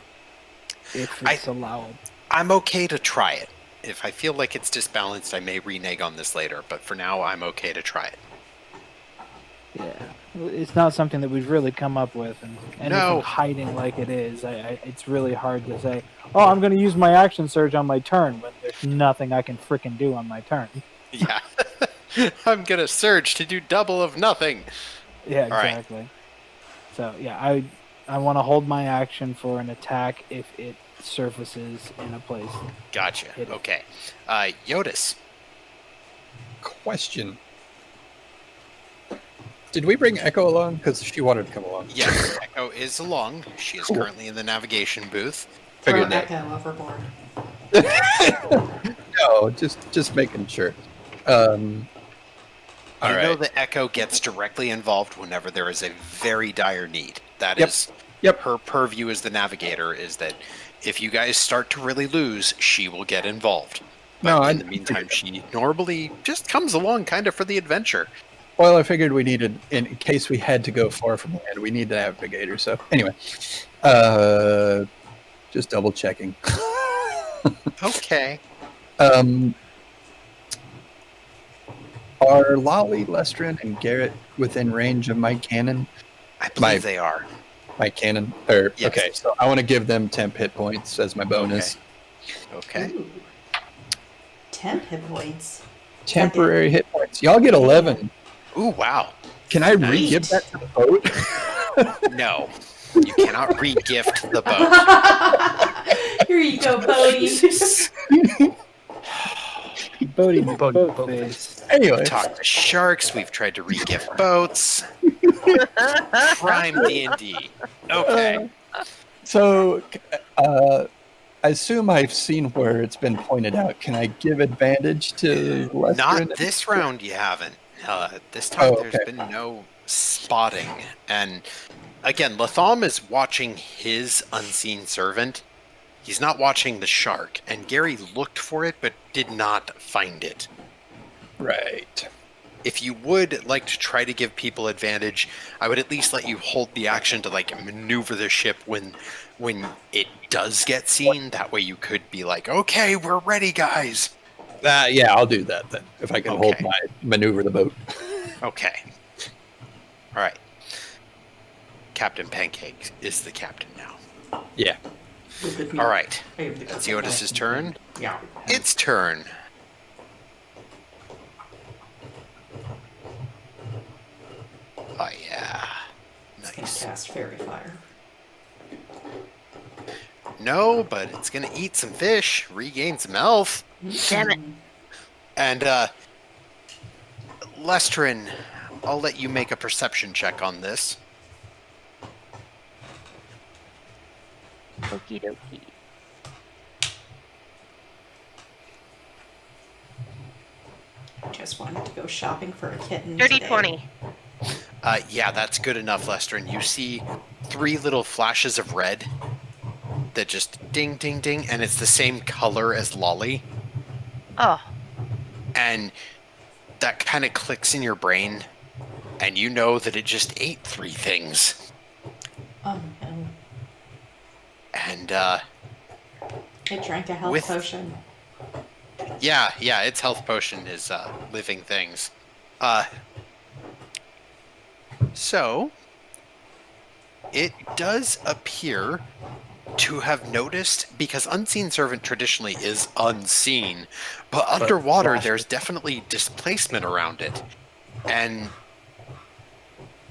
it's allowed. I'm okay to try it. If I feel like it's disbalanced, I may renege on this later, but for now, I'm okay to try it. Yeah, it's not something that we've really come up with, and No. if I'm hiding like it is, it's really hard to say, oh, I'm going to use my action surge on my turn, but there's nothing I can frickin' do on my turn. Yeah. I'm going to surge to do double of nothing. Yeah, All right. exactly. So, yeah, I want to hold my action for an attack if it surfaces in a place. Gotcha. Hit it. Okay. Jyotis. Question. Did we bring Echo along? Because she wanted to come along. Yes, Echo is along. She is Cool. currently in the navigation booth. Throw Figured that. Echo overboard. No, just making sure. All You know right. that Echo gets directly involved whenever there is a very dire need. That Yep. is Yep. her purview as the navigator, is that if you guys start to really lose, she will get involved. No, But I in the meantime, she normally just comes along kind of for the adventure. Well, I figured we needed, in case we had to go far from land, we need to navigator. So anyway, just double checking. Okay. Are Lolly, Lestrin, and Garret within range of my cannon? I believe they are. My cannon? Or, Yes. Okay, so I want to give them temp hit points as my bonus. Okay. Ooh. 10 hit points. Temporary hit points. Y'all get 11. Ooh, wow. Can I Nice. re-give that to the boat? No. You cannot re-gift the boat. Here you go, Bodie. Bodie Boat boat face. Anyway, Talked to sharks. We've tried to re-gift boats. Prime D&D. Okay. so I assume I've seen where it's been pointed out. Can I give advantage to Lester? Not this round, you haven't. This time Oh, there's okay. been no spotting. And again, Latham is watching his unseen servant. He's not watching the shark. And Gary looked for it, but did not find it. Right. If you would like to try to give people advantage, I would at least let you hold the action to like maneuver the ship when it does get seen. That way you could be like, okay, we're ready, guys. Yeah, I'll do that then. If I can hold Okay. my maneuver the boat. Okay. All right. Captain Pancake is the captain now. Yeah. All right. It's Jyotis' turn. Yeah. Its turn. Oh, yeah. Nice. Cast Fairy Fire. No, but it's going to eat some fish, regain some health. Damn it. And, Lestrin, I'll let you make a perception check on this. Okie dokie. Just wanted to go shopping for a kitten. Dirty today. 20. Yeah, that's good enough, Lestrin. You see 3 little flashes of red that just ding, ding, ding, and it's the same color as Lolly. Oh, And that kind of clicks in your brain, and you know that it just ate 3 things. Oh no. And, It drank a health With- potion. yeah, its health potion is, living things. So, it does appear to have noticed, because Unseen Servant traditionally is unseen, but underwater flash. there's definitely displacement around it. And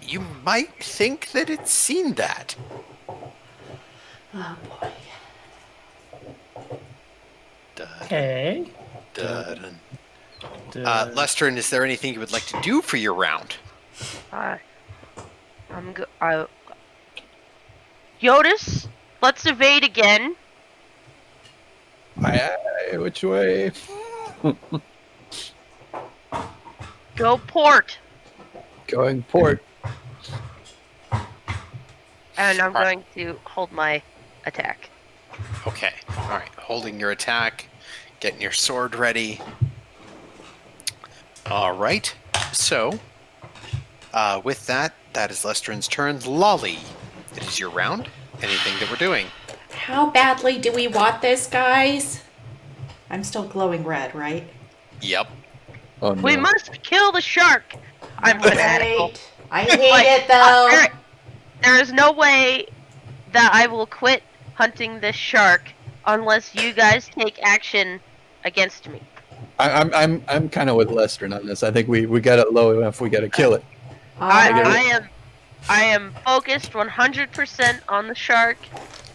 you might think that it's seen that. Oh boy. Okay. Dun. Lestrin, is there anything you would like to do for your round? I'm good. Jyotis, let's evade again. Aye, which way? Go port. Going port. And I'm Alright. going to hold my attack. Okay. All right. Holding your attack, getting your sword ready. All right. So, with that is Lestrin's turn. Lolly, it is your round. Anything that we're doing? How badly do we want this, guys? I'm still glowing red, right? Yep. Oh, no. We must kill the shark. I'm fanatical. Right. I hate it though. There is no way that I will quit hunting this shark unless you guys take action against me. I'm kind of with Lester on this. I think we got it low enough. We got to kill it. I am focused 100% on the shark.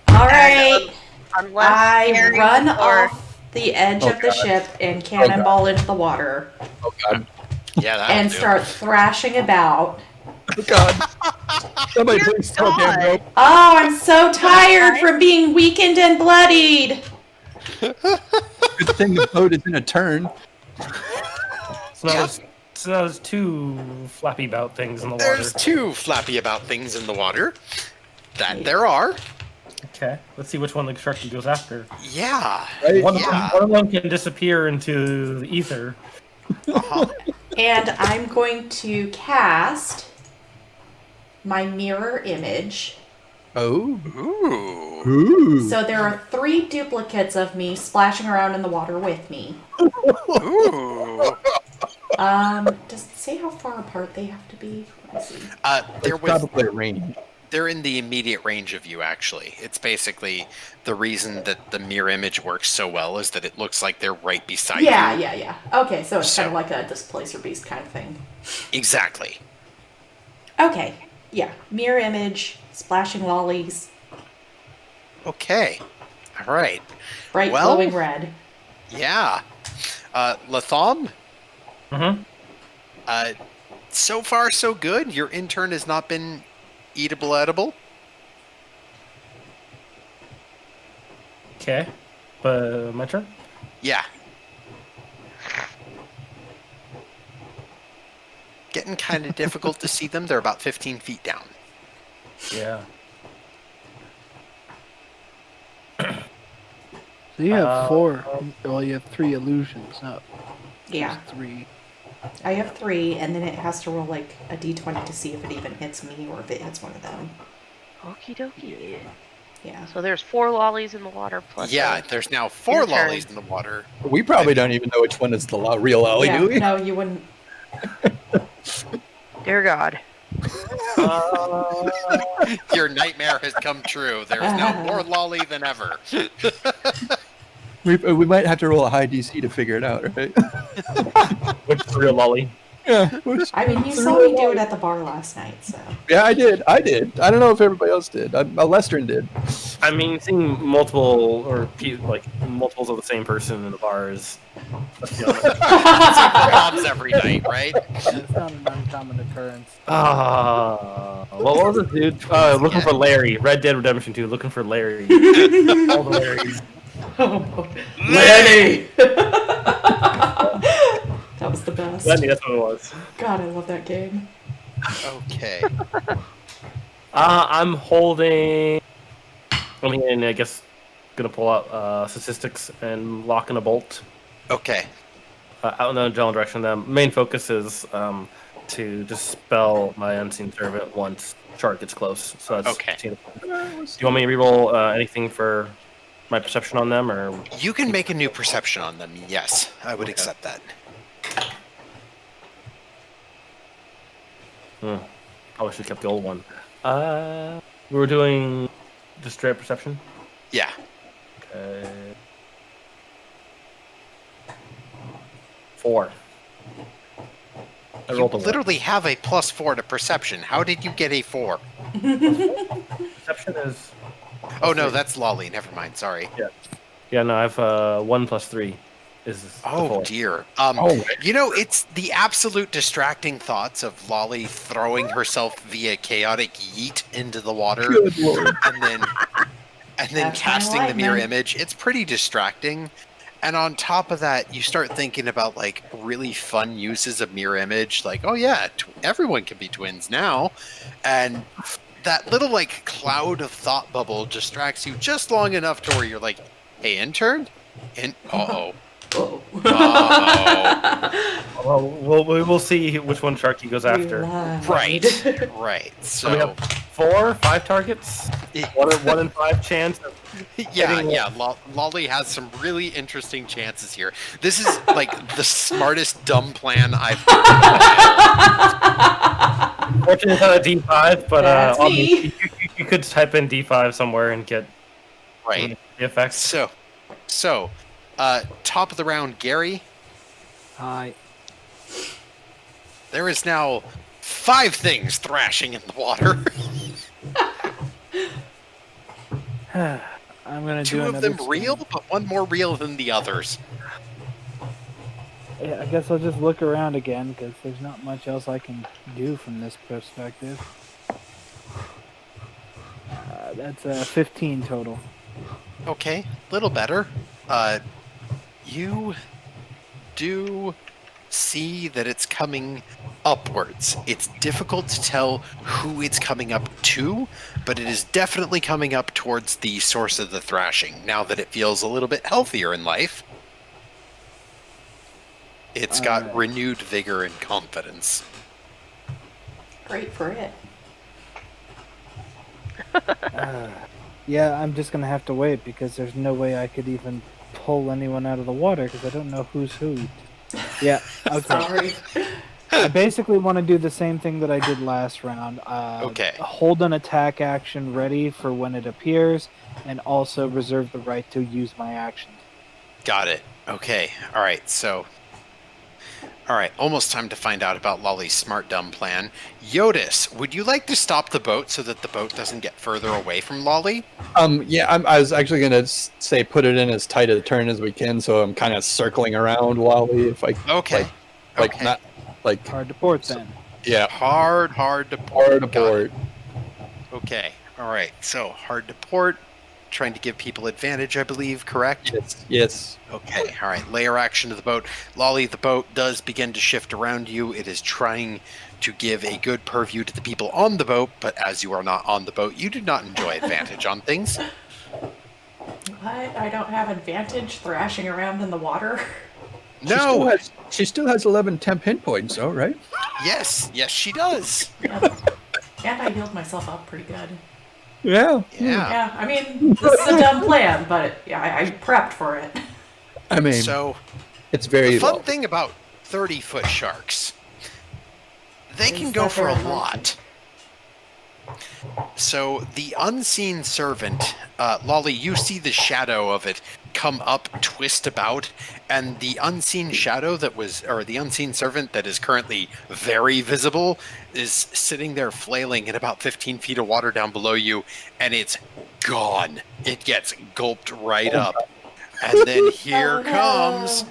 All right. Unless I Gary run or off the edge Oh, of the God. ship and cannonball into the water Oh God! Yeah, that'll and do. start thrashing about. Oh God! Somebody Dear please tell damn God. rope. Oh, I'm so tired from being weakened and bloodied. Good thing the boat is in a turn. So now there's 2 flappy bout things in the water. There's 2 flappy about things in the water. That there are. Okay, let's see which one the shark goes after. Yeah. Right? One Yeah. of them can disappear into the ether. Uh-huh. And I'm going to cast my mirror image. Oh. Ooh. Ooh. So there are 3 duplicates of me splashing around in the water with me. Ooh. Does it say how far apart they have to be? Let's see. They're It's with probably raining. They're in the immediate range of you, actually. It's basically the reason that the mirror image works so well is that it looks like they're right beside Yeah, you. yeah. Okay, so it's kind of So- like a displacer beast kind of thing. Exactly. Okay, yeah. Mirror image, splashing lollies. Okay. All right. Bright Well- glowing red. Yeah. Latham, Mm-hmm. so far so good. Your intern has not been edible. Okay. But my turn? Yeah. Getting kind of difficult to see them. They're about 15 feet down. Yeah. So you have 4. Well, you have 3 illusions. No, Yeah. there's 3. I have 3, and then it has to roll like a d20 to see if it even hits me or if it hits one of them. Okie dokie. Yeah. So there's 4 lollies in the water plus. Yeah, there's now 4 Intern. lollies in the water. We probably don't even know which one is the real lolly, Yeah, do we? no, you wouldn't. Dear God. Your nightmare has come true. There's now more lolly than ever. We might have to roll a high DC to figure it out, right? Which is the real lolly? Yeah. I mean, you saw me do it at the bar last night, so. Yeah, I did. I don't know if everybody else did. Lestern did. I mean, seeing multiple multiples of the same person in the bar is. Bob's every night, right? It's not an uncommon occurrence. What was it, dude? Looking for Larry. Red Dead Redemption 2. Looking for Larry. All the Larrys. Lenny! That was the best. Lenny, that's what it was. God, I love that game. Okay. I'm holding. I guess gonna pull out statistics and lock in a bolt Okay. out in the general direction. The main focus is to dispel my unseen servant once Chart gets close. So that's Okay. Do you want me to reroll anything for my perception on them, or You can make a new perception on them. Yes, I would accept that. I wish we kept the old one. We were doing just straight perception. Yeah. Okay. 4. I You rolled a 1. literally have a +4 to perception. How did you get a 4? Perception is. Oh no, that's lolly. Never mind. Sorry. Yeah, no, I have 1 plus 3. Is the Oh 4. dear. Oh. You know, it's the absolute distracting thoughts of Lolly throwing herself via chaotic yeet into the water, Good lord. and then That's casting my the mirror lightning. image. It's pretty distracting. And on top of that, you start thinking about like really fun uses of mirror image, like, oh yeah, everyone can be twins now, and that little like cloud of thought bubble distracts you just long enough to where you're like, hey, intern, uh-oh. Oh. Uh-oh. Well, we will see which one Sharky goes after. Right. Right. So we So have 4, 5 targets. 1 in 5 chance. yeah. Lolly has some really interesting chances here. This is like the smartest dumb plan I've Fortunately, it's not a D5, but That's me. you could type in D5 somewhere and get right. the effects. So, top of the round, Gary. Hi. There is now 5 things thrashing in the water. I'm gonna 2 do of another them real, scan. but 1 more real than the others. Yeah, I guess I'll just look around again because there's not much else I can do from this perspective. That's 15 total. Okay, little better. You do see that it's coming upwards. It's difficult to tell who it's coming up to, but it is definitely coming up towards the source of the thrashing, now that it feels a little bit healthier in life. It's got Alright. renewed vigor and confidence. Great for it. Yeah, I'm just gonna have to wait because there's no way I could even pull anyone out of the water because I don't know who's who. Yeah, okay. Sorry. I basically want to do the same thing that I did last round. Okay. Hold an attack action ready for when it appears, and also reserve the right to use my action. Got it. Okay. All right. So, All right, almost time to find out about Lolly's smart dumb plan. Jyotis, would you like to stop the boat so that the boat doesn't get further away from Lolly? Yeah, I was actually gonna say put it in as tight a turn as we can, so I'm kind of circling around Wally, if I Okay. like Okay. not like Hard to port then. yeah, Hard to port. hard to Got it. port. Okay. All right. So hard to port. Trying to give people advantage, I believe, correct? Yes. Okay. All right. Layer action to the boat. Lolly, the boat does begin to shift around you. It is trying to give a good purview to the people on the boat, but as you are not on the boat, you do not enjoy advantage on things. What? I don't have advantage thrashing around in the water? No. She still has 11 temp hit points, though, right? Yes, she does. Yep. And I healed myself up pretty good. Yeah. Yeah. Yeah, I mean, this is a dumb plan, but yeah, I prepped for it. I mean, So it's very the fun low. thing about 30-foot sharks, they Is can go that for a they're lot. So the unseen servant, Lolly, you see the shadow of it come up, twist about, and the unseen shadow the unseen servant that is currently very visible is sitting there flailing in about 15 feet of water down below you, and it's gone. It gets gulped right up. And then here Oh, no. comes...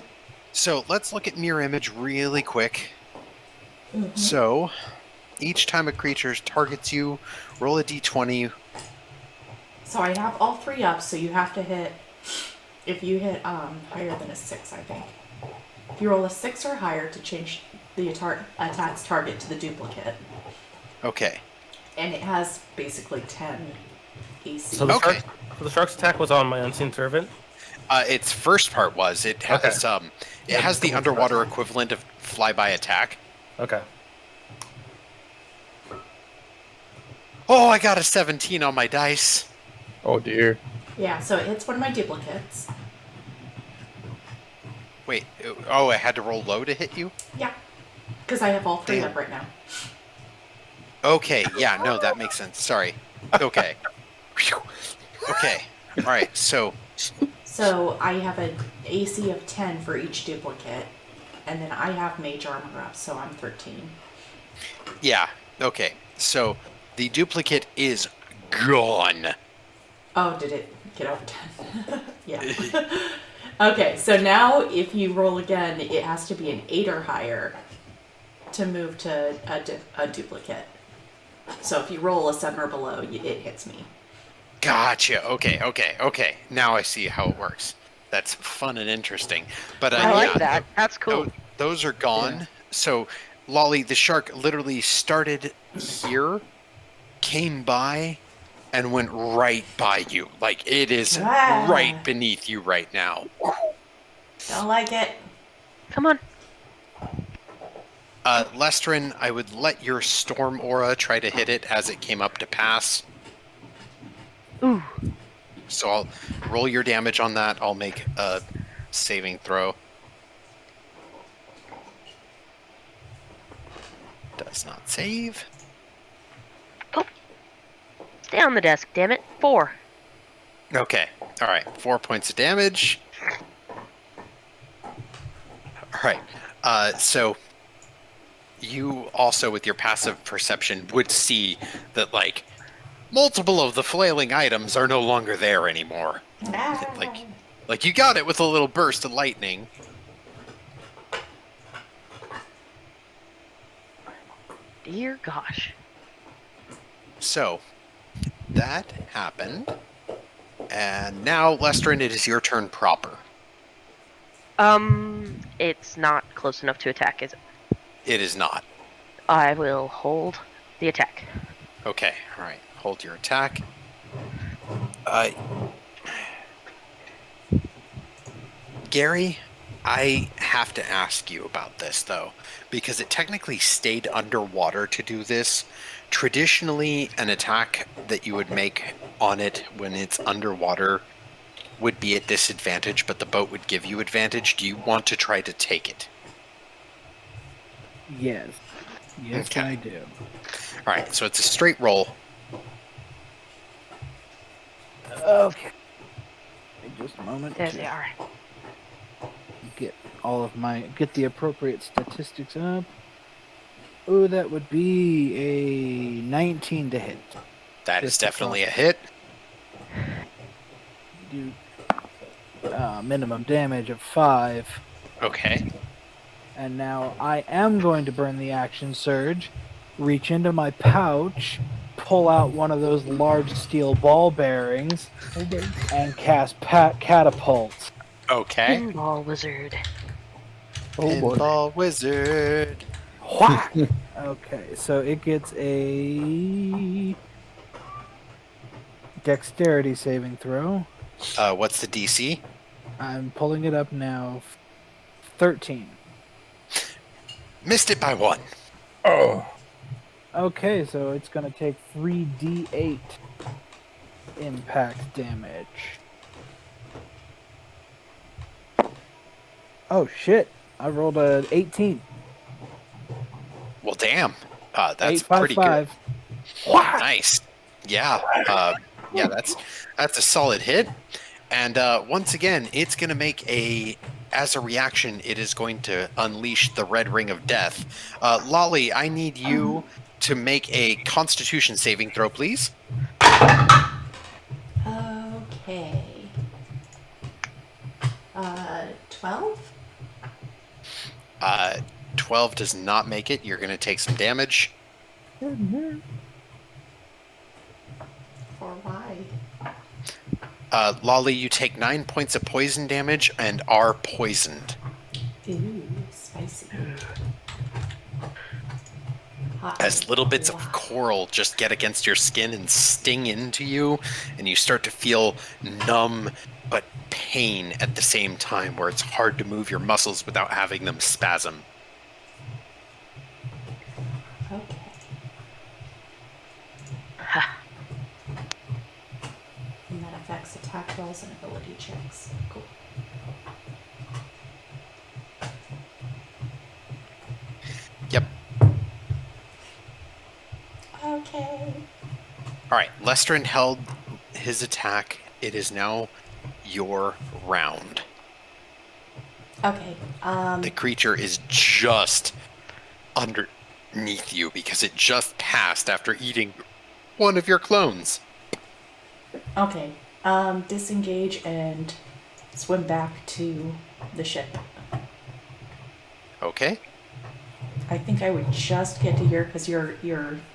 So let's look at mirror image really quick. Mhm. So each time a creature targets you, roll a d20. So I have all three up, so you have to hit, if you hit higher than a 6, I think. If you roll a 6 or higher to change the attack's target to the duplicate. Okay. And it has basically 10 AC. So the, Okay. the shark's attack was on my unseen servant. Its first part was it has it has the underwater equivalent of flyby attack. Okay. Oh, I got a 17 on my dice. Oh dear. Yeah, so it hits one of my duplicates. Wait, I had to roll low to hit you? Yeah, because I have all three Damn. up right now. Okay, yeah, no, that makes sense. Sorry. Okay. Okay. All right. So So I have an AC of 10 for each duplicate, and then I have mage armor up, so I'm 13. yeah. Okay. So the duplicate is gone. Oh, did it get over 10? Yeah. Okay, so now if you roll again, it has to be an 8 or higher to move to a duplicate. So if you roll a 7 or below, it hits me. Gotcha. Okay. Now I see how it works. That's fun and interesting. But I like yeah, that. That's cool. Those are gone. Yeah. So Lolly, the shark, literally started here, came by, and went right by you. Like it is Ah. right beneath you right now. Don't like it. Come on. Lestrin, I would let your storm aura try to hit it as it came up to pass. Ooh. So I'll roll your damage on that. I'll make a saving throw. Does not save. Stay on the desk, damn it. 4. Okay. All right. 4 points of damage. All right. So you also, with your passive perception, would see that, like, multiple of the flailing items are no longer there anymore. Ah. Like you got it with a little burst of lightning. Dear gosh. So that happened. And now, Lestrin, it is your turn proper. It's not close enough to attack, is it? It is not. I will hold the attack. Okay, all right. Hold your attack. Gary, I have to ask you about this, though, because it technically stayed underwater to do this. Traditionally, an attack that you would make on it when it's underwater would be at disadvantage, but the boat would give you advantage. Do you want to try to take it? Yes. Yes, Okay. I do. All right, so it's a straight roll. Okay. Just a moment. There they are. get the appropriate statistics up. Oh, that would be a 19 to hit. That is Just definitely a across. hit. Do minimum damage of 5. Okay. And now I am going to burn the action surge, reach into my pouch, pull out one of those large steel ball bearings, and cast catapult. Okay. Pinball wizard. Oh boy. Pinball wizard. Whack! Okay, so it gets a dexterity saving throw. What's the DC? I'm pulling it up now. 13. Missed it by 1. Oh. Okay, so it's going to take 3d8 impact damage. Oh shit! I rolled a 18. Well, damn. That's 8, 5, pretty 5. good. Nice. Yeah. Yeah, that's a solid hit. And once again, it's going to make as a reaction, it is going to unleash the red ring of death. Lolly, I need you to make a Constitution saving throw, please. Okay. 12? 12 does not make it. You're going to take some damage. For why? Lolly, you take 9 points of poison damage and are poisoned. Ooh, spicy. Hot As little bits of cola. coral just get against your skin and sting into you, and you start to feel numb but pain at the same time, where it's hard to move your muscles without having them spasm. Okay. And that affects attack rolls and ability checks. Cool. Yep. Okay. All right, Lestrin held his attack. It is now your round. Okay. The creature is just underneath you because it just passed after eating one of your clones. Okay. Disengage and swim back to the ship. Okay. I think I would just get to here because your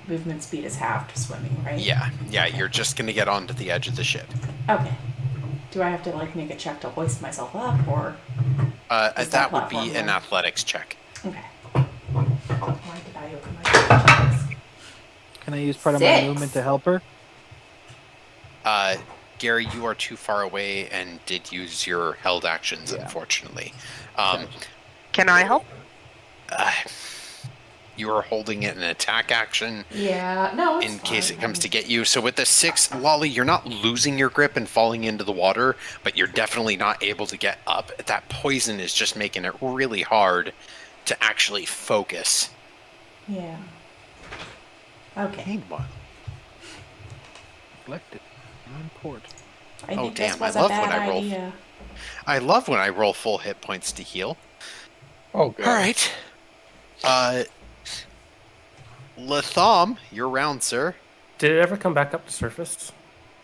movement speed is halved swimming, right? Yeah, you're just going to get onto the edge of the ship. Okay. Do I have to make a check to hoist myself up, or? Is That would platform be an there? athletics check. Okay. Why did I open my checks? Can I use part of my 6. movement to help her? Gary, you are too far away and did use your held actions, Yeah. unfortunately. Can I help? You are holding it in an attack action Yeah. No. It's in case fine. it comes to get you. So with the 6, Lolly, you're not losing your grip and falling into the water, but you're definitely not able to get up. That poison is just making it really hard to actually focus. Yeah. Okay. Meanwhile, Neglected. Import. I Oh, think this damn, I was love a when bad I roll. idea. I love when I roll full hit points to heal. Oh, good. All right. Latham, your round, sir. Did it ever come back up to surface?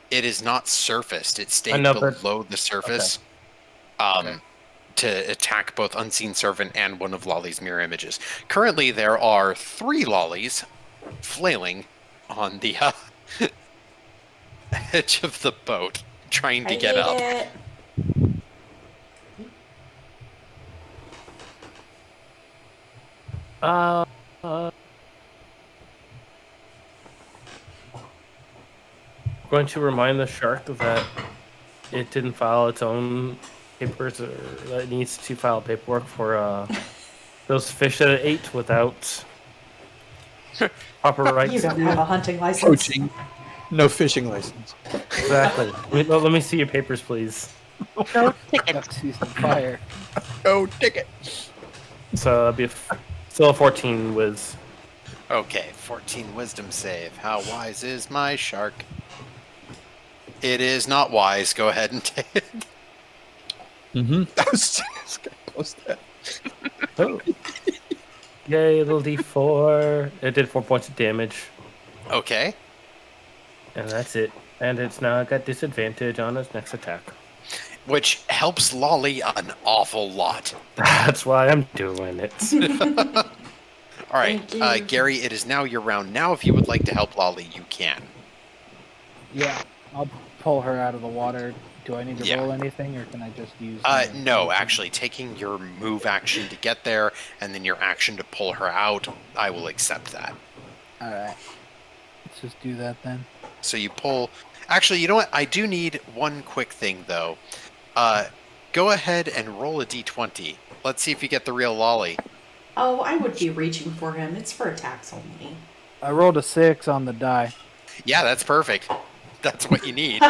It is not surfaced. It I stayed know, but- below the surface. To attack both Unseen Servant and one of Lolly's mirror images. Currently, there are 3 Lollies flailing on the edge of the boat, trying to get up. It. Going to remind the shark that it didn't file its own papers, or that it needs to file paperwork for those fish that it ate without proper rights. You don't have a hunting license. Poaching. No fishing license. Exactly. Let me see your papers, please. No ticket. Duck season fire. No ticket. So that'd be still a 14 whiz. Okay, 14 wisdom save. How wise is my shark? It is not wise. Go ahead and take it. Mm-hmm. What's that? Oh. Yay, little D4. It did 4 points of damage, Okay. and that's it. And it's now got disadvantage on its next attack. Which helps Lolly an awful lot. That's why I'm doing it. All right, Thank you. Gary, it is now your round. Now, if you would like to help Lolly, you can. Yeah, I'll pull her out of the water. Do I need to Yeah. roll anything, or can I just use? No, actually, taking your move action to get there, and then your action to pull her out, I will accept that. All right. Let's just do that then. So you pull... Actually, you know what? I do need one quick thing, though. Go ahead and roll a d20. Let's see if you get the real Lolly. Oh, I would be reaching for him. It's for attacks only. I rolled a 6 on the die. Yeah, that's perfect. That's what you need.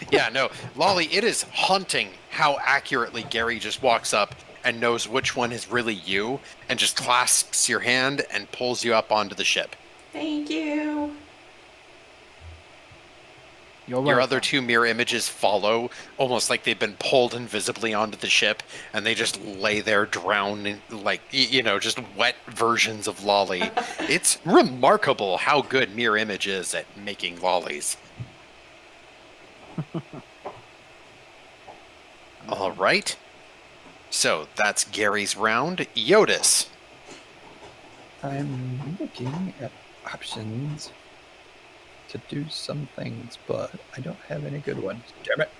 Yeah, no. Lolly, it is haunting how accurately Gary just walks up and knows which one is really you, and just clasps your hand and pulls you up onto the ship. Thank you. Your other two mirror images follow, almost like they've been pulled invisibly onto the ship, and they just lay there drowned in, like, just wet versions of Lolly. It's remarkable how good mirror image is at making lollies. All right. So that's Gary's round. Jyotis. I'm looking at options to do some things, but I don't have any good ones. Damn it.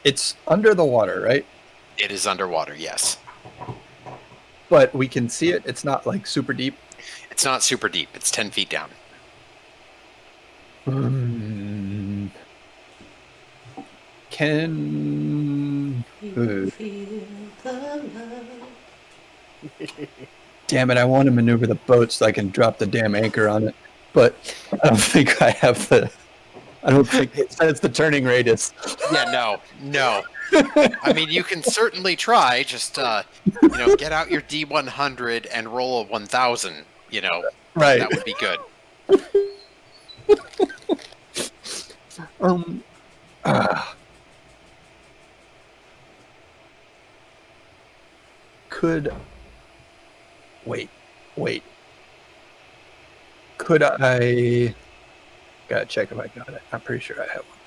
It's under the water, right? It is underwater, yes. But we can see it. It's not like super deep. It's not super deep. It's 10 feet down. Can... Feel the love. Damn it, I want to maneuver the boat so I can drop the damn anchor on it. But I don't think I have the... I don't think it says the turning radius. Yeah, no. I mean, you can certainly try. Just, get out your D100 and roll a 1,000. Right. That would be good. Could... Wait. Could I... Gotta check if I got it. I'm pretty sure I have one.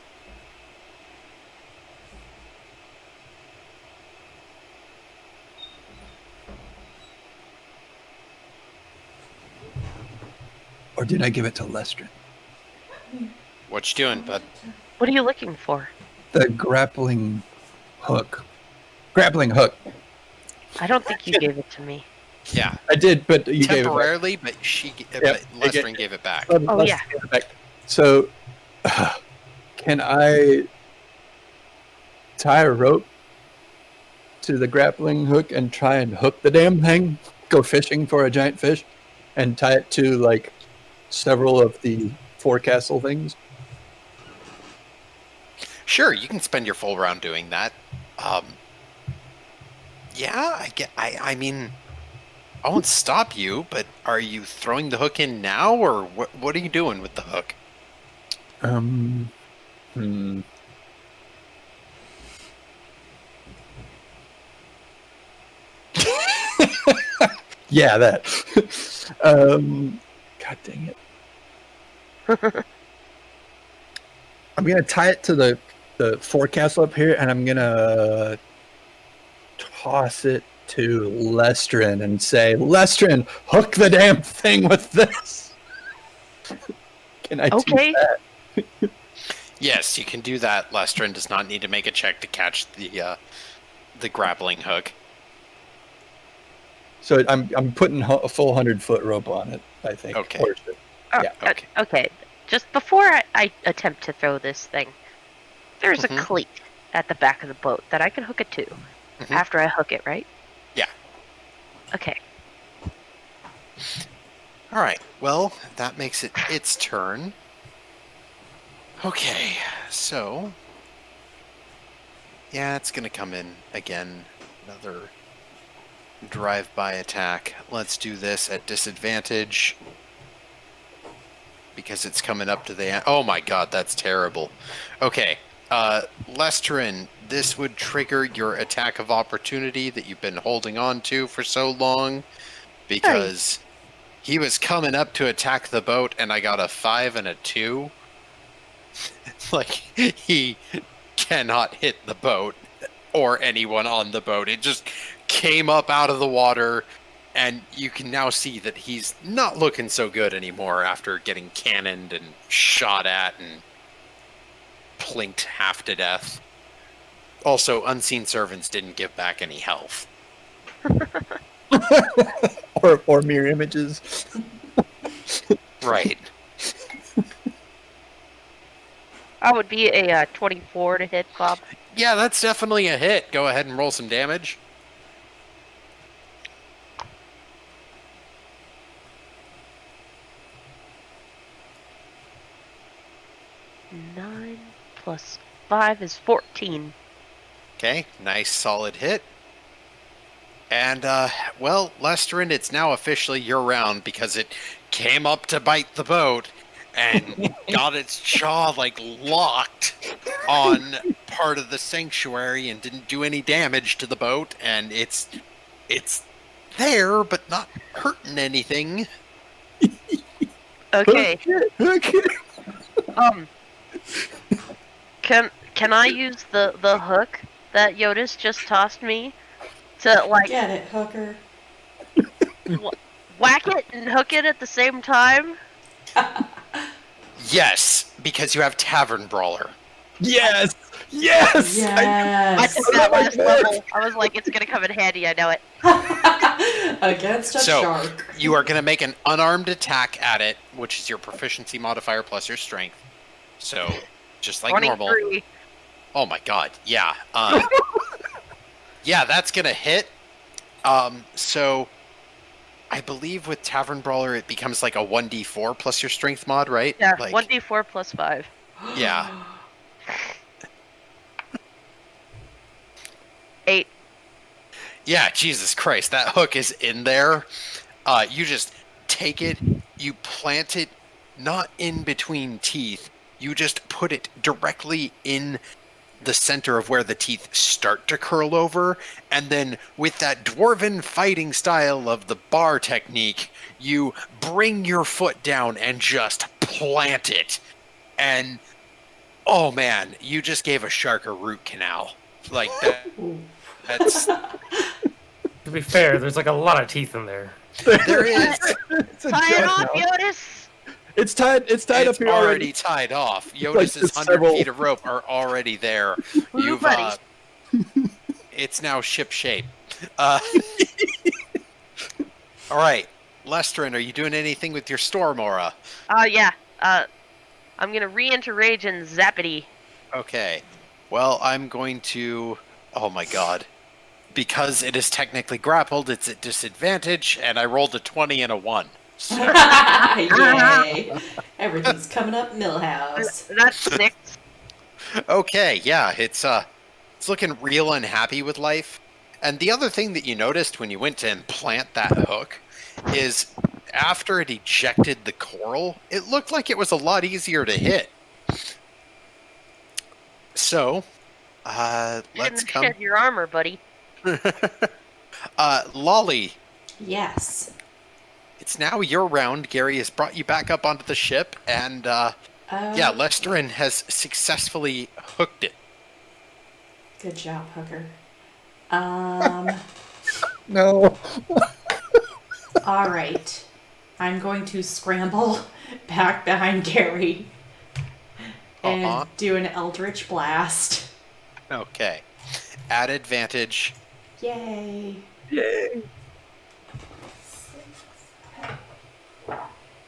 Or did I give it to Lestrin? What you doing, bud? What are you looking for? The grappling hook. Grappling hook. I don't think you gave it to me. Yeah. I did, but you gave it back. Temporarily, but Lestrin gave it back. Oh, yeah. Gave it back. So, can I tie a rope to the grappling hook and try and hook the damn thing? Go fishing for a giant fish and tie it to, like, several of the forecastle things? Sure, you can spend your full round doing that. Yeah, I mean, I won't stop you, but are you throwing the hook in now, or what are you doing with the hook? Yeah, that. God dang it. I'm going to tie it to the forecastle up here, and I'm going to toss it to Lestrin and say, Lestrin, hook the damn thing with this. Can I do that? Yes, you can do that. Lestrin does not need to make a check to catch the grappling hook. So I'm putting a full 100-foot rope on it, I think. Okay. Yeah. Okay. Okay. Just before I attempt to throw this thing, there's a cleat at the back of the boat that I can hook it to after I hook it, right? Yeah. Okay. All right. Well, that makes it its turn. Okay. So, yeah, it's going to come in again. Another drive-by attack. Let's do this at disadvantage. Because it's coming up to the... Oh my god, that's terrible. Okay, Lestrin, this would trigger your attack of opportunity that you've been holding on to for so long. Because he was coming up to attack the boat, and I got a 5 and a 2. Like, he cannot hit the boat or anyone on the boat. It just came up out of the water, and you can now see that he's not looking so good anymore after getting cannoned and shot at and plinked half to death. Also, Unseen Servants didn't give back any health. or mirror images. Right. I would be a 24 to hit, Bob. Yeah, that's definitely a hit. Go ahead and roll some damage. 9 plus 5 is 14. Okay, nice solid hit. And, well, Lestrin, it's now officially your round because it came up to bite the boat and got its jaw, like, locked on part of the sanctuary and didn't do any damage to the boat, and it's there, but not hurting anything. Okay. Okay. Can I use the hook that Jyotis just tossed me to, like, Get it, hooker. whack it and hook it at the same time? Yes, because you have Tavern Brawler. Yes! Yes! Yes. I did that last level. I was like, it's gonna come in handy, I know it. Against a So, shark. you are going to make an unarmed attack at it, which is your proficiency modifier plus your strength. So, just like normal. 23. Oh my god, yeah. Yeah, that's going to hit. So, I believe with Tavern Brawler, it becomes like a 1d4 plus your strength mod, right? Yeah, Like, 1d4 plus 5. Yeah. 8. Yeah, Jesus Christ, that hook is in there. You just take it, you plant it, not in between teeth. You just put it directly in the center of where the teeth start to curl over, and then with that dwarven fighting style of the bar technique, you bring your foot down and just plant it. And, oh man, you just gave a shark a root canal. Like, that's... To be fair, there's like a lot of teeth in there. There is. It's a Tie it joke off, now. Jyotis! It's tied up It's here already tied off. Jyotis' it's 100 several- feet of rope are already there. Ooh, You've, buddy. it's now ship shape. All right, Lestrin, are you doing anything with your storm aura? Yeah. I'm gonna re-enter rage and zappity. Okay. Well, I'm going to... Oh my god. Because it is technically grappled, it's at disadvantage, and I rolled a 20 and a 1. So, Yay. Everything's coming up Millhouse. That's 6. okay, yeah, it's looking real unhappy with life. And the other thing that you noticed when you went to implant that hook is after it ejected the coral, it looked like it was a lot easier to hit. So, let's Shouldn't come... shed your armor, buddy. Lolly, Yes. it's now your round. Gary has brought you back up onto the ship, and yeah, Lestrin has successfully hooked it. Good job, hooker. No. All right. I'm going to scramble back behind Gary and do an Eldritch Blast. Okay. At advantage. Yay. Yay.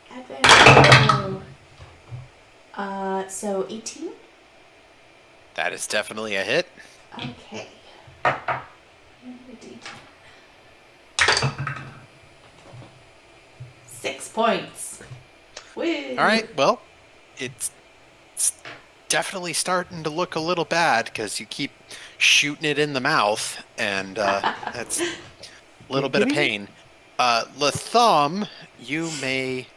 Advantage. So 18? That is definitely a hit. Okay. 6 points. Woo. All right, well, it's definitely starting to look a little bad because you keep shooting it in the mouth, and that's little bit of pain. Latham, you may...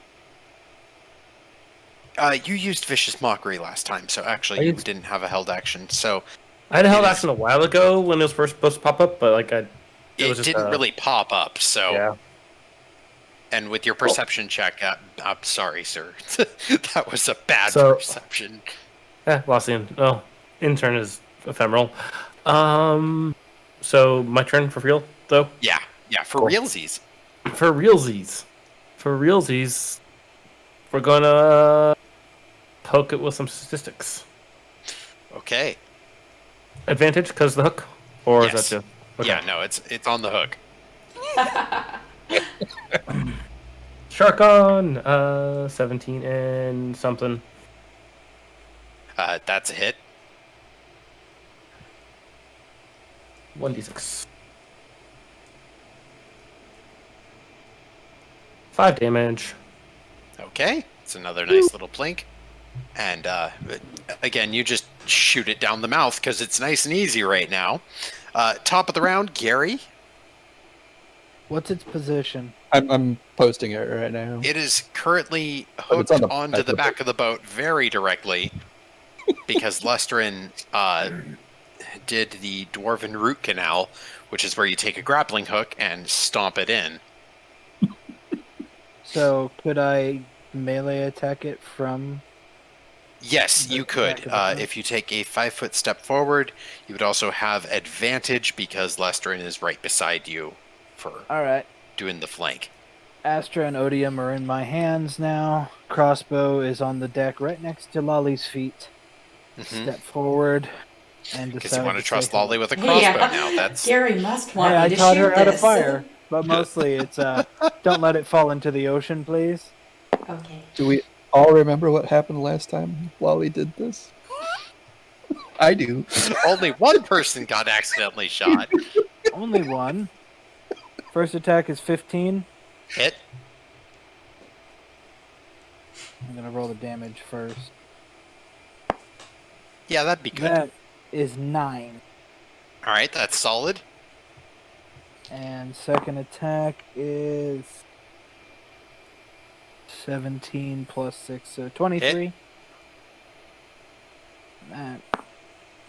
you used Vicious Mockery last time, so actually you didn't have a held action, so... I had a held action a while ago when it was first supposed to pop up, but like it didn't really pop up, so... Yeah. And with your perception check, I'm sorry, sir. That was a bad perception. Lost the intern is ephemeral. So my turn for real, though? Yeah, for realsies. For realsies, we're gonna poke it with some statistics. Okay. Advantage because the hook, or yes. is that just? Okay. Yeah, no, it's on the hook. Shark on 17 and something. That's a hit. 1d6. 5 damage. Okay, it's another nice little plink. And again, you just shoot it down the mouth because it's nice and easy right now. Top of the round, Gary. What's its position? I'm posting it right now. It is currently hooked onto the back of the boat very directly because Lestrin did the Dwarven Root Canal, which is where you take a grappling hook and stomp it in. So could I melee attack it from... Yes, you could. If you take a 5-foot step forward, you would also have advantage because Lestrin is right beside you for doing the flank. Astra and Odium are in my hands now. Crossbow is on the deck right next to Lolly's feet. Step forward and decide because you want to trust Lolly with a crossbow now. That's Gary must want I me to taught shoot her how to this. fire, but mostly it's don't let it fall into the ocean, please. Okay. Do we all remember what happened last time Wally did this? I do. Only one person got accidentally shot. Only one. First attack is 15. Hit. I'm gonna roll the damage first. Yeah, that'd be good. That is 9. All right, that's solid. And second attack is 17 plus 6, so 23. Hit. That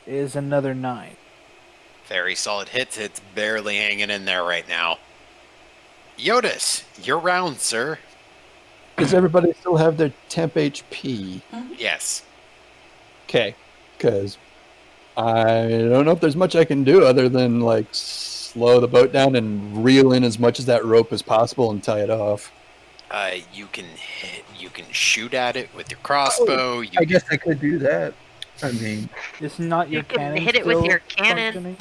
is another 9. Very solid hits. It's barely hanging in there right now. Jyotis, your round, sir. Does everybody still have their temp HP? Yes. Okay, because I don't know if there's much I can do other than like slow the boat down and reel in as much as that rope as possible and tie it off. You can shoot at it with your crossbow. I guess I could do that. I mean, It's not your You can cannon. hit it with still your cannon. functioning?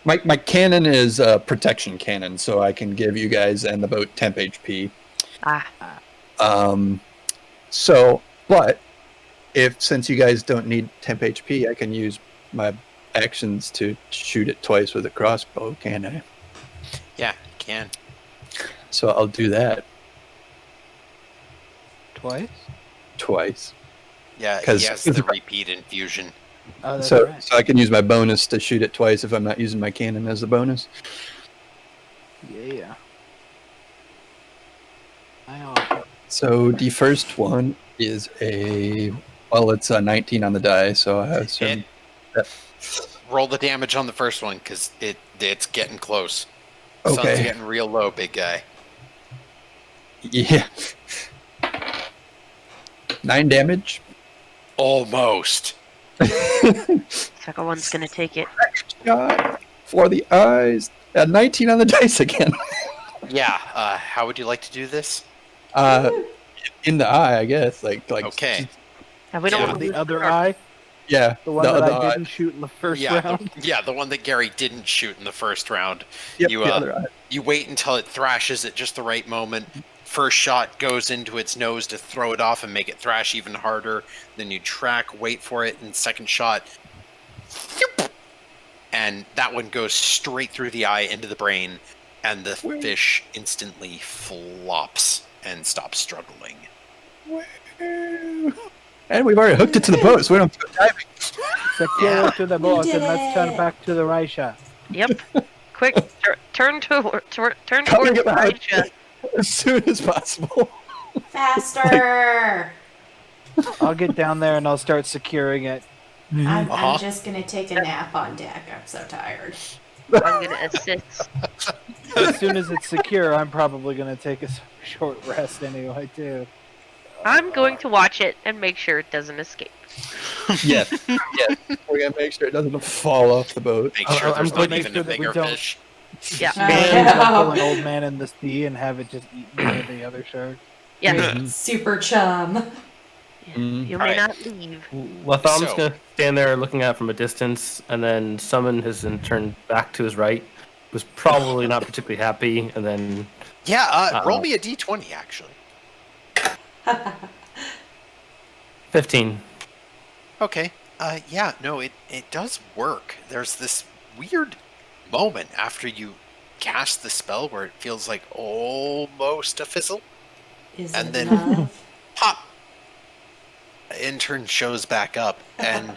my cannon is a protection cannon, so I can give you guys and the boat temp HP. But since you guys don't need temp HP, I can use my actions to shoot it twice with a crossbow, can I? Yeah, you can. So I'll do that Twice? Yeah, he 'Cause- has the repeat infusion. Oh, that's so right. I can use my bonus to shoot it twice if I'm not using my cannon as a bonus. Yeah. So the first one is it's a 19 on the die, so I assume that. Roll the damage on the first one because it's getting close. Sun's Okay. getting real low, big guy. Yeah. 9 damage. Almost. Second one's gonna take it. Shot for the eyes. 19 on the dice again. Yeah. How would you like to do this? In the eye, I guess. Like. Okay. And we don't Yeah. want to The other eye? Yeah. The one that I didn't shoot in the first round? The one that Gary didn't shoot in the first round. Yep, You the other eye. you wait until it thrashes at just the right moment. First shot goes into its nose to throw it off and make it thrash even harder. Then you track, wait for it, and second shot, and that one goes straight through the eye into the brain, and the fish instantly flops and stops struggling. And we've already hooked it to the boat, so we don't have to go diving. Secure to the boat and let's turn back to the Raisha. Yep. Quick, turn Come and towards get behind Aisha. me as soon as possible. Faster! I'll get down there and I'll start securing it. I'm just gonna take a nap on deck. I'm so tired. I'm gonna assist. As soon as it's secure, I'm probably gonna take a short rest anyway too. I'm going to watch it and make sure it doesn't escape. Yes. We're gonna make sure it doesn't fall off the boat. Make sure I'm there's going not to even make a sure that we bigger don't- fish. Yeah. Pull an old man in the sea and have it just eat one of the other sharks. Yeah. Super chum. You may Alright. not leave. Latham's So- gonna stand there looking at it from a distance, and then summon his intern back to his right, who's probably not particularly happy, and then Yeah, roll me a d20, actually. 15. Okay. Yeah, no, it does work. There's this weird moment after you cast the spell where it feels like almost a fizzle. Is And it then- love? Pop! Intern shows back up, and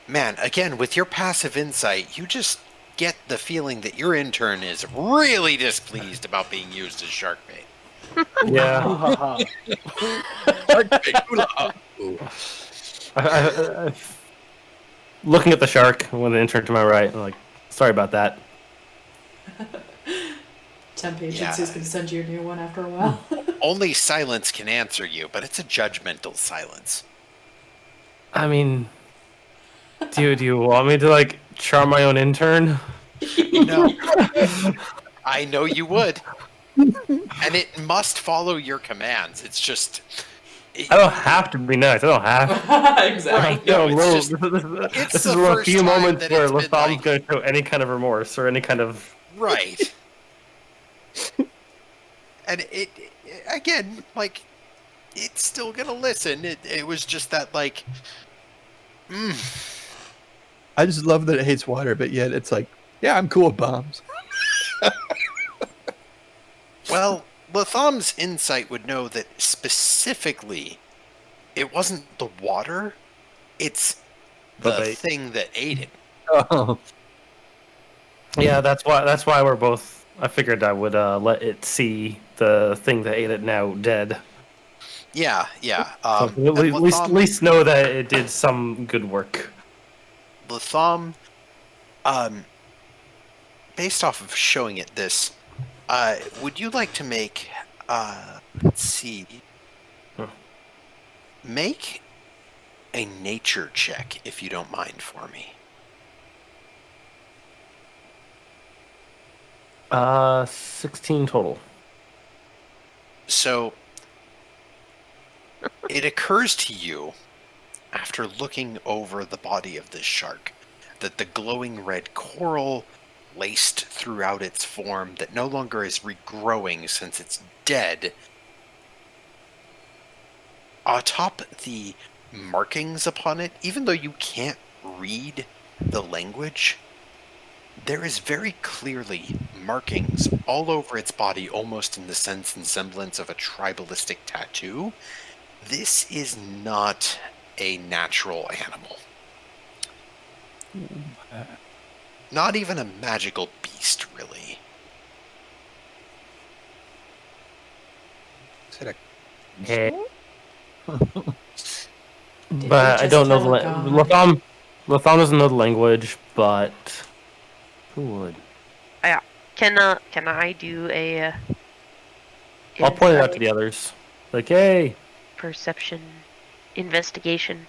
man, again, with your passive insight, you just get the feeling that your intern is really displeased about being used as shark bait. Yeah. I, looking at the shark when the intern to my right, I'm like, sorry about that. Temp agency's Yeah. gonna send you a new one after a while. Only silence can answer you, but it's a judgmental silence. I mean, do you want me to like charm my own intern? No. I know you would. And it must follow your commands. It's just... I don't have to be nice. I don't have. Exactly. No, You it's know, it's this the is one of the first few time moments that where it's been Latham's like- going to show any kind of remorse or any kind of. Right. And it again, like, it's still gonna listen. It was just that, like... I just love that it hates water, but yet it's like, yeah, I'm cool with bombs. Well, Latham's insight would know that specifically, it wasn't the water, it's The the bait. thing that ate it. Oh, Yeah, that's why we're both. I figured I would let it see the thing that ate it now dead. Yeah, yeah. So And at least know that it did some good work. Latham, based off of showing it this, would you like to make, let's see, make a nature check, if you don't mind, for me. 16 total. So, it occurs to you, after looking over the body of this shark, that the glowing red coral laced throughout its form that no longer is regrowing since it's dead. Atop the markings upon it, even though you can't read the language, there is very clearly markings all over its body, almost in the sense and semblance of a tribalistic tattoo. This is not a natural animal. Not even a magical beast, really. is it a Okay. Did But we I don't know the just tell God? Latham doesn't know the language, but who would? Can I do a I'll point it out to insight, the others. Like, hey, perception investigation?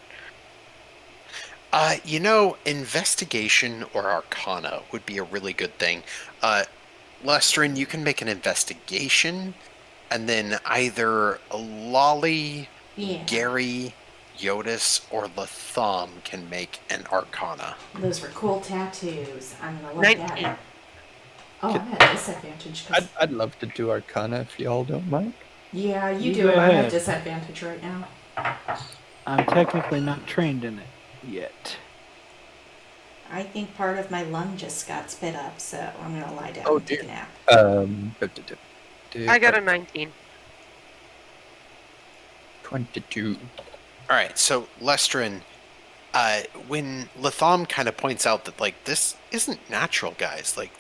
Investigation or Arcana would be a really good thing. Lestrin, you can make an investigation, and then either Lolly, Yeah. Gary, Jyotis, or Latham can make an Arcana. Those were cool tattoos. I'm gonna look at 19. it. Oh, I'm at disadvantage. 'cause- I'd love to do Arcana if y'all don't mind. yeah, you You do go it. I'm ahead. at disadvantage right now. I'm technically not trained in it yet. I think part of my lung just got spit up, so I'm gonna lie down Oh, and take dear. a nap. I got a 19. 22. All right, so Lestrin, when Latham kind of points out that, like, this isn't natural, guys. Like,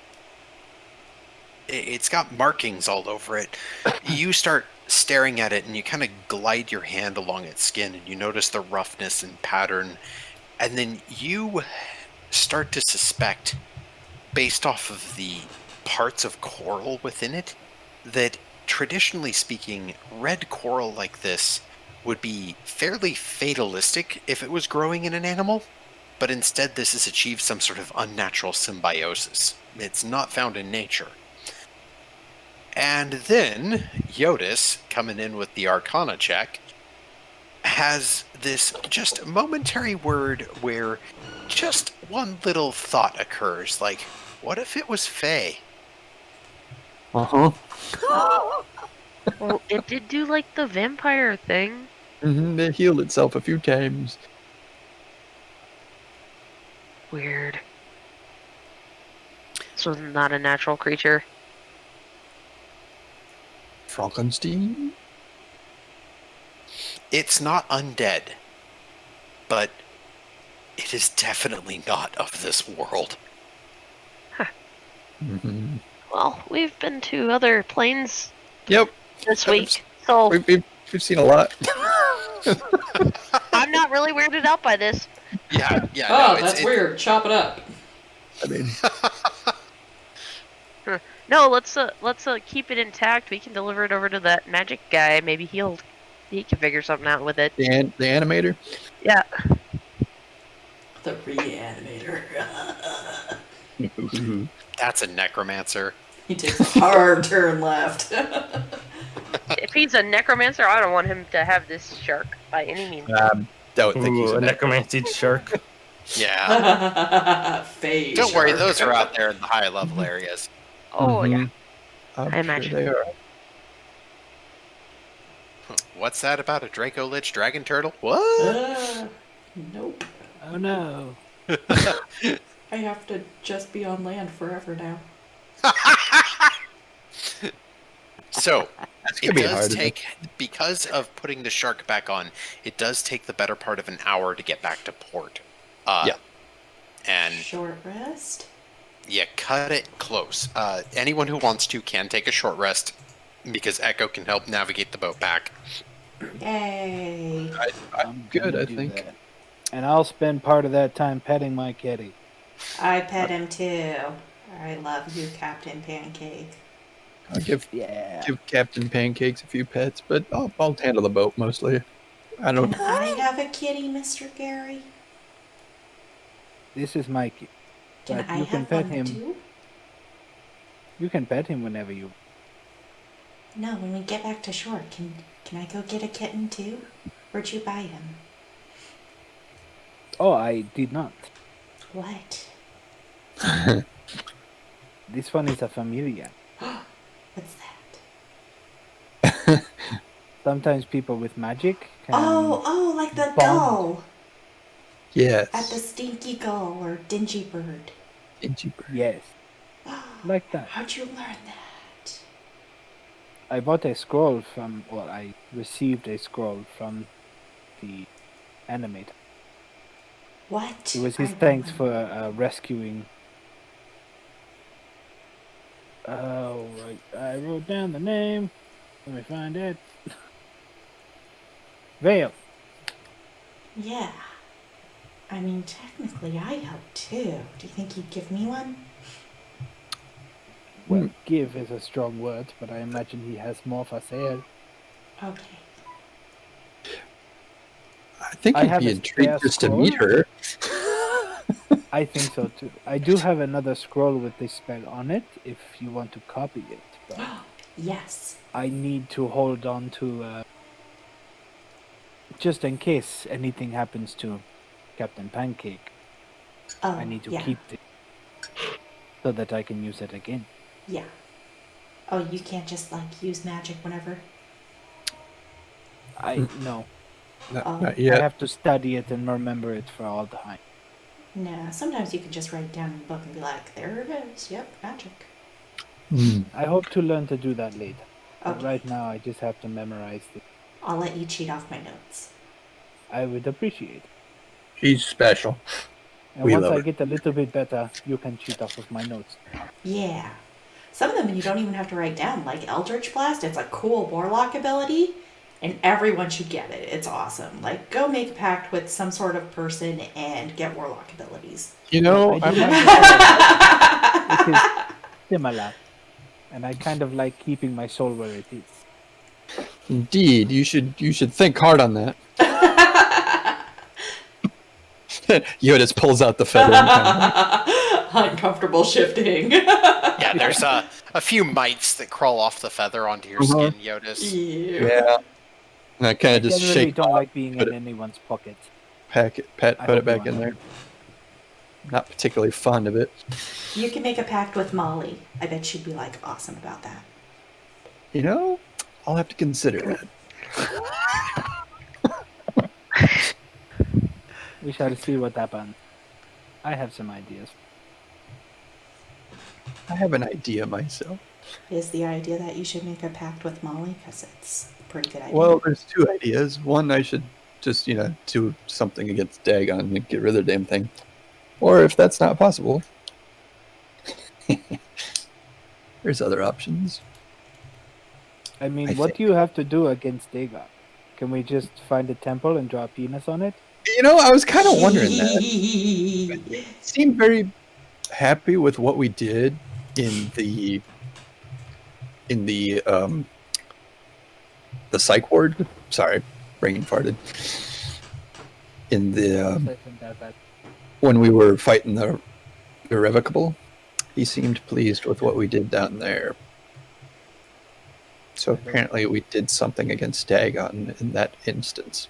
It's got markings all over it. You start staring at it and you kind of glide your hand along its skin and you notice the roughness and pattern. And then you start to suspect, based off of the parts of coral within it, that traditionally speaking, red coral like this would be fairly fatalistic if it was growing in an animal, but instead this has achieved some sort of unnatural symbiosis. It's not found in nature. And then Jyotis, coming in with the Arcana check, has this just momentary word where just one little thought occurs, like, what if it was Fae? Uh-huh. Well, it did do like the vampire thing. It healed itself a few times. Weird. This was not a natural creature. Frankenstein? It's not undead, but it is definitely not of this world. Mm-hmm. Well, we've been to other planes Yep. this week, so We've seen a lot. I'm not really weirded out by this. Yeah, Oh, no, that's weird. Chop it up. I mean, No, let's keep it intact. We can deliver it over to that magic guy. Maybe he can figure something out with it. the animator. Yeah. The reanimator. That's a necromancer. He takes a hard turn left. If he's a necromancer, I don't want him to have this shark by any means. Don't think he's Ooh, a a necromancy shark. Yeah. Phase Don't worry, shark. those are out there in the high level areas. Oh yeah. I'm I imagine. Sure they are. What's that about a Draco Lich dragon turtle? What? Nope. Oh no. I have to just be on land forever now. So, it gonna be does hard, isn't take, because of putting the shark back on, it does take the better part of an hour to get back to port. Yeah. And Short rest. you cut it close. Anyone who wants to can take a short rest, because Echo can help navigate the boat back. Yay. I'm good, gonna I do think. that. And I'll spend part of that time petting my kitty. I pet him too. I love you, Captain Pancake. I'll give Yeah. Captain Pancakes a few pets, but I'll handle the boat mostly. I don't. Can I have a kitty, Mr. Gary? This is Mikey. Can But I you can have pet one him. too? You can pet him whenever you. No, when we get back to shore, can I go get a kitten too? Where'd you buy him? Oh, I did not. What? This one is a familiar. What's that? Sometimes people with magic can. Oh, like the bond. gull Yes. at the stinky gull or dingy bird. Dingy bird. Yes, like that. How'd you learn that? I bought a scroll from. Well, I received a scroll from the animator. What? It was his I thanks want- for rescuing. Oh, right. I wrote down the name. Let me find it. Vale. Yeah. I mean, technically, I helped too. Do you think you'd give me one? Well, give is a strong word, but I imagine he has more for sale. Okay. I think I I'd have be a intrigued spare just to meet scroll. her. I think so too. I do have another scroll with this spell on it if you want to copy it, but Yes. I need to hold on to just in case anything happens to Captain Pancake. Oh, I need to yeah. keep it so that I can use it again. Yeah. Oh, you can't just like use magic whenever. No. Not Oh. I yet. have to study it and remember it for all time. No, sometimes you can just write it down in a book and be like, there it is. Yep, magic. I hope to learn to do that later. But Okay. right now I just have to memorize it. I'll let you cheat off my notes. I would appreciate it. She's special. And We once love I her. get a little bit better, you can cheat off of my notes. Yeah. Some of them you don't even have to write down, like Eldritch Blast. It's a cool Warlock ability, and everyone should get it. It's awesome. Like, go make a pact with some sort of person and get Warlock abilities. You know, I do I'm have it is similar, and I kind of like keeping my soul where it is. indeed. You should think hard on that. Jyotis pulls out the feather. And kind of Uncomfortable shifting. Yeah, there's a few mites that crawl off the feather onto your skin, Jyotis. Ew. yeah. And I kind I of just generally shake don't it off, like being put in it- anyone's pocket. put I it hope back you in are. there. Not particularly fond of it. You can make a pact with Molly. I bet she'd be like awesome about that. You know, I'll have to consider that. We shall see what happens. I have some ideas. I have an idea myself. Is the idea that you should make a pact with Molly? Because it's a pretty good idea. Well, there's two ideas. One, I should just, do something against Dagon and get rid of the damn thing. Or if that's not possible, there's other options. I mean, I what think- do you have to do against Dagon? Can we just find a temple and draw a penis on it? I was kind of wondering that. He seemed very happy with what we did in the psych ward. Sorry, brain farted. In the when we were fighting the irrevocable, he seemed pleased with what we did down there. So apparently we did something against Dagon in that instance.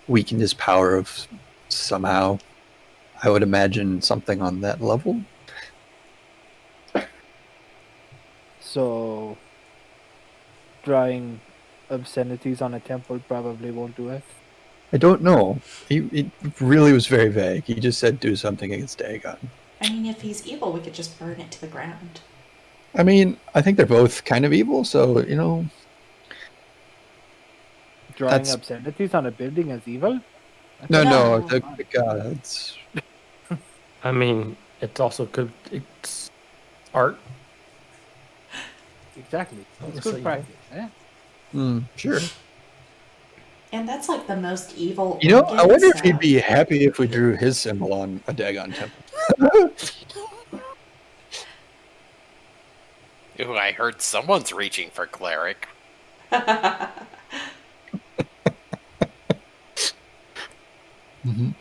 Weakened his power of somehow. I would imagine something on that level. So, drawing obscenities on a temple probably won't do it. I don't know. It really was very vague. He just said do something against Dagon. I mean, if he's evil, we could just burn it to the ground. I mean, I think they're both kind of evil, so, Drawing That's- obscenities on a building is evil? No, No. the gods. I mean, it's also good. It's art. Exactly. It's So good you- practice. Eh? Sure. And that's like the most evil. I wonder if he'd stuff. be happy if we drew his symbol on a Dagon temple. Ooh, I heard someone's reaching for cleric. Mm-hmm.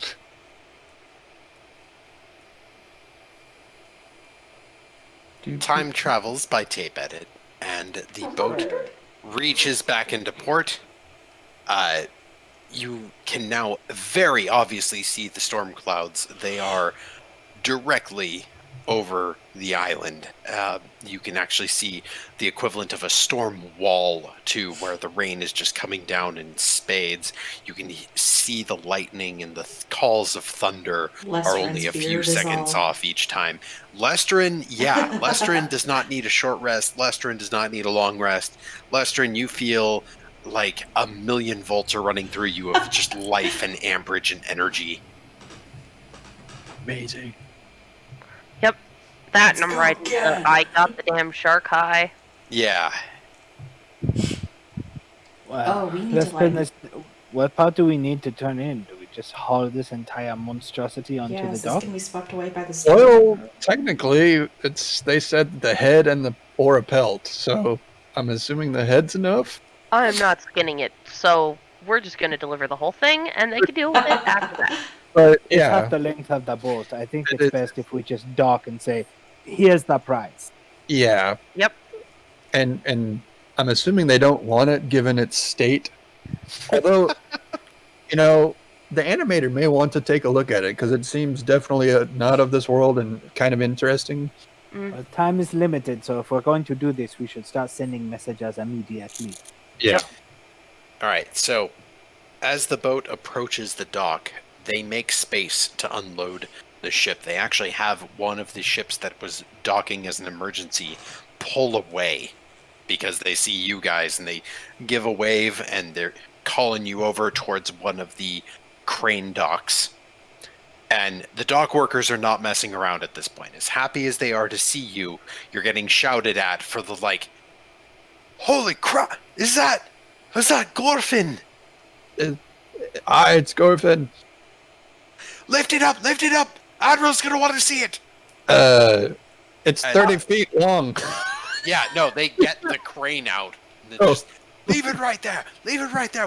Time travels by tape edit, and the boat reaches back into port. You can now very obviously see the storm clouds. They are directly over the island. You can actually see the equivalent of a storm wall, too, where the rain is just coming down in spades. You can see the lightning and the calls of thunder are only a Lestran's few beard is seconds all- off each time. Lestrin does not need a short rest. Lestrin does not need a long rest. Lestrin, you feel like 1,000,000 volts are running through you of just life and amberage and energy. Amazing. That, and Let's I'm go right. again. I got the damn shark high. Yeah. Well, Oh, we need let's to, turn like- this. What part do we need to turn in? Do we just haul this entire monstrosity onto Yeah, the is this dock? going to be swept away by the storm? Well, technically, they said the head and or a pelt, so I'm assuming the head's enough. I am not skinning it, so we're just going to deliver the whole thing, and they can deal with it after that. But It's yeah, half the length of the boat. I think It it's is. best if we just dock and say, "Here's the price." yeah. Yep. And I'm assuming they don't want it given its state. Although, the animator may want to take a look at it because it seems definitely not of this world and kind of interesting. Well, time is limited, so if we're going to do this, we should start sending messages immediately. Yeah. All right. So, as the boat approaches the dock, they make space to unload the ship. They actually have one of the ships that was docking as an emergency pull away because they see you guys and they give a wave and they're calling you over towards one of the crane docks. And the dock workers are not messing around at this point. As happy as they are to see you, you're getting shouted at for the like, holy crap, was that Gorfin? It's Gorfin. Lift it up! Admiral's gonna want to see it! It's 30 feet long. Yeah, no, they get the crane out. And just, leave it right there,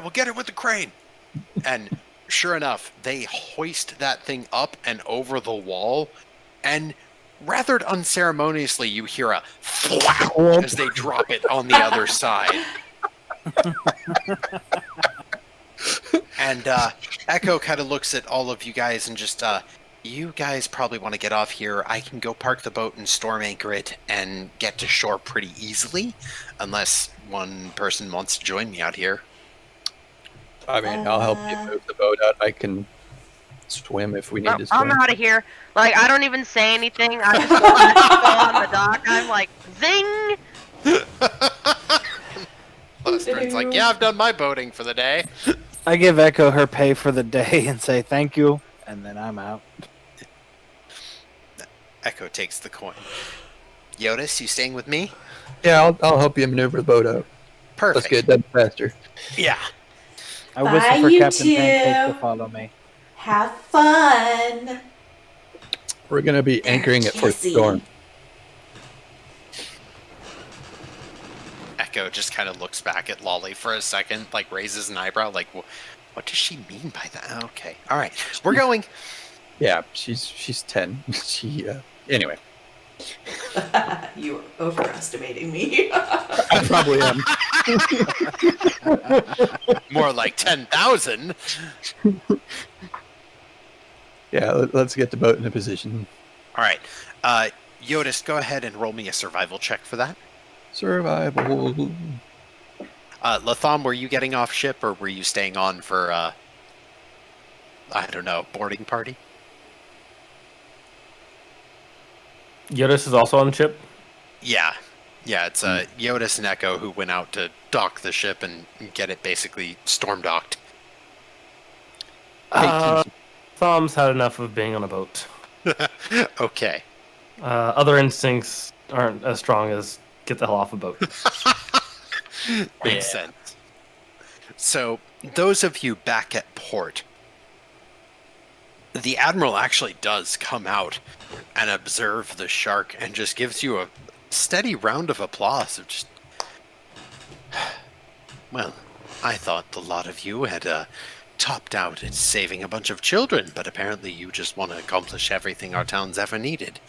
we'll get it with the crane. And sure enough, they hoist that thing up and over the wall, and rather unceremoniously, you hear a thwack as they drop it on the other side. And Echo kind of looks at all of you guys and just, you guys probably want to get off here. I can go park the boat and storm anchor it and get to shore pretty easily, unless one person wants to join me out here. I mean, I'll help you move the boat out. I can swim if we need to swim. I'm out of here. Like, I don't even say anything. I just go on the dock. I'm like, zing! Lestran's like, yeah, I've done my boating for the day. I give Echo her pay for the day and say thank you, and then I'm out. Echo takes the coin. Jyotis, you staying with me? Yeah, I'll help you maneuver the boat out. Perfect. Let's get it done faster. Yeah. I whistle for you Captain two. Pancake to follow me. Have fun. We're going to be anchoring at Fort Kissy. Storm. Echo just kind of looks back at Lolly for a second, like raises an eyebrow, like, what does she mean by that? Okay, all right, we're going. Yeah, she's 10. Anyway. You're overestimating me. I probably am. More like 10,000. Yeah, let's get the boat in a position. All right, Jyotis, go ahead and roll me a survival check for that. Survival. Latham, were you getting off ship, or were you staying on for, I don't know, boarding party? Jyotis is also on the ship. Yeah, it's Jyotis and Echo who went out to dock the ship and get it basically storm docked. Tham's had enough of being on a boat. Okay. Other instincts aren't as strong as get the hell off a boat. Makes sense. So, those of you back at port, the Admiral actually does come out and observe the shark and just gives you a steady round of applause of just, well, I thought the lot of you had topped out at saving a bunch of children, but apparently you just want to accomplish everything our town's ever needed.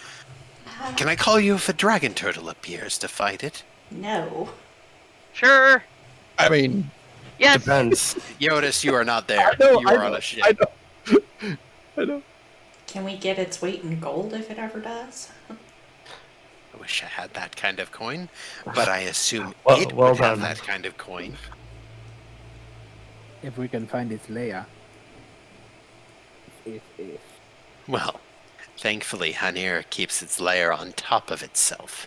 Can I call you if a dragon turtle appears to fight it? No. Sure. I mean, Yes. Depends. Jyotis, you are not there. You are on a ship. I know. Can we get its weight in gold if it ever does? I wish I had that kind of coin, but I assume Well it would have done. that kind of coin. If we can find its lair. Well, thankfully, Hanir keeps its lair on top of itself.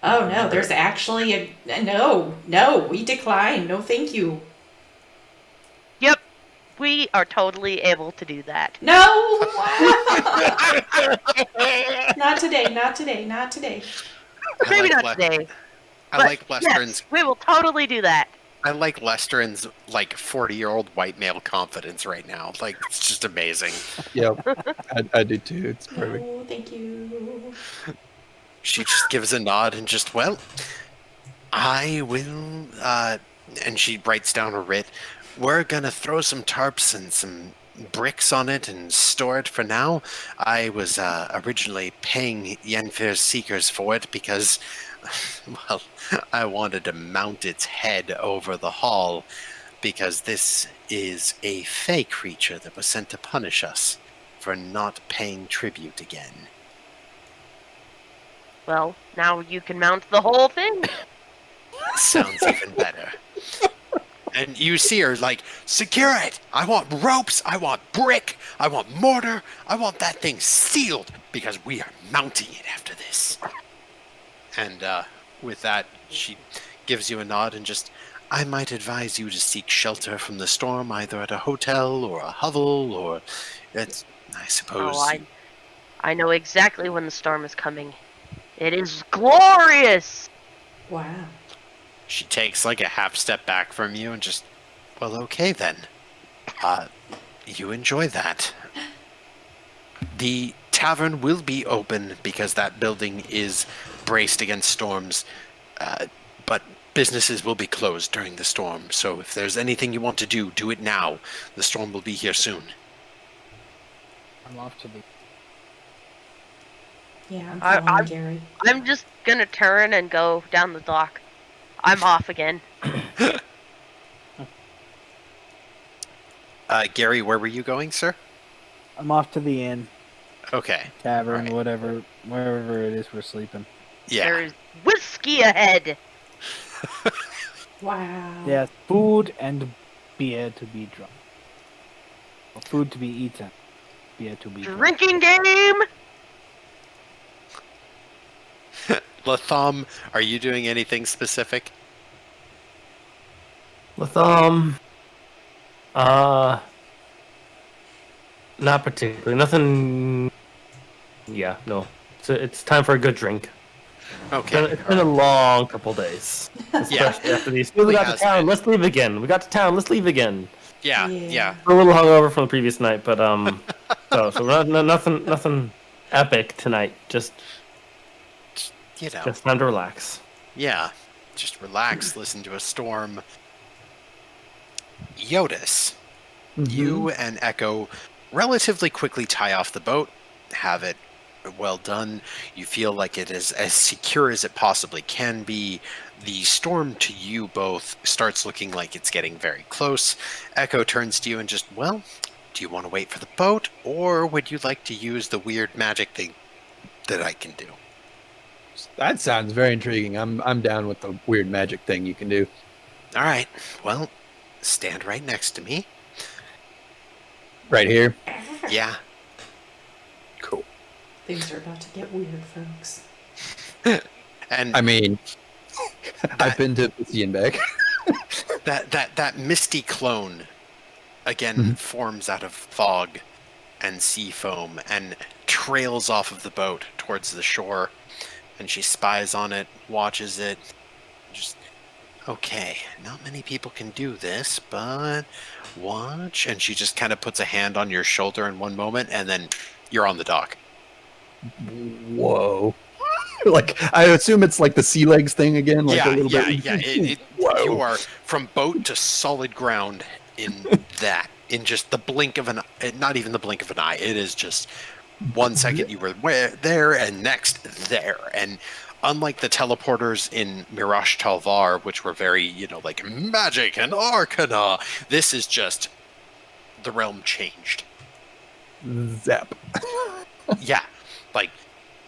Oh no, there's actually a no, we decline. No, thank you. Yep. We are totally able to do that. No. Not today. I Maybe like not today. I but like Lestran's. Yes, we will totally do that. I like Lestran's like 40-year-old white male confidence right now. Like it's just amazing. Yep. I do too. It's perfect. No, thank you. She just gives a nod and just, well, I will. And she writes down a writ. We're gonna throw some tarps and some bricks on it and store it for now. I was originally paying Yenfir's Seekers for it because, well, I wanted to mount its head over the hall because this is a fey creature that was sent to punish us for not paying tribute again. Well, now you can mount the whole thing. Sounds even better. And you see her like, secure it! I want ropes, I want brick, I want mortar, I want that thing sealed because we are mounting it after this. And with that, she gives you a nod and just, I might advise you to seek shelter from the storm either at a hotel or a hovel or It's, I suppose. Oh, I know exactly when the storm is coming. It is glorious! Wow. She takes like a half step back from you and just, well, okay then. You enjoy that. The tavern will be open because that building is braced against storms, but businesses will be closed during the storm. So if there's anything you want to do, do it now. The storm will be here soon. I'm off to the. Yeah, I'm I- following Gary. I'm just gonna turn and go down the dock. I'm off again. Gary, where were you going, sir? I'm off to the inn, Okay. tavern, Alright. whatever, wherever it is we're sleeping. Yeah. There's whiskey ahead! Wow. Yeah, food and beer to be drunk. Or food to be eaten, beer to be drunk. Drinking game! Latham, are you doing anything specific? Latham. Not particularly. Nothing. Yeah, no. It's time for a good drink. Okay. It's been a long couple days. Yeah. Especially after these. We got to has town. been. Let's leave again. We got to town. Let's leave again. Yeah. Yeah. We're a little hungover from the previous night, but so we're nothing epic tonight. Just You know. time to relax. Yeah. Just relax, listen to a storm. Jyotis, you and Echo relatively quickly tie off the boat, have it well done. You feel like it is as secure as it possibly can be. The storm to you both starts looking like it's getting very close. Echo turns to you and just, well, do you want to wait for the boat, or would you like to use the weird magic thing that I can do? That sounds very intriguing. I'm down with the weird magic thing you can do. All right, well, stand right next to me. Right here. Yeah. Cool. Things are about to get weird, folks. And I mean, I've been to the and back. that misty clone again forms out of fog and sea foam and trails off of the boat towards the shore, and she spies on it, watches it, just, okay, not many people can do this, but watch. And she just kind of puts a hand on your shoulder in one moment, and then you're on the dock. Whoa. Like, I assume it's like the sea legs thing again. Like Yeah, a little yeah, bit. yeah. Whoa. You are from boat to solid ground in that, in just the blink of an, not even the blink of an eye. It is just 1 second you were there, and next there. And unlike the teleporters in Mirage Talvar, which were very, like magic and arcana, this is just the realm changed. Zap. Yeah, like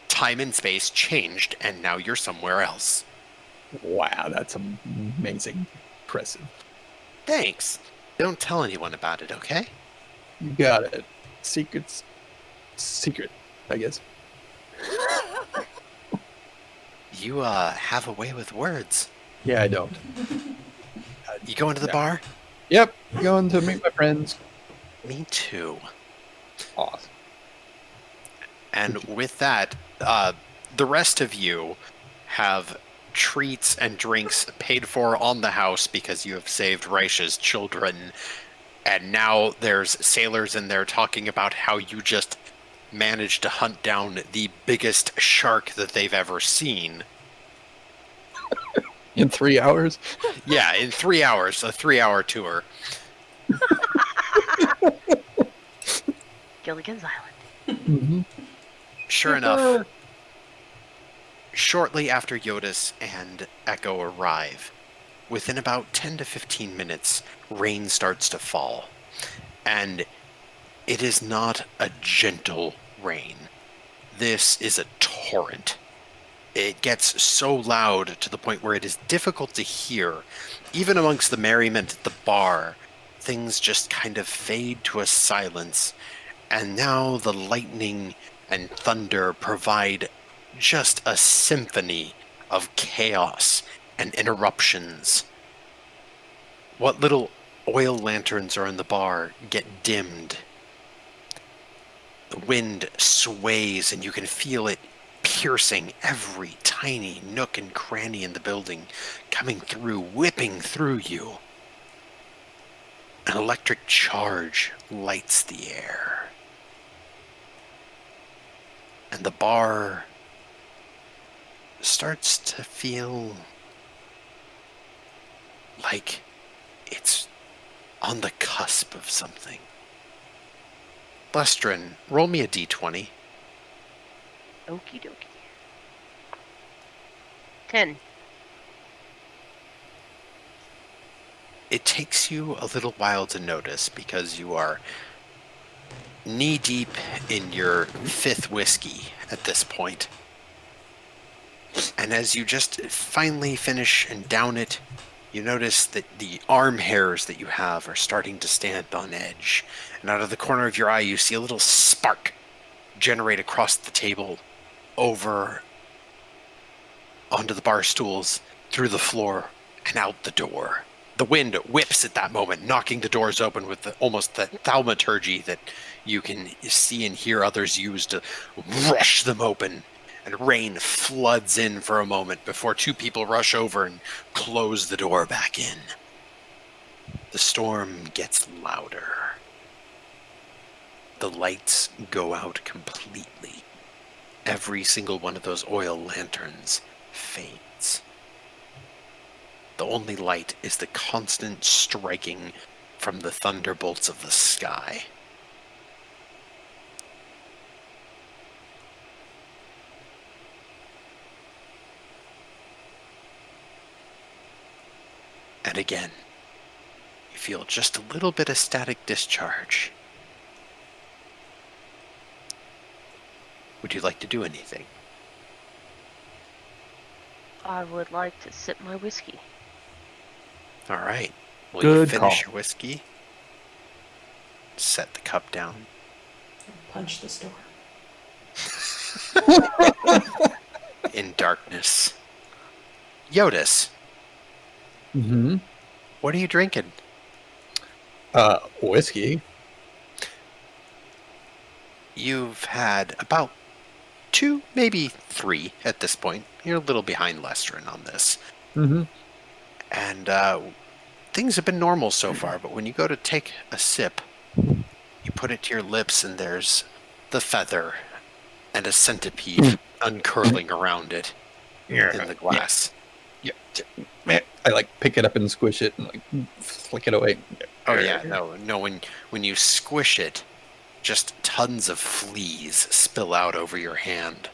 time and space changed, and now you're somewhere else. Wow, that's amazing. Impressive. Thanks. Don't tell anyone about it, okay? You got it. Secret, I guess. You have a way with words. Yeah, I don't. You going to the Yeah. bar? Yep, going to meet my friends. Me too. Awesome. And with that, the rest of you have treats and drinks paid for on the house because you have saved Reish's children. And now there's sailors in there talking about how you just managed to hunt down the biggest shark that they've ever seen. In 3 hours? Yeah, in 3 hours, a 3-hour tour. Gilligan's Island. Mm-hmm. Sure enough, shortly after Jyotis and Echo arrive, within about 10 to 15 minutes, rain starts to fall. And it is not a gentle rain. This is a torrent. It gets so loud to the point where it is difficult to hear. Even amongst the merriment at the bar, things just kind of fade to a silence. And now the lightning and thunder provide just a symphony of chaos and interruptions. What little oil lanterns are in the bar get dimmed. The wind sways and you can feel it piercing every tiny nook and cranny in the building, coming through, whipping through you. An electric charge lights the air. And the bar starts to feel like it's on the cusp of something. Lestrin, roll me a d20. Okie dokie. 10. It takes you a little while to notice because you are knee-deep in your 5th whiskey at this point. And as you just finally finish and down it, you notice that the arm hairs that you have are starting to stand on edge. And out of the corner of your eye, you see a little spark generate across the table, over onto the bar stools, through the floor, and out the door. The wind whips at that moment, knocking the doors open with almost the thaumaturgy that you can see and hear others use to rush them open. And rain floods in for a moment before 2 people rush over and close the door back in. The storm gets louder. The lights go out completely. Every single one of those oil lanterns fades. The only light is the constant striking from the thunderbolts of the sky. And again, you feel just a little bit of static discharge. Would you like to do anything? I would like to sip my whiskey. All right. Will Good you finish call. your whiskey? Set the cup down. Punch the store. In darkness. Jyotis, Mm-hmm. what are you drinking? Whiskey. You've had about 2, maybe 3 at this point. You're a little behind Lestrin on this. Mm-hmm. And things have been normal so far, but when you go to take a sip, you put it to your lips and there's the feather and a centipede uncurling around it in the glass. Yeah. I like pick it up and squish it and like flick it away. Oh yeah, no. When you squish it, just tons of fleas spill out over your hand.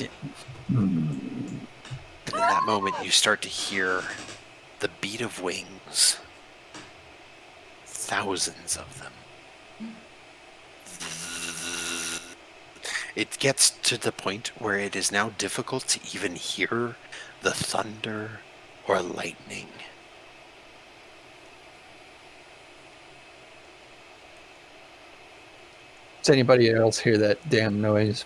In that moment, you start to hear the beat of wings. Thousands of them. It gets to the point where it is now difficult to even hear the thunder or lightning. Does anybody else hear that damn noise?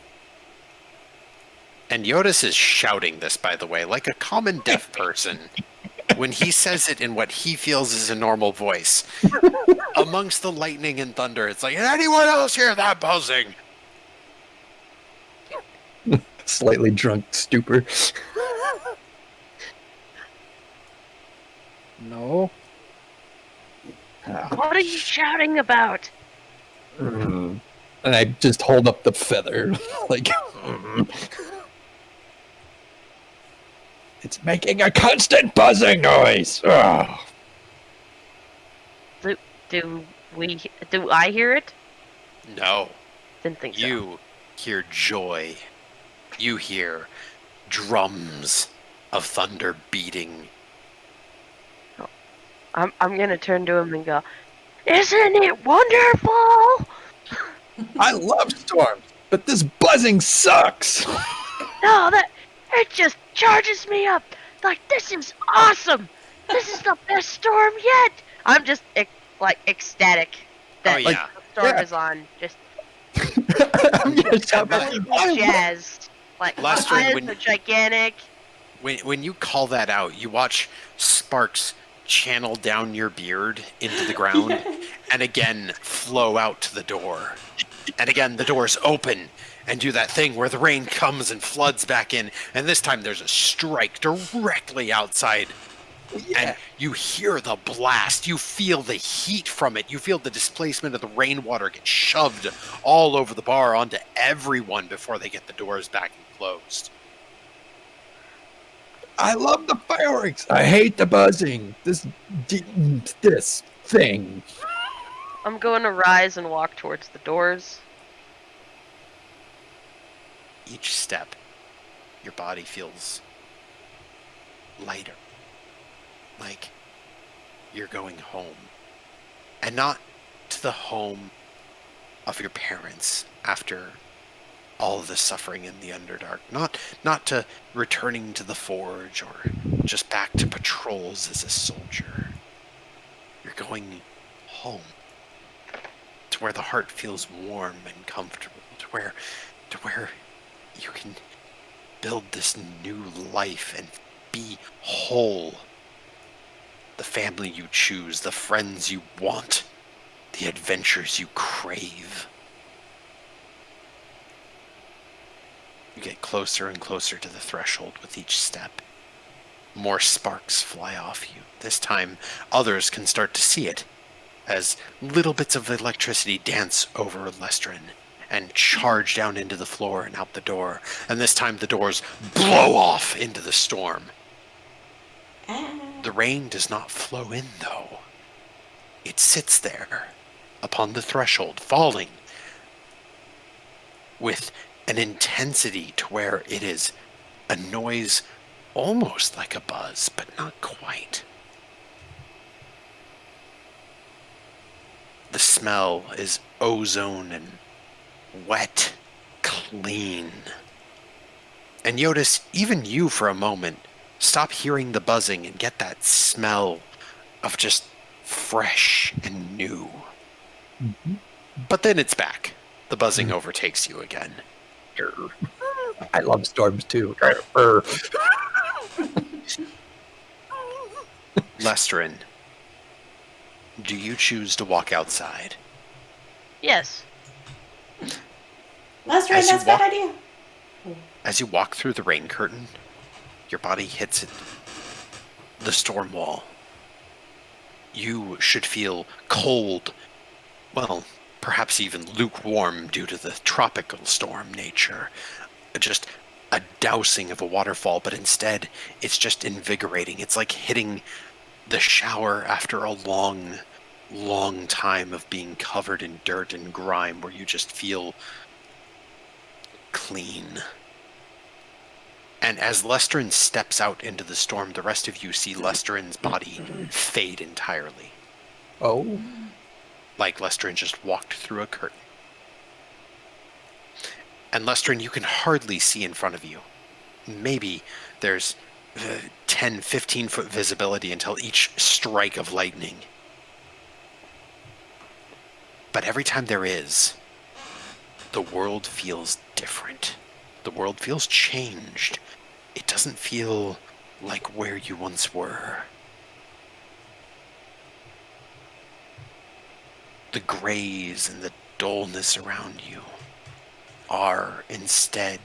And Jyotis is shouting this, by the way, like a common deaf person, when he says it in what he feels is a normal voice. Amongst the lightning and thunder, it's like, anyone else hear that buzzing? Slightly drunk stupor. No. What are you shouting about? And I just hold up the feather, like it's making a constant buzzing noise. Ugh. Do I hear it? No. Didn't think so. You hear joy. You hear drums of thunder beating. I'm gonna turn to him and go, "Isn't it wonderful?" I love storms, but this buzzing sucks. No, it just charges me up. Like, this is awesome. This is the best storm yet. I'm just ecstatic that Oh, yeah. the storm Yeah. is on. Just I'm just jazzed. Like, my Lester, eyes when- are gigantic. When you call that out, you watch sparks channel down your beard into the ground, and again flow out to the door. And again, the doors open and do that thing where the rain comes and floods back in. And this time there's a strike directly outside. And you hear the blast. You feel the heat from it. You feel the displacement of the rainwater get shoved all over the bar onto everyone before they get the doors back and closed. I love the fireworks. I hate the buzzing. This thing. I'm going to rise and walk towards the doors. Each step, your body feels lighter. Like you're going home. And not to the home of your parents after all of the suffering in the Underdark. Not to returning to the Forge or just back to patrols as a soldier. You're going home. To where the heart feels warm and comfortable. To where you can build this new life and be whole. The family you choose, the friends you want, the adventures you crave. You get closer and closer to the threshold with each step. More sparks fly off you. This time, others can start to see it, as little bits of electricity dance over Lestrin and charge down into the floor and out the door. And this time, the doors blow off into the storm. The rain does not flow in, though. It sits there upon the threshold, falling with an intensity to where it is a noise almost like a buzz, but not quite. The smell is ozone and wet, clean. And Jyotis, even you for a moment, stop hearing the buzzing and get that smell of just fresh and new. Mm-hmm. But then it's back. The buzzing overtakes you again. I love storms too. Lestrin, do you choose to walk outside? Yes. Lester, that's a bad idea. As you walk through the rain curtain, your body hits the storm wall. You should feel cold, well, perhaps even lukewarm due to the tropical storm nature. Just a dousing of a waterfall, but instead it's just invigorating. It's like hitting the shower after a long, long time of being covered in dirt and grime where you just feel clean. And as Lestrin steps out into the storm, the rest of you see Lestrin's body fade entirely. Oh. Like Lestrin just walked through a curtain. And Lestrin, you can hardly see in front of you. Maybe there's 10, 15-foot visibility until each strike of lightning. But every time there is, the world feels different. The world feels changed. It doesn't feel like where you once were. The grays and the dullness around you are instead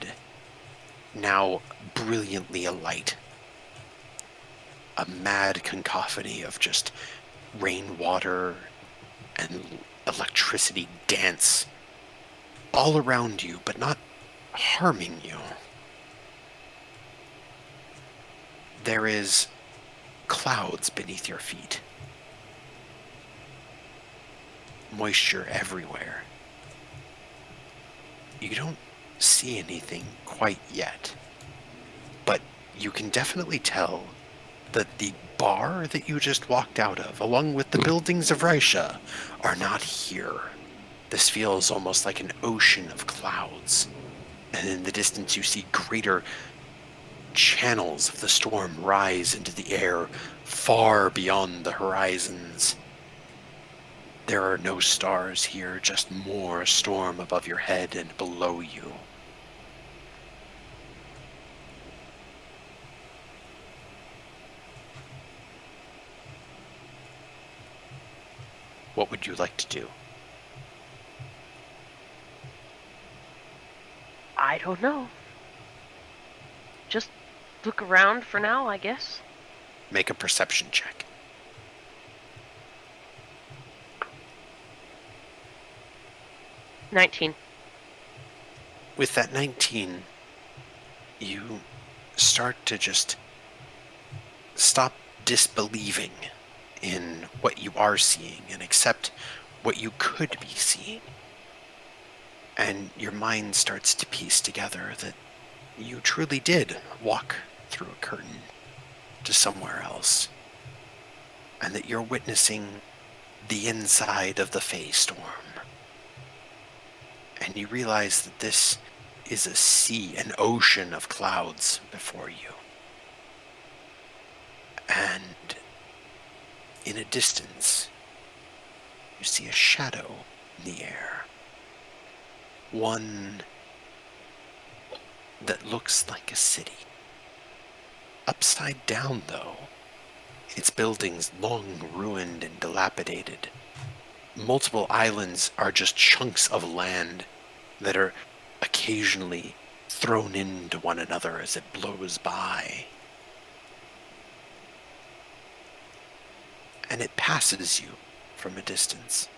now brilliantly alight. A mad cacophony of just rainwater and electricity dance all around you, but not harming you. There is clouds beneath your feet. Moisture everywhere. You don't see anything quite yet, but you can definitely tell that the bar that you just walked out of, along with the buildings of Raisha, are not here. This feels almost like an ocean of clouds. And in the distance you see greater channels of the storm rise into the air far beyond the horizons. There are no stars here, just more storm above your head and below you. What would you like to do? I don't know. Just look around for now, I guess. Make a perception check. 19. With that 19, you start to just stop disbelieving in what you are seeing and accept what you could be seeing. And your mind starts to piece together that you truly did walk through a curtain to somewhere else, and that you're witnessing the inside of the Fey Storm. And you realize that this is a sea, an ocean of clouds before you. And in a distance, you see a shadow in the air. One that looks like a city. Upside down, though, its buildings long ruined and dilapidated. Multiple islands are just chunks of land that are occasionally thrown into one another as it blows by. And it passes you from a distance.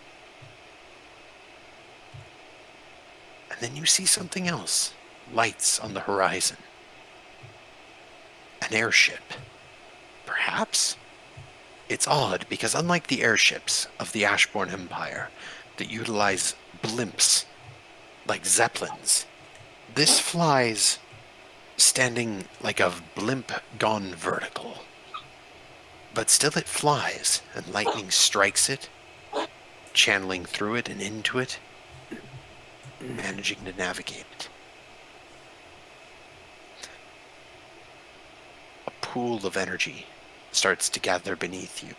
And then you see something else. Lights on the horizon. An airship. Perhaps? It's odd because unlike the airships of the Ashbourne Empire that utilize blimps like zeppelins, this flies standing like a blimp gone vertical. But still it flies, and lightning strikes it, channeling through it and into it, managing to navigate it. A pool of energy starts to gather beneath you.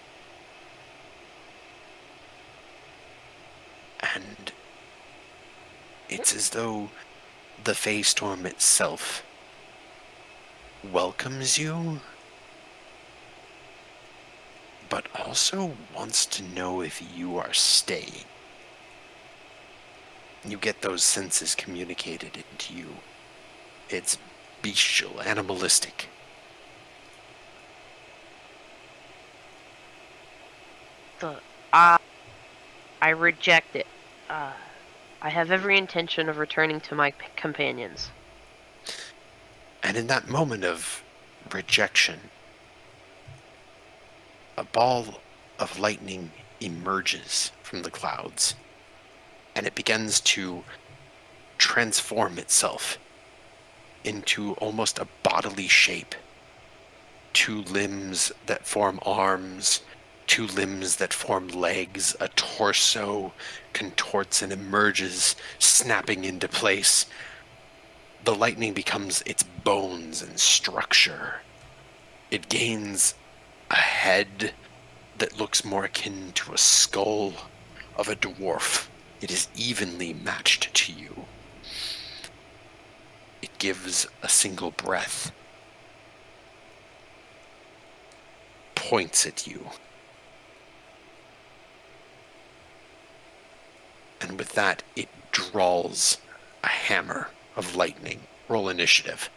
And it's as though the Fey Storm itself welcomes you, but also wants to know if you are staying. You get those senses communicated into you. It's bestial, animalistic. I reject it. I have every intention of returning to my companions. And in that moment of rejection, a ball of lightning emerges from the clouds, and it begins to transform itself into almost a bodily shape. 2 limbs that form arms, 2 limbs that form legs, a torso contorts and emerges, snapping into place. The lightning becomes its bones and structure. It gains a head that looks more akin to a skull of a dwarf. It is evenly matched to you. It gives a single breath, points at you, and with that, it draws a hammer of lightning. Roll initiative.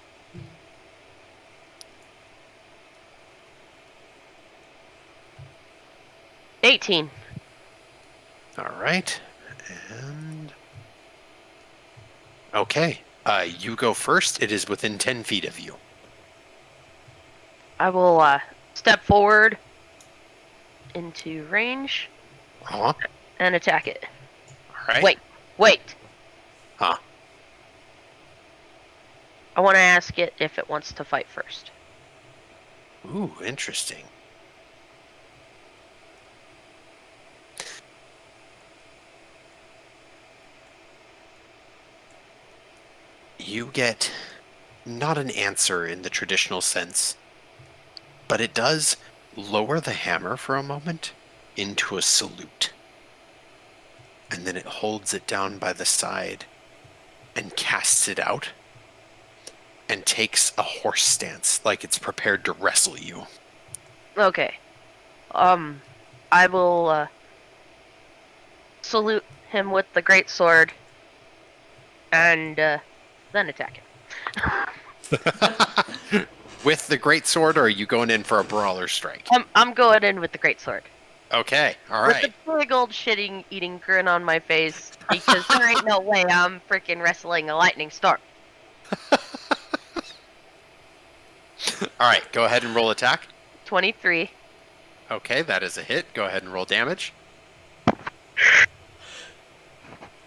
$18. All right. And... okay. You go first. It is within 10 feet of you. I will step forward into range Uh-huh. and attack it. All right. Wait. Huh. I want to ask it if it wants to fight first. Ooh, interesting. You get not an answer in the traditional sense, but it does lower the hammer for a moment into a salute. And then it holds it down by the side and casts it out and takes a horse stance like it's prepared to wrestle you. Okay. I will salute him with the great sword, and then attack him. With the great sword, or are you going in for a brawler strike? I'm going in with the great sword. Okay, all right. With the big old shitting-eating grin on my face, because there ain't no way I'm freaking wrestling a lightning storm. All right, go ahead and roll attack. 23. Okay, that is a hit. Go ahead and roll damage.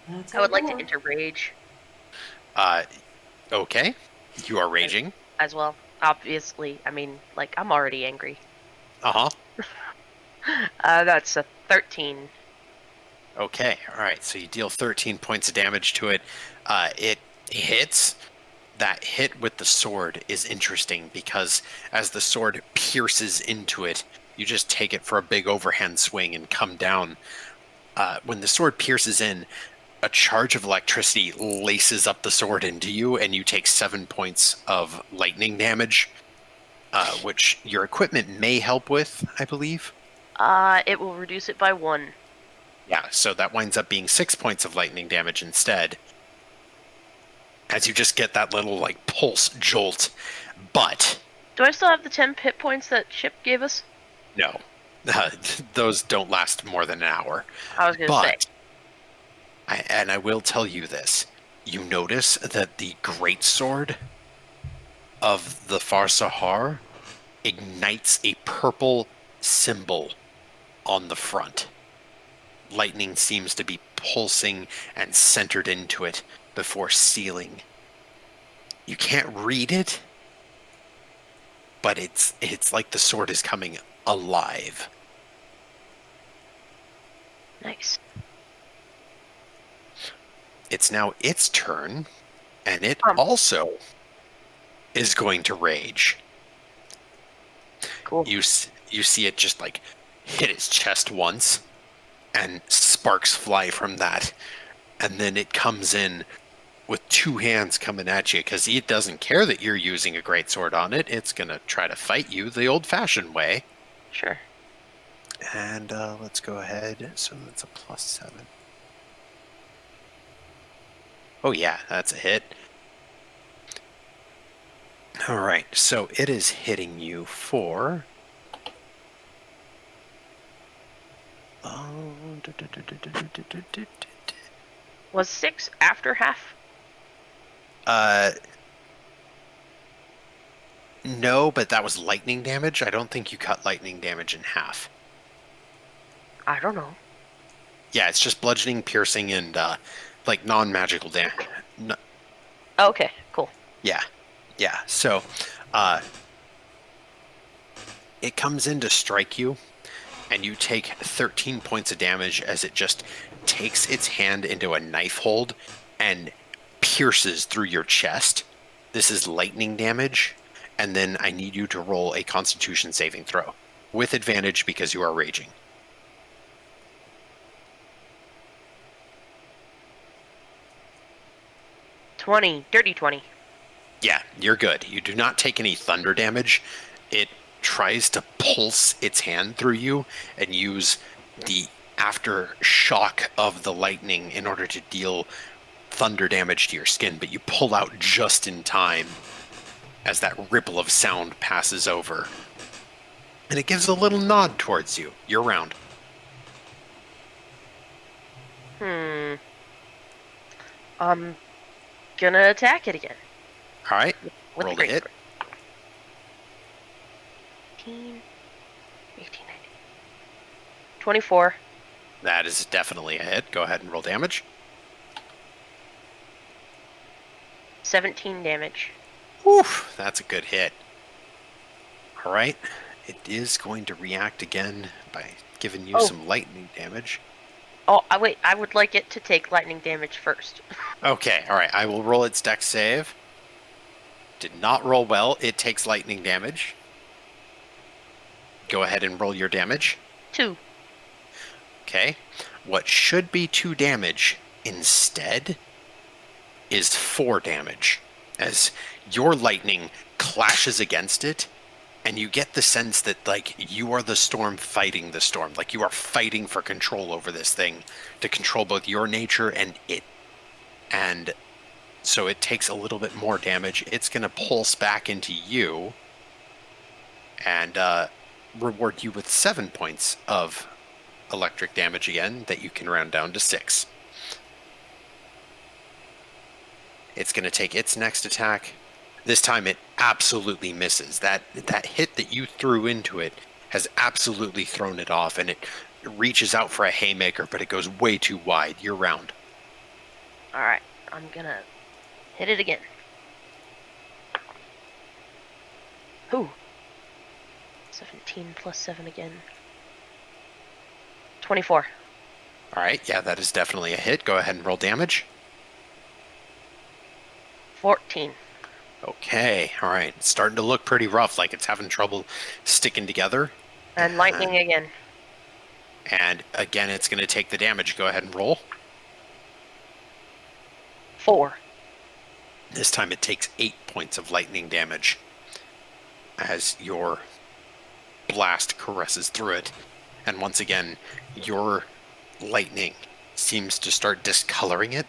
That's I would like to more. enter rage Okay, you are raging. as well. Obviously, I mean, like, I'm already angry. Uh-huh. That's a 13. Okay, all right. So you deal 13 points of damage to it. It hits. That hit with the sword is interesting because as the sword pierces into it, you just take it for a big overhand swing and come down. When the sword pierces in, a charge of electricity laces up the sword into you, and you take 7 points of lightning damage, which your equipment may help with, I believe. It will reduce it by 1. Yeah, so that winds up being 6 points of lightning damage instead. As you just get that little, like, pulse jolt. But, Do I still have the 10 hit points that Chip gave us? no. Those don't last more than an hour. I was going to say. And I will tell you this. You notice that the greatsword of the Far Sahar ignites a purple symbol on the front. Lightning seems to be pulsing and centered into it before sealing. You can't read it, but it's like the sword is coming alive. Nice. It's now its turn, and it also is going to rage. Cool. You see it just like hit its chest once, and sparks fly from that, and then it comes in with 2 hands coming at you because it doesn't care that you're using a greatsword on it. It's gonna try to fight you the old-fashioned way. Sure. And let's go ahead. So that's a +7. Oh yeah, that's a hit. All right, so it is hitting you for. Was 6 after half? No, but that was lightning damage. I don't think you cut lightning damage in half. I don't know. Yeah, it's just bludgeoning, piercing, and like non-magical damage. No, Okay, cool. yeah. So, it comes in to strike you, and you take 13 points of damage as it just takes its hand into a knife hold and pierces through your chest. This is lightning damage, and then I need you to roll a Constitution saving throw with advantage because you are raging. Dirty 20. Yeah, you're good. You do not take any thunder damage. It tries to pulse its hand through you and use the aftershock of the lightning in order to deal thunder damage to your skin, but you pull out just in time as that ripple of sound passes over. And it gives a little nod towards you. You're round. I'm gonna attack it again. All right, With roll the the hit. greatsword. 18, 19. 24. That is definitely a hit. Go ahead and roll damage. 17 damage. Oof, that's a good hit. All right, it is going to react again by giving you some lightning damage. Oh, wait, I would like it to take lightning damage first. Okay, all right, I will roll its dex save. Did not roll well. It takes lightning damage. Go ahead and roll your damage. 2. Okay. What should be 2 damage instead is 4 damage, as your lightning clashes against it And you get the sense that, like, you are the storm fighting the storm. Like, you are fighting for control over this thing to control both your nature and it. And so it takes a little bit more damage. It's going to pulse back into you and reward you with 7 points of electric damage again that you can round down to 6. It's going to take its next attack. This time it absolutely misses. That hit that you threw into it has absolutely thrown it off, and it reaches out for a haymaker, but it goes way too wide. You're round. Alright, I'm gonna hit it again. Ooh. 17 plus 7 again. 24. All right, yeah, that is definitely a hit. Go ahead and roll damage. 14. Okay, all right. It's starting to look pretty rough, like it's having trouble sticking together. And lightning again. And again, it's going to take the damage. Go ahead and roll. 4. This time it takes 8 points of lightning damage as your blast caresses through it. And once again, your lightning seems to start discoloring it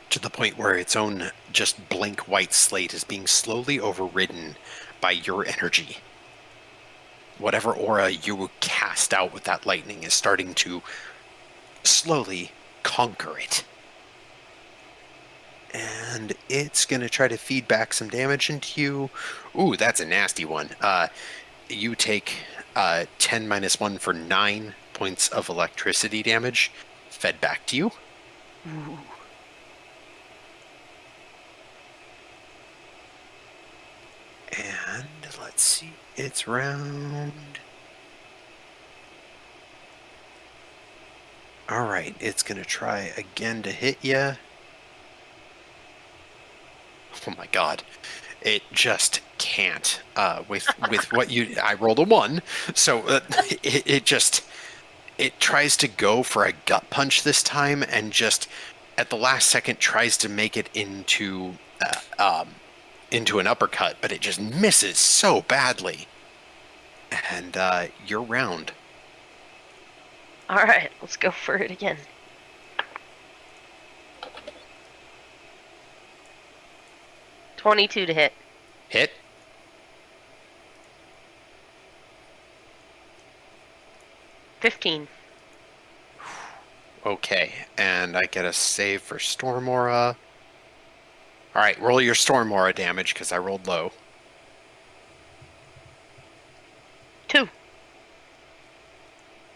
to the point where its own just blank white slate is being slowly overridden by your energy. Whatever aura you cast out with that lightning is starting to slowly conquer it. And it's going to try to feed back some damage into you. Ooh, that's a nasty one. You take 10 minus 1 for 9 points of electricity damage fed back to you. Ooh. And let's see, it's round. All right, it's going to try again to hit you. Oh my god. It just can't. With what you... I rolled a 1, so it tries to go for a gut punch this time, and just at the last second tries to make it into an uppercut, but it just misses so badly. And you're round. Alright, let's go for it again. $22 to hit. Hit. $15. Okay, and I get a save for Storm Aura. Alright, roll your Storm Aura damage, because I rolled low. 2.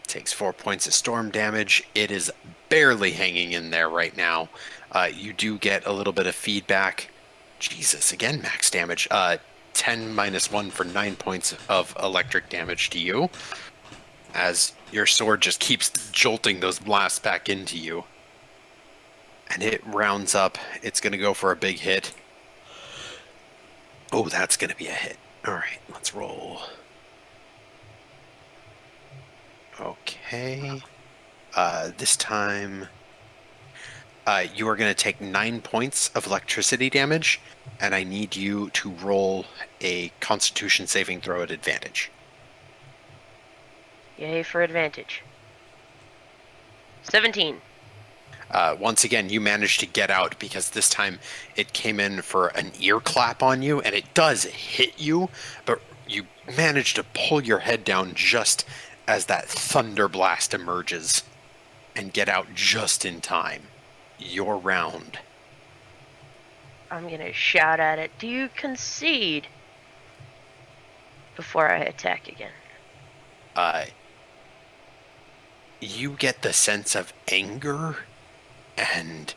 Takes 4 points of storm damage. It is barely hanging in there right now. You do get a little bit of feedback. Jesus, again, max damage. 10 minus 1 for 9 points of electric damage to you, as your sword just keeps jolting those blasts back into you. And it rounds up. It's going to go for a big hit. Oh, that's going to be a hit. All right, let's roll. Okay. This time, you are going to take 9 points of electricity damage, and I need you to roll a Constitution saving throw at advantage. Yay for advantage. 17. Once again, you managed to get out, because this time it came in for an ear clap on you, and it does hit you, but you managed to pull your head down just as that thunder blast emerges and get out just in time. You're round. I'm gonna shout at it. Do you concede? Before I attack again. You get the sense of anger and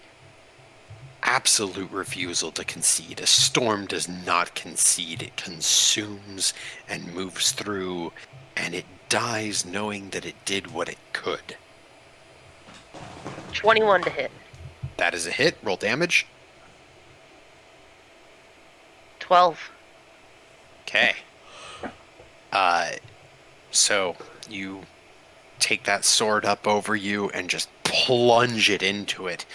absolute refusal to concede. A storm does not concede. It consumes and moves through, and it dies knowing that it did what it could. 21 to hit. That is a hit. Roll damage. 12. Okay. So you take that sword up over you and just plunge it into it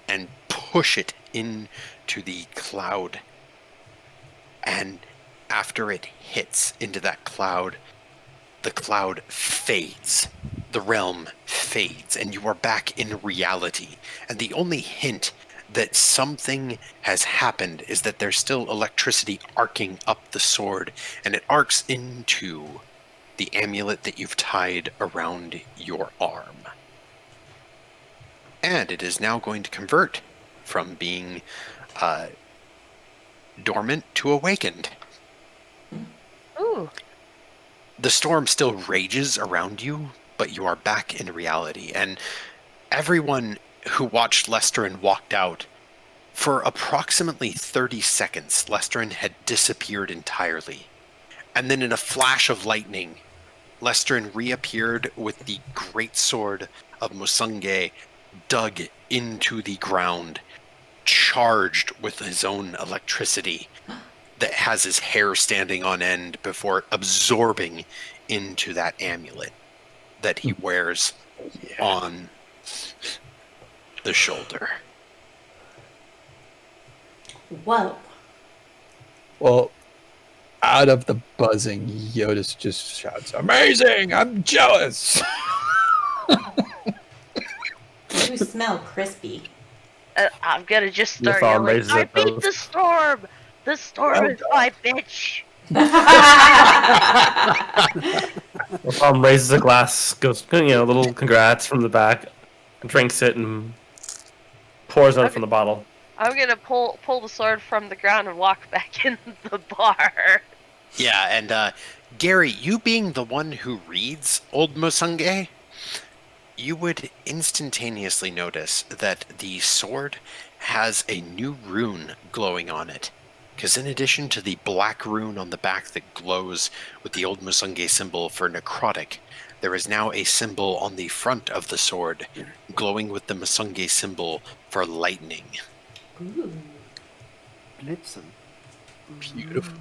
and push it into the cloud. And after it hits into that cloud, the cloud fades. The realm fades, and you are back in reality. And the only hint that something has happened is that there's still electricity arcing up the sword, and it arcs into the amulet that you've tied around your arm. And it is now going to convert from being dormant to awakened. Ooh. The storm still rages around you, but you are back in reality. And everyone who watched Lestrin walked out, for approximately 30 seconds, Lestrin had disappeared entirely. And then in a flash of lightning, Lestrin reappeared with the greatsword of Musunge dug into the ground, charged with his own electricity that has his hair standing on end before absorbing into that amulet that he wears on the shoulder. Whoa. Well, out of the buzzing, Jyotis just shouts, "Amazing! I'm jealous!" You smell crispy. I'm gonna just start Latham yelling, raises I a beat toast. the storm! The storm is my bitch! Latham raises a glass, goes, a little congrats from the back, drinks it, and pours out from the bottle. I'm gonna pull the sword from the ground and walk back in the bar. Yeah, and Gary, you being the one who reads Old Musunge, you would instantaneously notice that the sword has a new rune glowing on it. Because in addition to the black rune on the back that glows with the Old Musunge symbol for necrotic, there is now a symbol on the front of the sword glowing with the Musunge symbol for lightning. Ooh. Blitzen. Beautiful.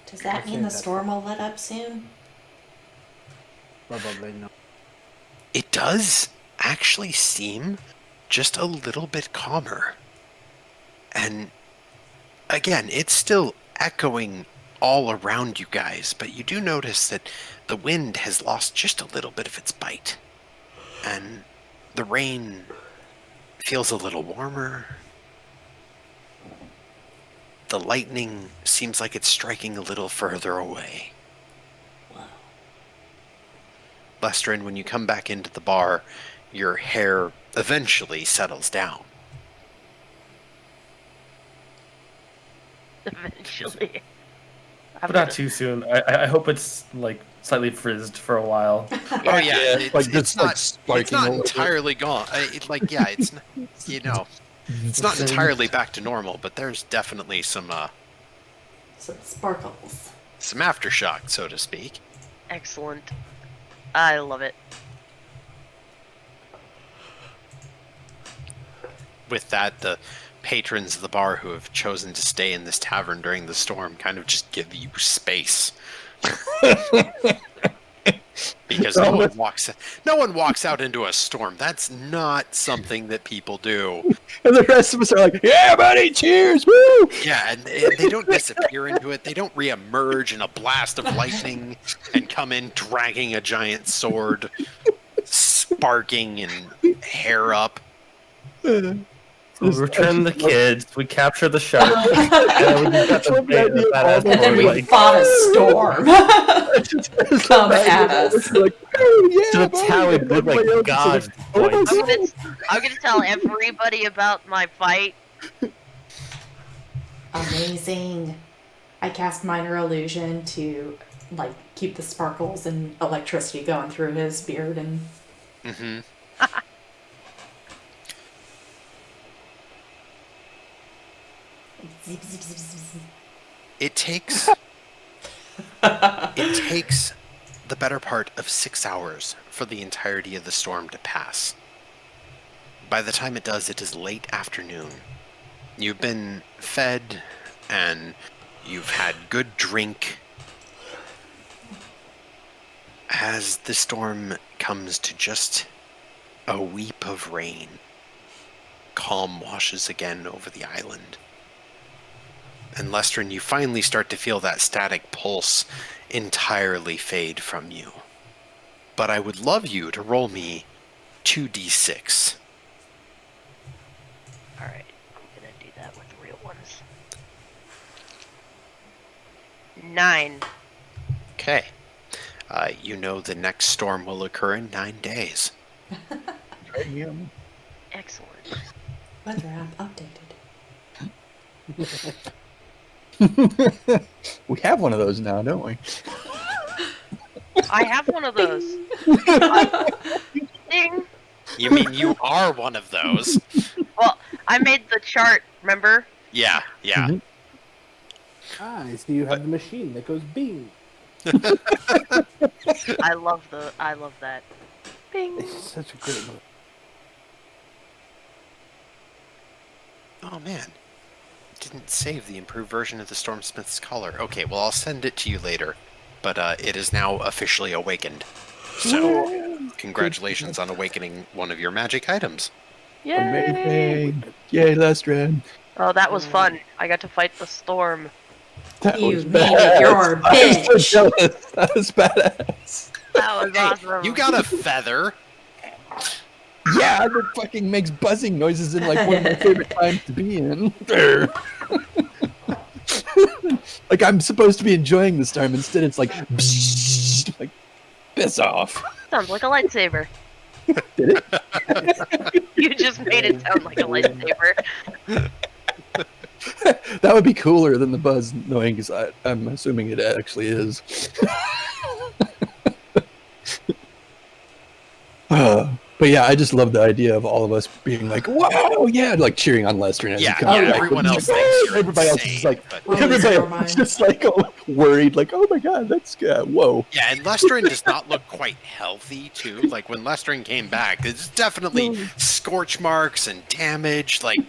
Does that mean the storm will let up soon? Probably not. It does actually seem just a little bit calmer. And again, it's still echoing all around you guys, but you do notice that the wind has lost just a little bit of its bite. And the rain feels a little warmer. The lightning seems like it's striking a little further away. Wow. Lestrin, when you come back into the bar, your hair eventually settles down. Eventually. But not too soon. I hope it's like slightly frizzed for a while. Oh yeah, it's, like it's it's not, like spiking it's not a little bit. entirely gone. It's it's not entirely back to normal, but there's definitely some Some sparkles. some aftershock, so to speak. Excellent. I love it. With that, the patrons of the bar who have chosen to stay in this tavern during the storm kind of just give you space. Because no one walks out into a storm. That's not something that people do. And the rest of us are like, "Yeah, buddy, cheers, woo!" Yeah, and they don't disappear into it. They don't reemerge in a blast of lightning and come in dragging a giant sword, sparking and hair up. We return the kids, we capture the shark, and we just got the badass And then we like, fought a storm. Come at us. Like, "Oh, yeah, so that's buddy." how we And look like everybody else is gods. "Oh my Points. God." I'm gonna tell everybody about my fight. Amazing. I cast Minor Illusion to like keep the sparkles and electricity going through his beard and Mm-hmm. zip, zip, zip, zip, zip. It takes the better part of 6 hours for the entirety of the storm to pass. By the time it does, it is late afternoon. You've been fed and you've had good drink. As the storm comes to just a weep of rain, calm washes again over the island. And Lestrin, you finally start to feel that static pulse entirely fade from you. But I would love you to roll me 2d6. Alright, I'm gonna do that with real ones. 9. Okay. You know the next storm will occur in 9 days. Excellent. Weather app updated. We have one of those now, don't we? I have one of those. Ding! You mean you are one of those? Well, I made the chart, remember? Yeah. Mhm. I see you have the machine that goes bing. I love that. Bing! It's such a great movie. Oh man. Didn't save the improved version of the Stormsmith's collar. Okay, well I'll send it to you later. But it is now officially awakened. So, congratulations on awakening one of your magic items. Yay! Amazing! Yay, Lestrin! Oh, that was fun. I got to fight the storm. That You was made it badass. your I'm so bitch. jealous. That was badass. That was Hey, awesome. you got a feather. Yeah, that fucking makes buzzing noises in like one of my favorite times to be in. Like I'm supposed to be enjoying this time, instead it's like, like piss off. Sounds like a lightsaber. Did it? You just made it sound like a lightsaber. That would be cooler than the buzz knowing, because I'm assuming it actually is. But yeah, I just love the idea of all of us being like, "Wow, yeah!" like cheering on Lester as he Yeah, comes back. everyone It's else like, thinks "Woo!" you're everybody else is insane, like, but- Well, everybody never else is mind. just like worried, like, "Oh my god, that's whoa." Yeah, and Lestrin does not look quite healthy, too. Like, when Lestrin came back, there's definitely scorch marks and damage. Like,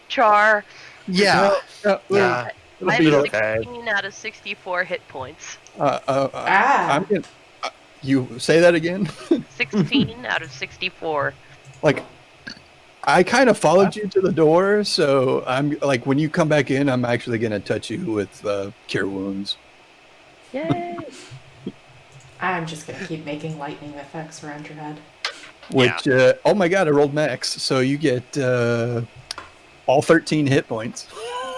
Char. yeah. Yeah, I it'll be have okay. 16 out of 64 hit points. I'm gonna. You say that again? 16 out of 64. Like, I kind of followed you to the door, so I'm like, when you come back in, I'm actually gonna touch you with cure wounds. Yay! I'm just gonna keep making lightning effects around your head. Which, oh my god, I rolled max, so you get all 13 hit points.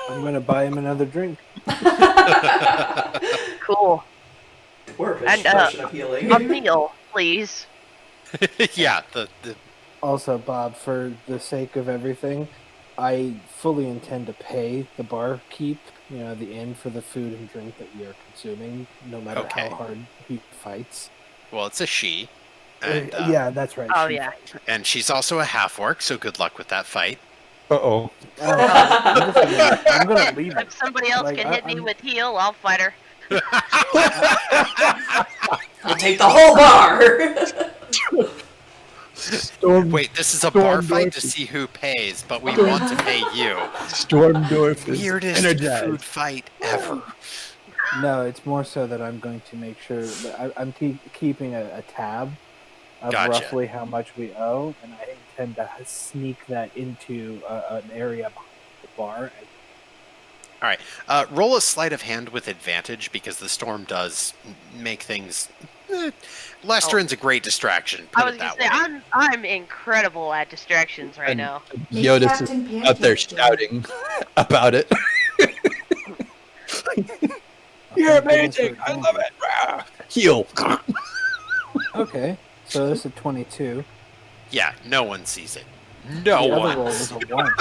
I'm gonna buy him another drink. Cool. Dwarfish And, potion of healing. A meal, please. Yeah, the Also, Bob, for the sake of everything, I fully intend to pay the barkeep, the inn, for the food and drink that we are consuming, no matter Okay. how hard he fights. well, it's a she. And, Yeah, that's right. Oh, she yeah. fights. and she's also a half-orc, so good luck with that fight. Uh-oh. I'm gonna leave it. If somebody else Like, can hit me I'm- with heal, I'll fight her. I'll take the whole bar. Wait, this is a Storm bar fight to Dorothy. see who pays, but we want to pay you. Stormdorf is Weirdest energized. food fight ever. No, it's more so that I'm going to make sure that I'm keeping a tab of Gotcha. roughly how much we owe, and I intend to sneak that into an area behind the bar. All right, roll a sleight of hand with advantage because the storm does make things. Lestrin's a great distraction. Put I was it gonna that say, way. I'm incredible at distractions right And now. Jyotis Captain is up there Pancake, shouting about it. You're amazing! I love it! Rah! Heal! Okay, so this is a 22. Yeah, no one sees it. The No other one. roll was a 1.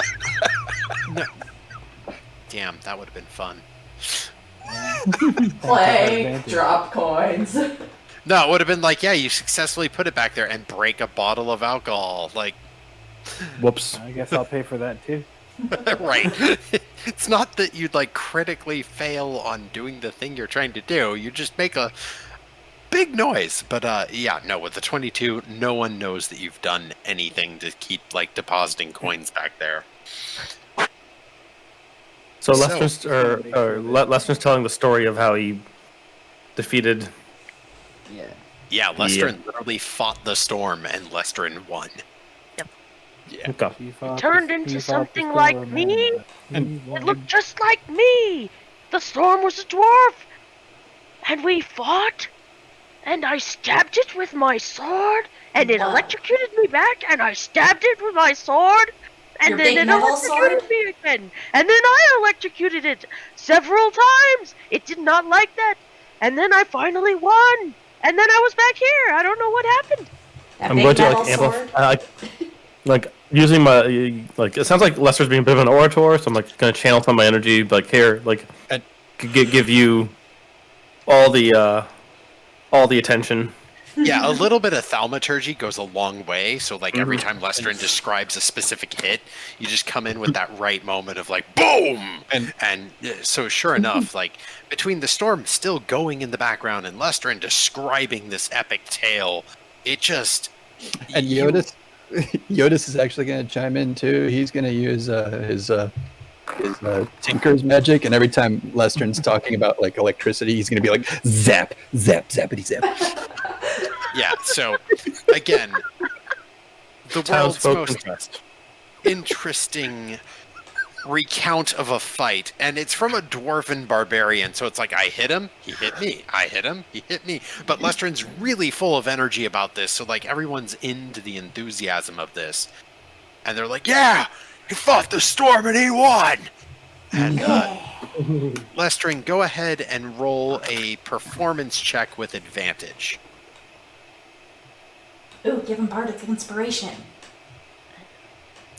Damn, that would have been fun. Play, Advantage. drop coins. No, it would have been like, yeah, you successfully put it back there and break a bottle of alcohol. Like, Whoops. I guess I'll pay for that too. right. It's not that you'd like critically fail on doing the thing you're trying to do. You just make a big noise. But yeah, no, with the 22, no one knows that you've done anything to keep like depositing coins back there. So So- Lester's telling the story of how he defeated Yeah. Yeah, Lestrin literally fought the storm, and Lestrin won. Yeah. Okay. It turned into something like me? It looked just like me! The storm was a dwarf! And we fought? And I stabbed it with my sword? And it Whoa. electrocuted me back, and I stabbed it with my sword? And Your then big it metal electrocuted sword? me again! And then I electrocuted it several times! It did not like that! And then I finally won! And then I was back here! I don't know what happened! That I'm big going to metal like sword? amplify, like using my It sounds like Lester's being a bit of an orator, so I'm like gonna channel some of my energy. Like here, like give you all the attention. Yeah, a little bit of thaumaturgy goes a long way. So, like, every time Lestrin describes a specific hit, you just come in with that right moment of, like, boom! And so, sure enough, like, between the storm still going in the background and Lestrin describing this epic tale, it just... And Jyotis is actually going to chime in too. He's going to use his Tinker's magic, and every time Lestrin's talking about like electricity, he's going to be like zap, zap, zappity zap. Yeah, so, again, the world's most interesting recount of a fight, and it's from a dwarven barbarian, so it's like, I hit him, he hit me, I hit him, he hit me. But Lestrin's really full of energy about this, so like everyone's into the enthusiasm of this. And they're like, yeah, he fought the storm and he won! And Lestrin, go ahead and roll a performance check with advantage. Ooh, give him bardic inspiration.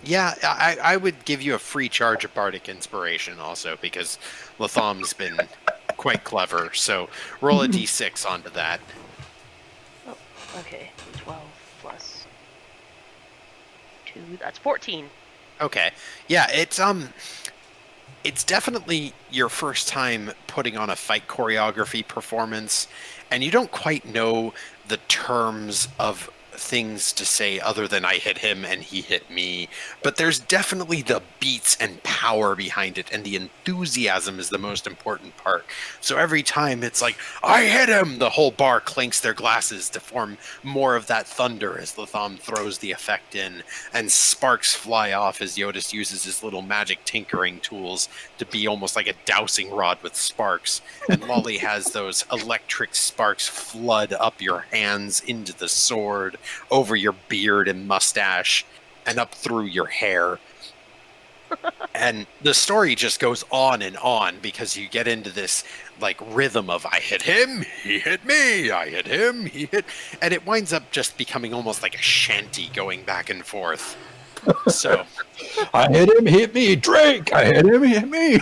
Yeah, I would give you a free charge of Bardic Inspiration also, because Latham's been quite clever. So roll a d6 onto that. Oh, okay. 12 plus 2, that's 14. Okay. Yeah, it's definitely your first time putting on a fight choreography performance, and you don't quite know the terms of things to say other than I hit him and he hit me, but there's definitely the beats and power behind it, and the enthusiasm is the most important part. So every time it's like, I hit him, the whole bar clinks their glasses to form more of that thunder as Latham throws the effect in, and sparks fly off as Jyotis uses his little magic tinkering tools to be almost like a dowsing rod with sparks, and Lolly has those electric sparks flood up your hands into the sword, over your beard and mustache, and up through your hair. And the story just goes on and on, because you get into this like rhythm of I hit him, he hit me, I hit him, he hit, and it winds up just becoming almost like a shanty going back and forth. So I hit him, he hit me, drink. I hit him, he hit me.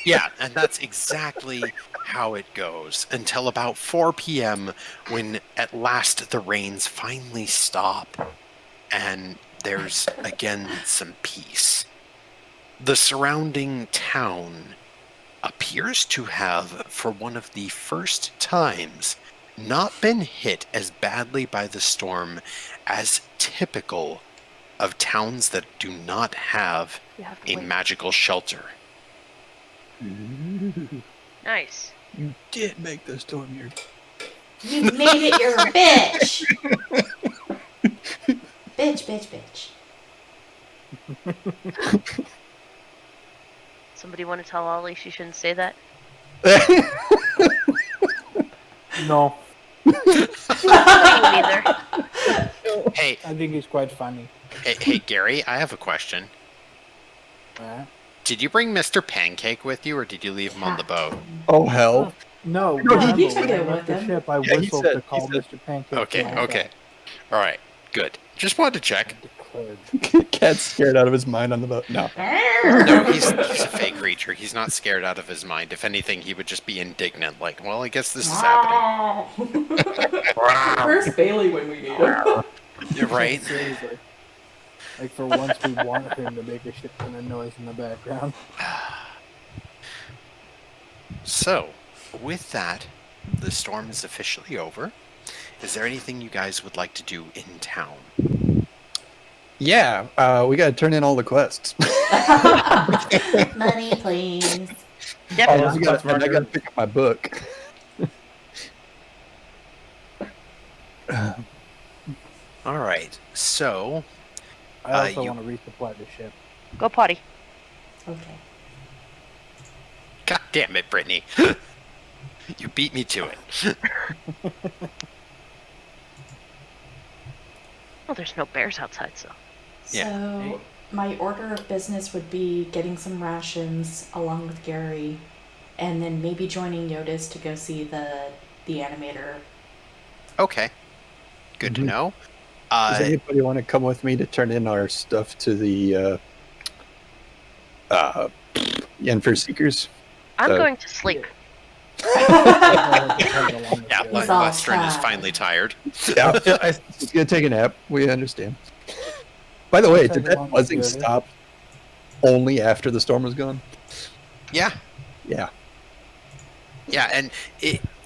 yeah, and that's exactly how it goes until about 4 p.m. when at last the rains finally stop and there's again some peace. The surrounding town appears to have, for one of the first times, not been hit as badly by the storm as typical of towns that do not have a magical shelter. Nice. You did make the storm your... You made it your bitch. bitch. Somebody want to tell Ollie she shouldn't say that? No. Neither. Hey, I think it's quite funny. hey, Gary, I have a question. Did you bring Mr. Pancake with you, or did you leave him on the boat? Oh, hell. No, he when took I it left with the him. ship, I Yeah, he whistled said- to call he said- Mr. Pancake. Okay. All right, good. Just wanted to check. Cat's scared out of his mind on the boat. No. No, he's a fake creature. He's not scared out of his mind. If anything, he would just be indignant. Like, well, I guess this is happening. Where's Bailey when we need him? You're right. Seriously. Like, for once, we want him to make a shit ton of noise in the background. So, with that, the storm is officially over. Is there anything you guys would like to do in town? Yeah, we got to turn in all the quests. Money, please. Yep. I got to pick up my book. All right. So, I also you- want to resupply the ship. Go potty. Okay. God damn it, Brittany. You beat me to it. Well, there's no bears outside, so. Yeah. So my order of business would be getting some rations along with Gary, and then maybe joining Jyotis to go see the animator. Okay. Good to know. Does anybody want to come with me to turn in our stuff to the Yenfer Seekers? I'm going to sleep. Yeah, He's all Western is tired. finally tired. Yeah, he's gonna take a nap. We understand. By the way, did that buzzing stop only after the storm was gone? Yeah. Yeah. Yeah, and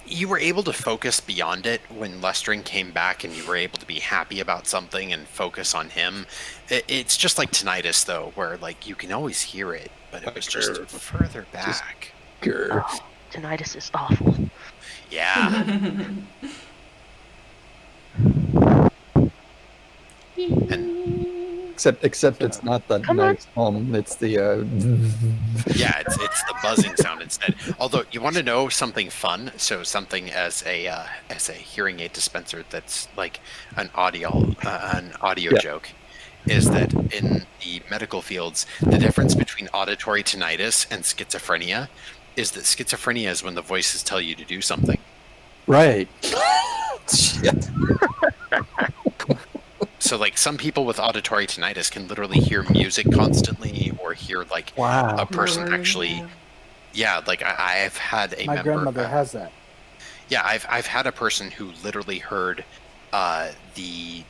you were able to focus beyond it when Lestring came back, and you were able to be happy about something and focus on him. It's just like tinnitus, though, where like you can always hear it, but it was just further back. Oh, tinnitus is awful. Yeah. And except it's not the nice hum. It's the yeah, it's the buzzing sound instead. Although you want to know something fun, so something as a hearing aid dispenser that's like an audio joke, is that in the medical fields, the difference between auditory tinnitus and schizophrenia is that schizophrenia is when the voices tell you to do something. Right. Shit. So, like, some people with auditory tinnitus can literally hear music constantly, or hear like a person actually. Yeah, like I've had a My member. My grandmother has that. Yeah, I've had a person who literally heard the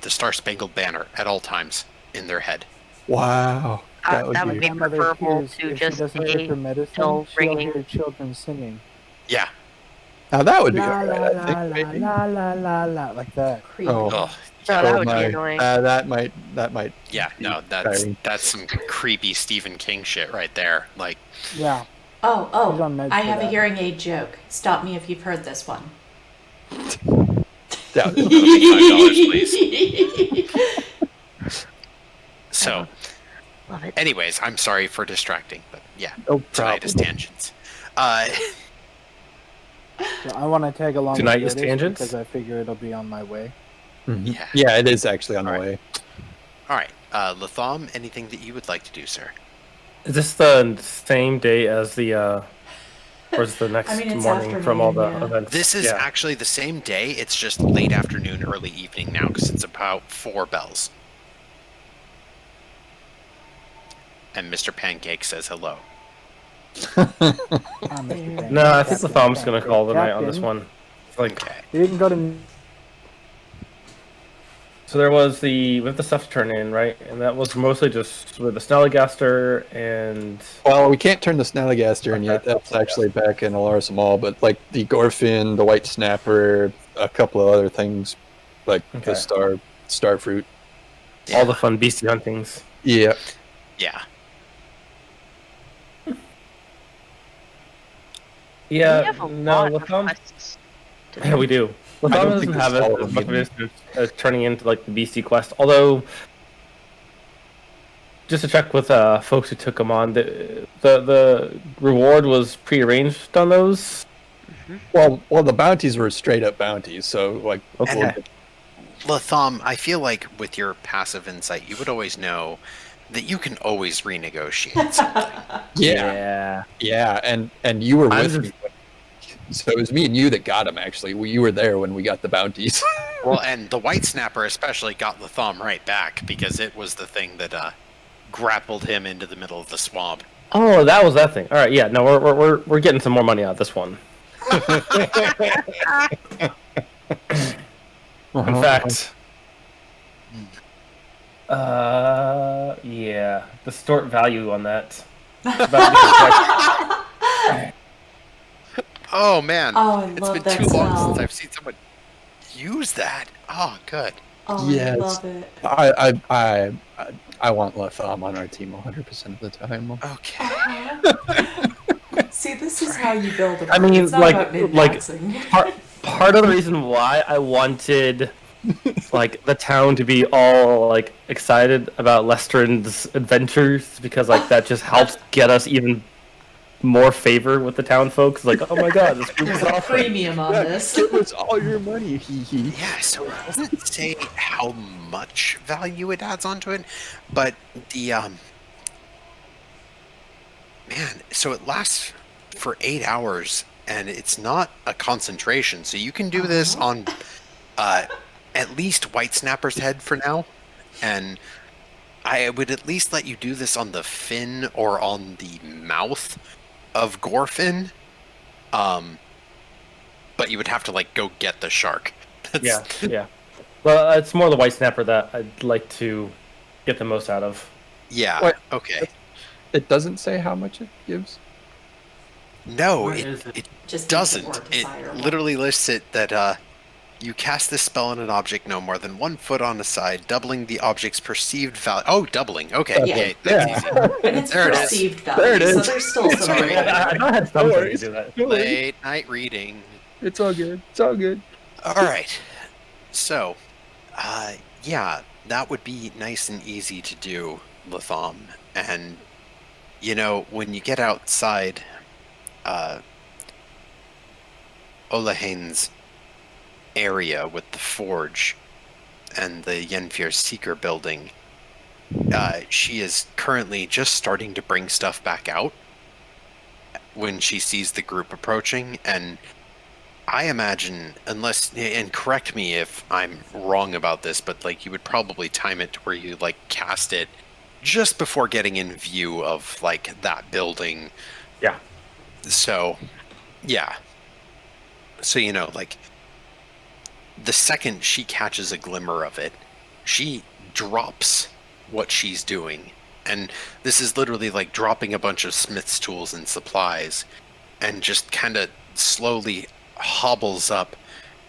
Star Spangled Banner at all times in their head. Wow. That would be preferable to if just she doesn't take her medicine, still she'll ringing. hear children singing. Yeah. Now that would be La la alright, la I think, la maybe. la la la la like that. Creepy. Oh. Oh, So that would be annoying. That might. yeah. No, that's some creepy Stephen King shit right there. Like, Yeah. She's Oh, on meds I for have a that. hearing aid joke. Stop me if you've heard this one. Doubt it. $5, please. So, Love it. anyways, I'm sorry for distracting, but yeah, No tinnitus problem. tangents. So I want to tag along Tonight with is Jyotis tangents? because I figure it'll be on my way. Mhm. Yeah. Yeah, it is actually on the Alright. way. All right, Latham, anything that you would like to do, sir? Is this the same day as the, or is the next I mean, it's morning from all the afternoon, yeah. events? This is Yeah. actually the same day. It's just late afternoon, early evening now, because it's about 4 bells. And Mr. Pancake says hello. No, I think Latham's gonna call the night on this one. Like, Okay. You didn't go to. so there was we have the stuff to turn in, right? And that was mostly just with the Snallygaster and Well, we can't turn the Snallygaster in yet. That's actually back in Alaris Mall, but like the Gorfin, the White Snapper, a couple of other things, like Okay. the star fruit. all the fun beastie huntings. Yeah. Yeah. Yeah, we have a no, lot of Latham. quests to Yeah, we do. Latham don't doesn't think have it's all it of as much of them. it as turning into like the beastie quest. Although, just to check with folks who took them on, the reward was prearranged on those. Well, the bounties were straight up bounties, so like. Okay. Latham, I feel like with your passive insight, you would always know that you can always renegotiate something. Yeah, and you were I'm with me. So it was me and you that got him. Actually, you were there when we got the bounties. Well, and the White Snapper especially got Latham right back, because it was the thing that grappled him into the middle of the swamp. Oh, that was that thing. All right, yeah. No, we're getting some more money out of this one. In fact, yeah, distort value on that. Oh man, Oh, I it's love been that too long spell. since I've seen someone use that. Oh, good. Oh, Yes. I love it. I want Latham on our team 100% of the time. Okay. See, this is how you build a I mean, it's not like- about like- min-maxing. part of the reason why I wanted like the town to be all like excited about Lestran's adventures, because like that just helps get us even more favor with the town folks. Like, oh my god, this group is There's a awesome. premium on this. Give us all your money, hee hee. Yeah, so it doesn't say how much value it adds onto it, but the man, so it lasts for 8 hours, and it's not a concentration, so you can do this on at least White Snapper's head for now, and I would at least let you do this on the fin or on the mouth of Gorfin, but you would have to like go get the shark. Yeah. Well, it's more the white snapper that I'd like to get the most out of. Yeah. What? Okay. It doesn't say how much it gives. No, What it is it? Just doesn't. more It desirable. literally lists it that you cast this spell on an object no more than 1 foot on a side, doubling the object's perceived value. Oh, doubling. Okay, Yeah. okay, that's easy. And it's There it is. perceived value, There it so is. there's still some Sorry. wiggle room. I thought I had something to do that. Late night reading. It's all good. It's all good. All right. So, yeah, that would be nice and easy to do, Latham. And, you know, when you get outside, Olahane's area with the forge and the Yenfir Seeker building, she is currently just starting to bring stuff back out when she sees the group approaching, and I imagine, unless, and correct me if I'm wrong about this, but like you would probably time it to where you like cast it just before getting in view of like that building. Yeah. So, yeah. So, you know, like the second she catches a glimmer of it, she drops what she's doing. And this is literally like dropping a bunch of smith's tools and supplies and just kind of slowly hobbles up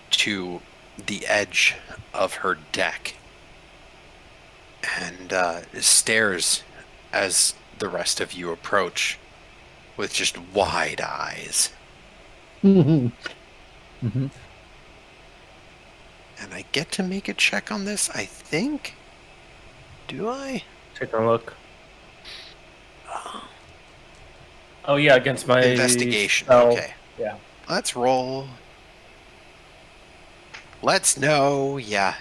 to the edge of her deck and stares as the rest of you approach with just wide eyes. Mm-hmm. And I get to make a check on this, I think? Do I? Take a look. Oh yeah, against my Investigation. spell. Okay. Yeah. Let's roll. Let's know. Yeah.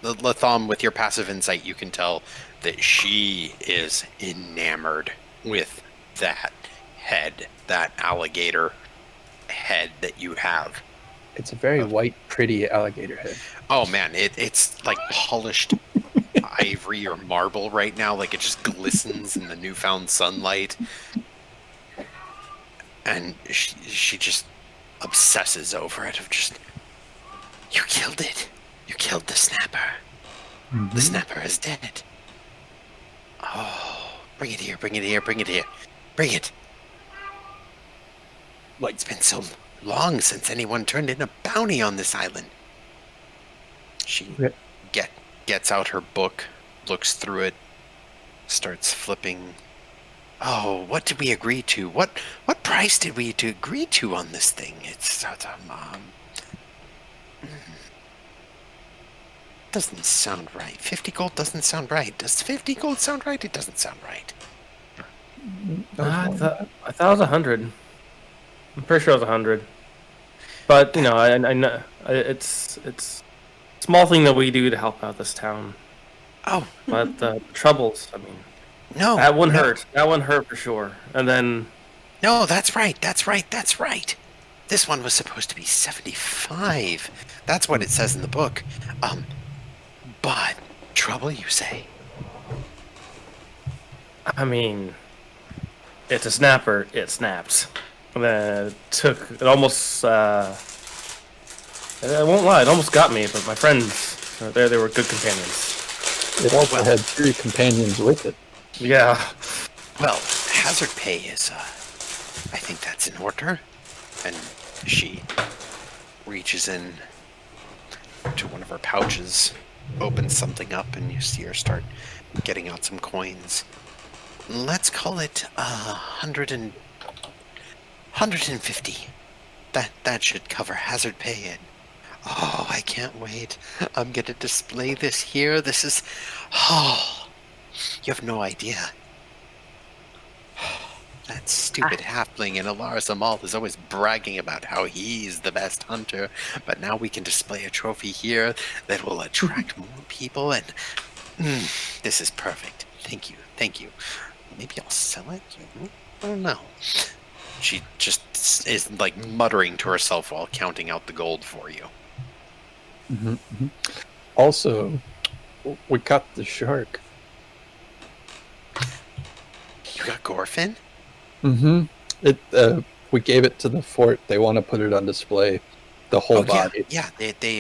Latham, with your passive insight, you can tell that she is enamored with that head, that alligator head that you have. It's a very white, pretty alligator head. Oh man, it's like polished ivory or marble right now. Like it just glistens in the newfound sunlight. And she just obsesses over it of just, you killed it. You killed the snapper. The snapper is dead. Oh, bring it here, bring it here, bring it here. Bring it. Like, it's been so long since anyone turned in a bounty on this island. She gets out her book, looks through it, starts flipping. Oh, what did we agree to? What price did we agree to on this thing? It's doesn't sound right. 50 gold doesn't sound right. Does 50 gold sound right? It doesn't sound right. I thought it was 100. I'm pretty sure it was 100. But you know, I know it's a small thing that we do to help out this town. Oh, But the troubles, I mean, no. that one no. hurt. That one hurt for sure. And then No, that's right. That's right. That's right. This one was supposed to be 75. That's what it says in the book. But trouble, you say? I mean, it's a snapper. It snaps. And then it almost. I won't lie. It almost got me. But my friends, they were good companions. It also had 3 companions with it. Yeah. Well, hazard pay is, I think that's in order. And she reaches in to one of her pouches, opens something up, and you see her start getting out some coins. Let's call it 150. That should cover hazard pay Oh, I can't wait. I'm going to display this here. This is... Oh, you have no idea. That stupid halfling in Alaris Amal is always bragging about how he's the best hunter, but now we can display a trophy here that will attract more people, and this is perfect. Thank you, thank you. Maybe I'll sell it? I don't know. She just is like muttering to herself while counting out the gold for you. Also, we caught the shark. You got Gorfin? We gave it to the fort. They want to put it on display, the whole body. Yeah. They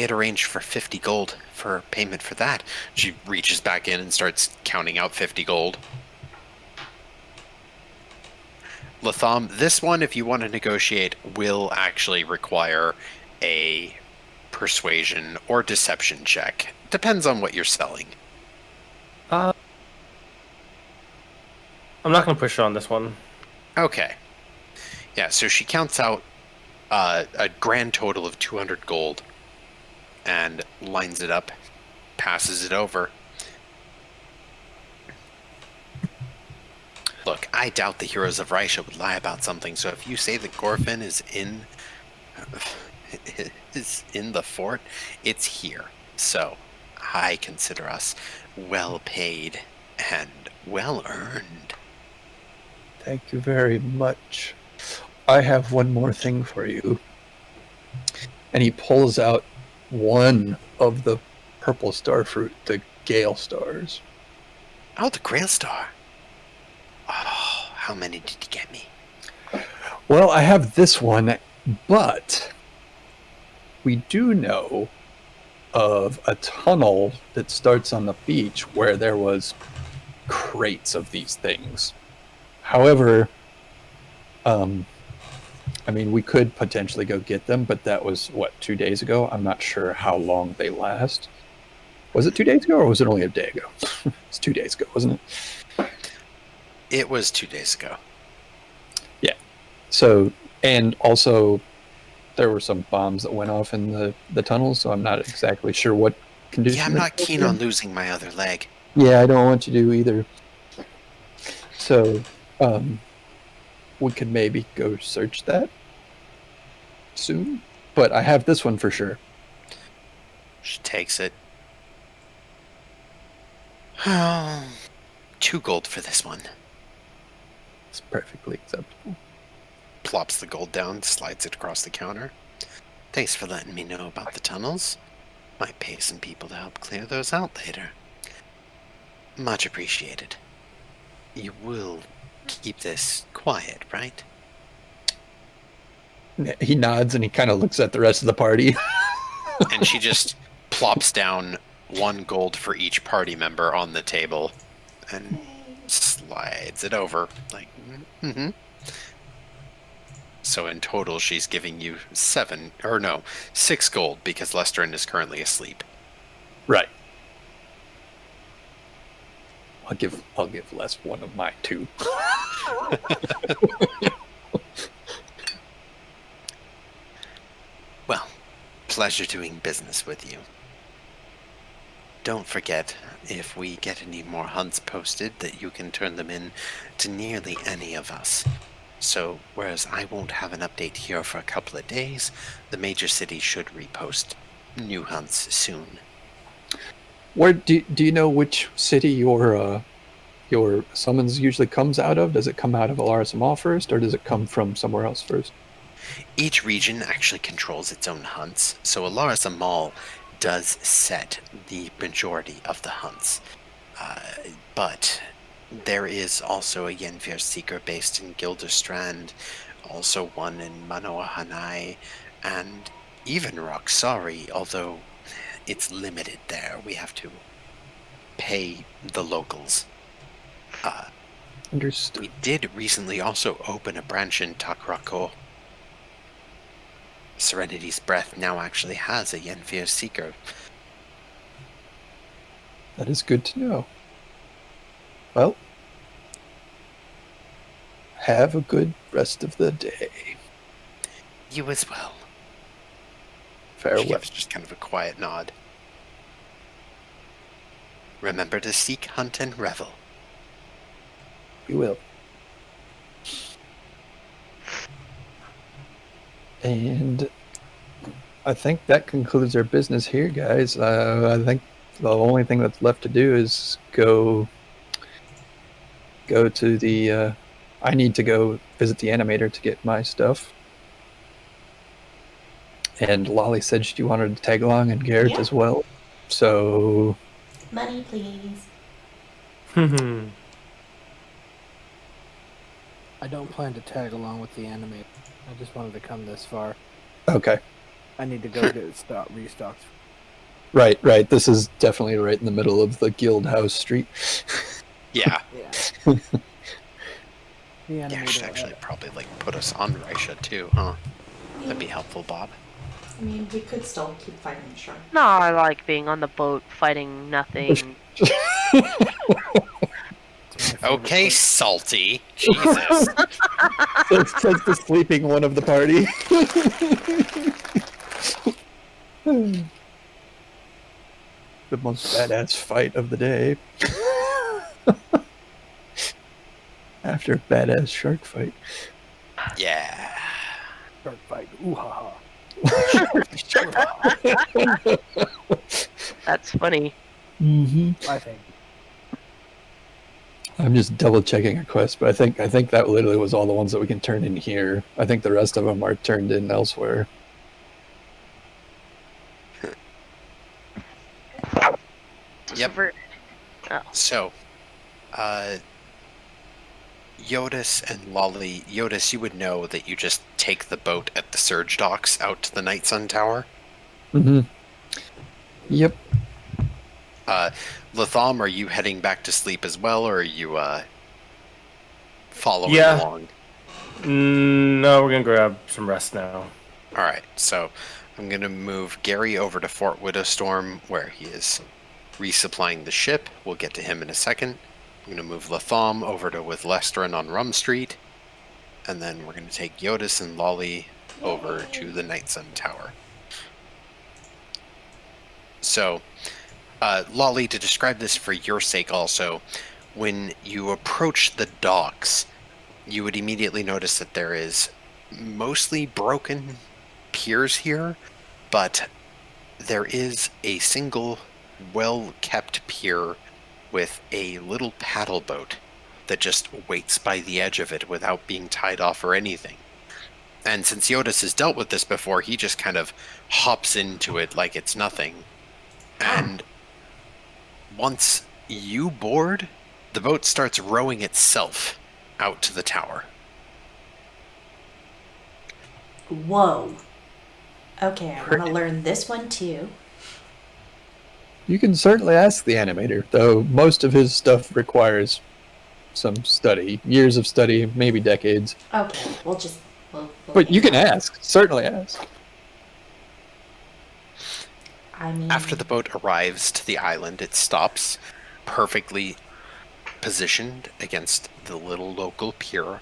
had arranged for 50 gold for payment for that. She reaches back in and starts counting out 50 gold. Latham, this one, if you want to negotiate, will actually require a persuasion or deception check. Depends on what you're selling. I'm not going to push her on this one. Okay. Yeah, so she counts out a grand total of 200 gold and lines it up, passes it over. Look, I doubt the heroes of Rysha would lie about something, so if you say that Gorfin is in the fort, it's here. So I consider us well paid and well earned. Thank you very much. I have one more thing for you. And he pulls out one of the purple star fruit, the Gale Stars. Oh, the Grail Star. Oh, how many did you get me? Well, I have this one, but we do know of a tunnel that starts on the beach where there was crates of these things. However, I mean, we could potentially go get them, but that was, 2 days ago? I'm not sure how long they last. Was it 2 days ago, or was it only a day ago? It's 2 days ago, wasn't it? It was 2 days ago. Yeah. So, and also, there were some bombs that went off in the tunnel, so I'm not exactly sure what condition. Yeah, I'm not keen on losing my other leg. Yeah, I don't want you to either. So, we could maybe go search that soon, but I have this one for sure. She takes it. 2 gold for this one. It's perfectly acceptable. Plops the gold down, slides it across the counter. Thanks for letting me know about the tunnels. Might pay some people to help clear those out later. Much appreciated. You will keep this quiet, right? He nods and he kind of looks at the rest of the party. And she just plops down 1 gold for each party member on the table and slides it over. Like, So in total, she's giving you 6 gold because Lestrin is currently asleep. Right. I'll give Les one of mine too. Well, pleasure doing business with you. Don't forget, if we get any more hunts posted, that you can turn them in to nearly any of us. So, whereas I won't have an update here for a couple of days, the major cities should repost new hunts soon. Where do you know which city your summons usually comes out of? Does it come out of Alaris Amal first, or does it come from somewhere else first? Each region actually controls its own hunts, so Alaris Amal does set the majority of the hunts. But there is also a Yenfir Seeker based in Gilderstrand, also one in Manoa Hanai, and even Roxari, although it's limited there. We have to pay the locals. Understood. We did recently also open a branch in Takrako. Serenity's Breath now actually has a Yenfir Seeker. That is good to know. Well, have a good rest of the day. You as well. Farewell. She gives just kind of a quiet nod. Remember to seek, hunt, and revel. We will. And I think that concludes our business here, guys. I think the only thing that's left to do is go to the... I need to go visit the animator to get my stuff. And Lolly said she wanted to tag along, and Garret as well. So... Money, please. I don't plan to tag along with the animator. I just wanted to come this far. Okay. I need to go get restocked. Right. This is definitely right in the middle of the Guild House Street. Yeah. The Yeah, I should animator. actually probably put us on Risha too, huh? That'd be helpful, Bob. I mean, we could still keep fighting the shark. No, I like being on the boat fighting nothing. Okay, Salty. Jesus. That's the sleeping one of the party. The most badass fight of the day. After a badass shark fight. Yeah. Shark fight. Ooh ha ha. That's funny. Mm-hmm. I think. I'm just double checking a quest, but I think that literally was all the ones that we can turn in here. I think the rest of them are turned in elsewhere. Yep. Oh. So, Jyotis and Lolly. Jyotis, you would know that you just take the boat at the surge docks out to the Night Sun Tower. Mm-hmm. Yep. Latham, are you heading back to sleep as well, or are you following Yeah. along? No, we're gonna grab some rest now. All right, so I'm going to move Gary over to Fort Widowstorm, where he is resupplying the ship. We'll get to him in a second. I'm going to move Latham over to with Lestrin on Rum Street, and then we're going to take Jyotis and Lolly over to the Night Sun Tower. So, Lolly, to describe this for your sake also, when you approach the docks, you would immediately notice that there is mostly broken piers here, but there is a single well-kept pier with a little paddle boat that just waits by the edge of it without being tied off or anything. And since Jyotis has dealt with this before, he just kind of hops into it like it's nothing. And once you board, the boat starts rowing itself out to the tower. Whoa. Okay, I want to learn this one too. You can certainly ask the animator, though most of his stuff requires some study. Years of study, maybe decades. Okay, we'll But you can ask. Certainly ask. I mean... After the boat arrives to the island, it stops, perfectly positioned against the little local pier.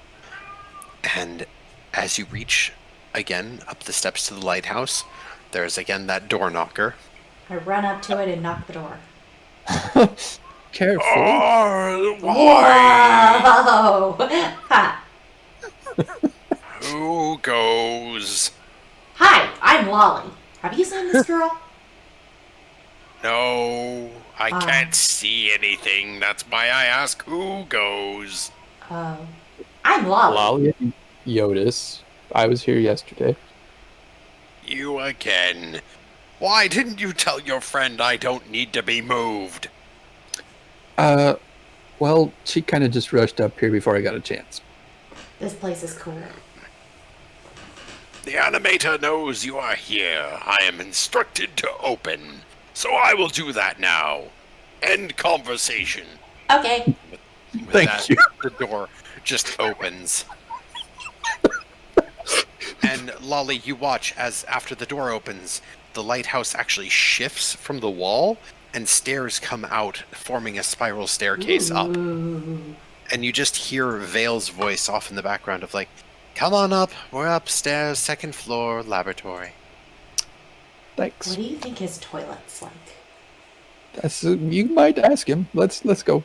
And as you reach, again, up the steps to the lighthouse, there's again that door knocker. I run up to it and knock the door. Careful. Oh, why? Whoa! Ha. Who goes? Hi, I'm Lolly. Have you seen this girl? No, I can't see anything. That's why I ask who goes. I'm Lolly. Lolly and Jyotis. I was here yesterday. You again. Why didn't you tell your friend I don't need to be moved? Well, she kind of just rushed up here before I got a chance. This place is cool. The animator knows you are here. I am instructed to open, so I will do that now. End conversation. Okay. With Thank that, you. The door just opens. And Lolly, you watch as after the door opens, the lighthouse actually shifts from the wall and stairs come out, forming a spiral staircase up. And you just hear Vale's voice off in the background of like, come on up, we're upstairs, second floor, laboratory. Thanks. What do you think his toilet's like? You might ask him. Let's go.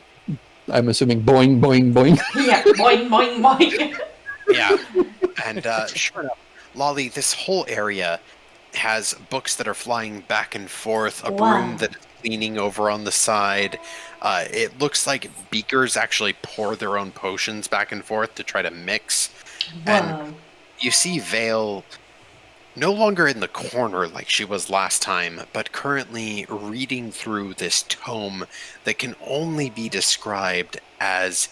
I'm assuming boing, boing, boing. Yeah, boing, boing, boing. Yeah. And sure enough, Lolly, this whole area has books that are flying back and forth, a broom that is cleaning over on the side. It looks like beakers actually pour their own potions back and forth to try to mix. Whoa. And you see Vale no longer in the corner like she was last time, but currently reading through this tome that can only be described as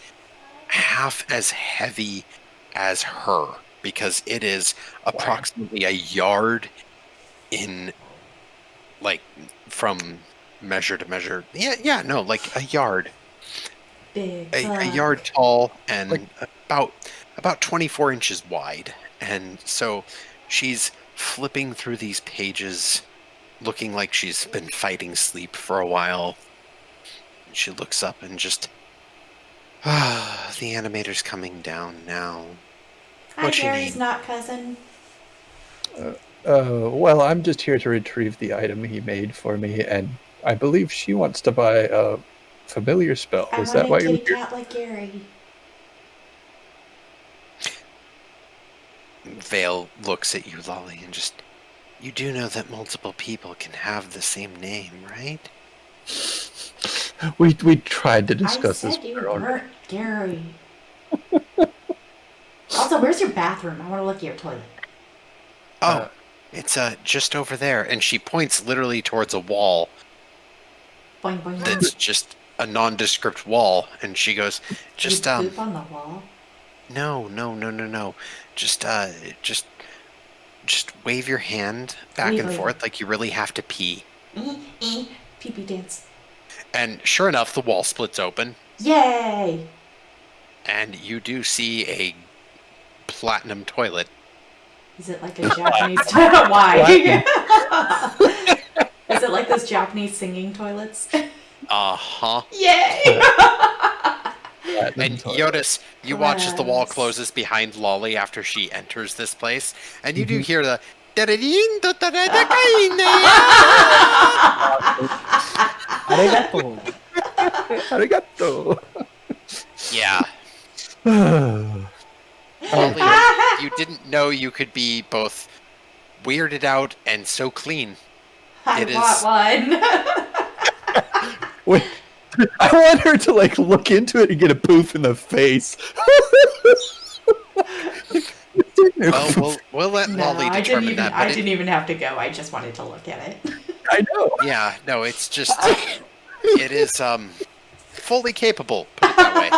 half as heavy as her, because it is approximately a yard in, like, from measure to measure. Like a yard. Big. A yard tall and about 24 inches wide. And so she's flipping through these pages, looking like she's been fighting sleep for a while. And she looks up and just, the animator's coming down now. Hi, What's your Gary's name? not cousin. Well, I'm just here to retrieve the item he made for me, and I believe she wants to buy a familiar spell. I Is that why want a you're kitty here? cat like Gary. Vale looks at you, Lolly, and just, you do know that multiple people can have the same name, right? We tried to discuss I this. said you weren't Gary. Also, where's your bathroom? I want to look at your toilet. Oh, it's just over there. And she points literally towards a wall Boing, boing, boing. that's just a nondescript wall. And she goes, just, You poop on the wall? no. Just wave your hand back and forth like you really have to pee. Pee-pee dance. And sure enough, the wall splits open. Yay! And you do see a platinum toilet. Is it like a Japanese toilet? Why? Is it like those Japanese singing toilets? Uh-huh. Yay! And Jyotis, you watch as the wall closes behind Lolly after she enters this place, and you do hear the Arigato. Arigato. Yeah. Lolly, you didn't know you could be both weirded out and so clean. I want one. Wait, I want her to look into it and get a poof in the face. Well, we'll let Lolly determine that. I didn't even have to go. I just wanted to look at it. I know. Yeah, no, it's just, it is fully capable, put it that way.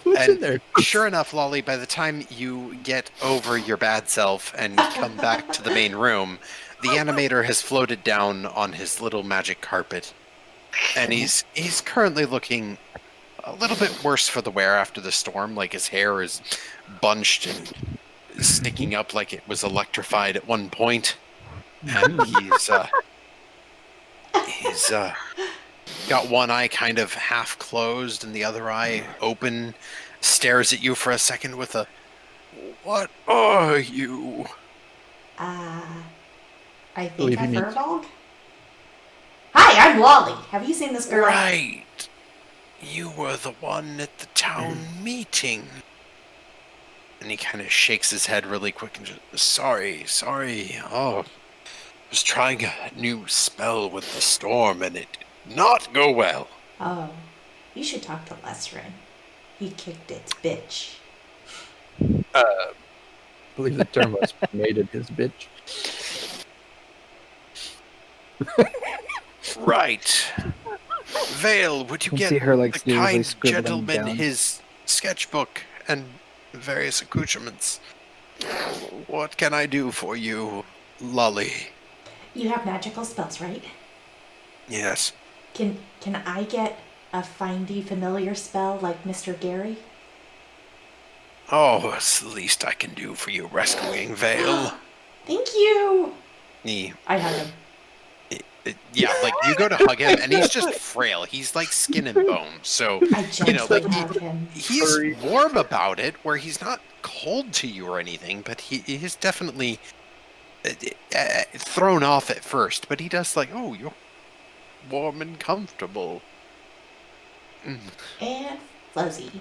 What's in there? Sure enough, Lolly, by the time you get over your bad self and come back to the main room, the animator has floated down on his little magic carpet. And he's currently looking a little bit worse for the wear after the storm. Like, his hair is bunched and sticking up like it was electrified at one point. And he's got one eye kind of half closed and the other eye open, stares at you for a second with a, "What are you?" I think I'm Firbolg. Hi, I'm Lolly. Have you seen this girl? Right. You were the one at the town meeting. And he kind of shakes his head really quick and just, sorry. Oh, I was trying a new spell with the storm and it did not go well. Oh, you should talk to Lesrin. He kicked its bitch. I believe the term was mated his bitch. Right. Vale, would you can get see her, the seriously kind scribbling gentleman down. his sketchbook and various accoutrements? What can I do for you, Lolly? You have magical spells, right? Yes. Can I get a findy familiar spell like Mr. Gary? Oh, it's the least I can do for you, rescuing Vale. Thank you! I hug him. Yeah, you go to hug him, and he's just frail. He's like skin and bone. So, hug him. He's warm about it, where he's not cold to you or anything, but he is definitely thrown off at first, but he does like, oh, you're warm and comfortable. And fuzzy.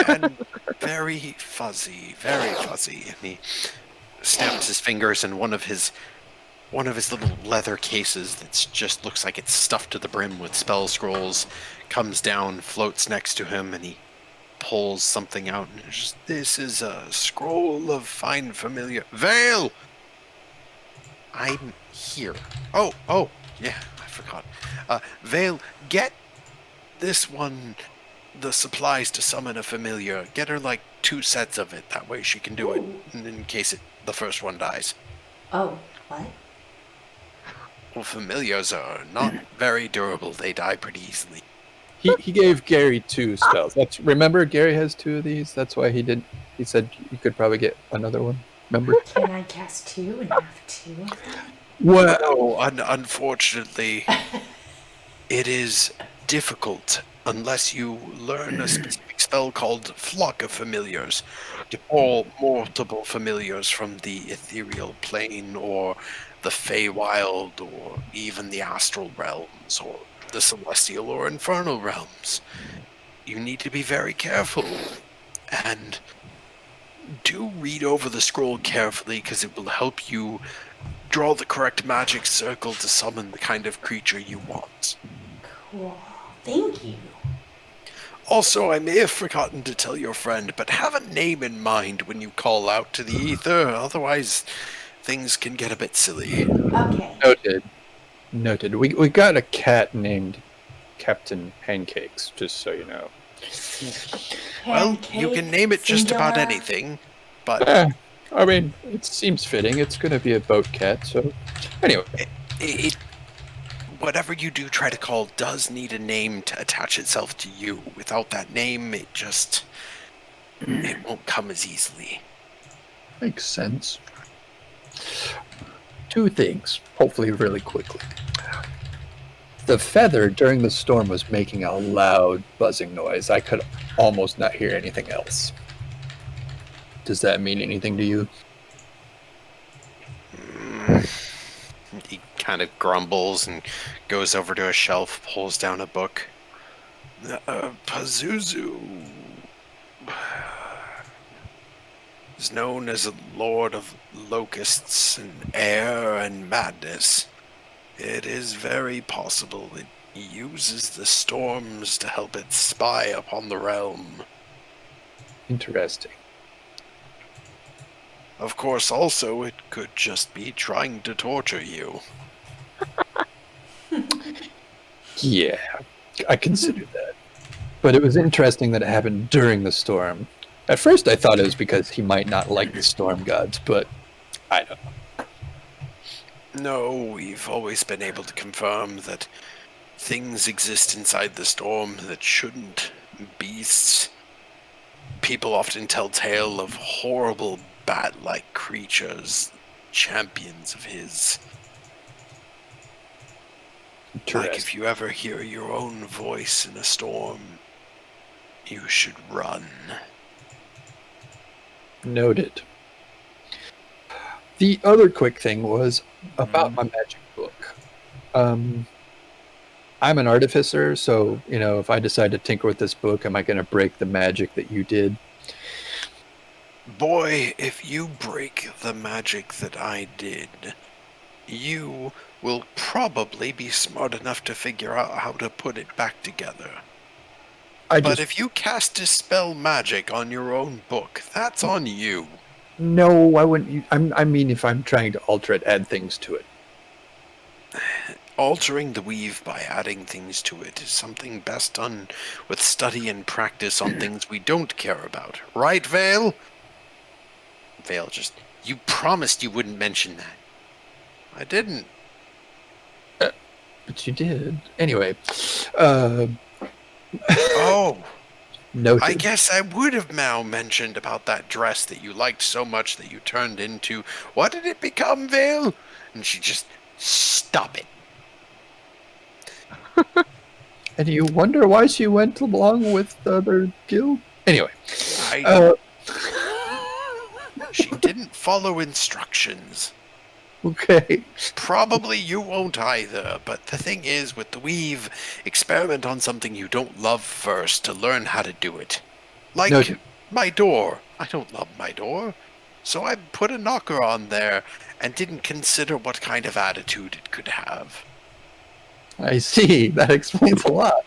And very fuzzy, very fuzzy. And he snaps his fingers, and one of his little leather cases that just looks like it's stuffed to the brim with spell scrolls comes down, floats next to him, and he pulls something out, and it's just, this is a scroll of fine familiar. Vale! I'm here. Oh, yeah, I forgot. Vale, get this one the supplies to summon a familiar. Get her like 2 sets of it. That way she can do it in case the first one dies. Oh, what? Well, familiars are not very durable. They die pretty easily. He gave Gary 2 spells. Remember, Gary has 2 of these. That's why he didn't. He said you could probably get another one. Remember? Can I cast 2 and have 2 of them? Well, unfortunately, it is difficult unless you learn a specific spell called Flock of Familiars to pull multiple familiars from the ethereal plane or the Feywild or even the astral realms or the celestial or infernal realms. You need to be very careful and do read over the scroll carefully because it will help you draw the correct magic circle to summon the kind of creature you want. Cool. Thank you. Also, I may have forgotten to tell your friend, but have a name in mind when you call out to the ether, otherwise things can get a bit silly. Okay. Noted. We got a cat named Captain Pancakes, just so you know. Well, you can name it just about anything, but... I mean, it seems fitting. It's going to be a boat cat, so... Anyway. Whatever you do try to call does need a name to attach itself to you. Without that name, it won't come as easily. Makes sense. 2 things, hopefully really quickly. The feather during the storm was making a loud buzzing noise. I could almost not hear anything else. Does that mean anything to you? He kind of grumbles and goes over to a shelf, pulls down a book. Pazuzu is known as a lord of locusts and air and madness. It is very possible it uses the storms to help it spy upon the realm. Interesting. Of course, also, it could just be trying to torture you. Yeah, I considered that. But it was interesting that it happened during the storm. At first I thought it was because he might not like the storm gods, but I don't know. No, we've always been able to confirm that things exist inside the storm that shouldn't. Beasts. People often tell tale of horrible bat-like creatures, champions of his. Like if you ever hear your own voice in a storm, you should run. Noted. The other quick thing was about my magic book. I'm an artificer, so, if I decide to tinker with this book, am I going to break the magic that you did? Boy, if you break the magic that I did, you will probably be smart enough to figure out how to put it back together. But if you cast Dispel magic on your own book, that's on you. No, I wouldn't. I mean, if I'm trying to alter it, add things to it. Altering the weave by adding things to it is something best done with study and practice on things we don't care about. Right, Vale? Vale you promised you wouldn't mention that. I didn't. But you did. Anyway. Oh. Noted. I guess I would have now mentioned about that dress that you liked so much that you turned into... What did it become, Vale? And she just... Stop it. And you wonder why she went along with the other guild? Anyway. She didn't follow instructions. Okay. Probably you won't either, but the thing is, with the weave, experiment on something you don't love first to learn how to do it. Like Noted. my door. I don't love my door, so I put a knocker on there and didn't consider what kind of attitude it could have. I see. That explains a lot.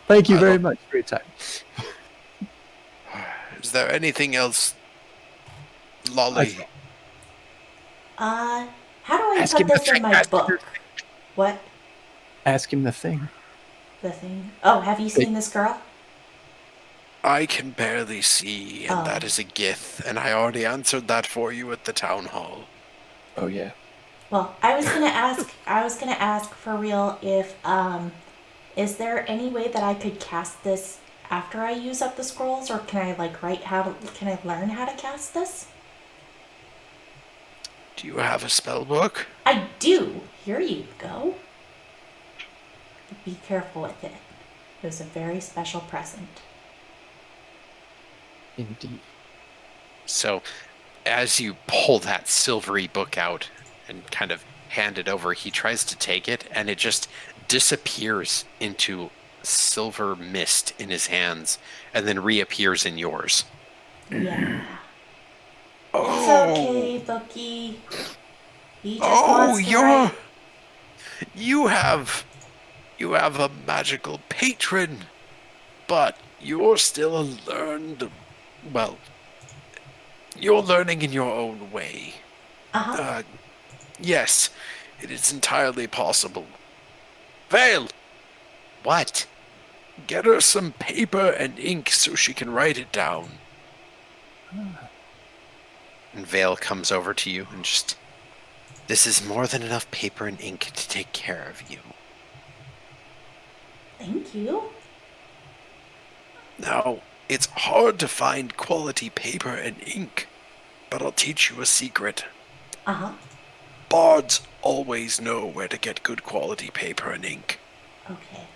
Thank you very much for your time. Is there anything else, Lolly? How do I Ask put him the this in thing, my ask him book? What? Ask him the thing. The thing? Oh, have you seen this girl? I can barely see, and that is a gith, and I already answered that for you at the town hall. Oh, yeah. Well, I was gonna ask for real if, is there any way that I could cast this after I use up the scrolls, or can I, can I learn how to cast this? Do you have a spell book? I do! Here you go. Be careful with it. It was a very special present. Indeed. So, as you pull that silvery book out and kind of hand it over, he tries to take it, and it just disappears into silver mist in his hands, and then reappears in yours. Yeah. Oh. It's okay, Bookie. He just wants to write. You have a magical patron, but you're still you're learning in your own way. Uh-huh. Yes, it is entirely possible. Vale! What? Get her some paper and ink so she can write it down. And Vale comes over to you and just... This is more than enough paper and ink to take care of you. Thank you. Now, it's hard to find quality paper and ink, but I'll teach you a secret. Uh-huh. Bards always know where to get good quality paper and ink. Okay.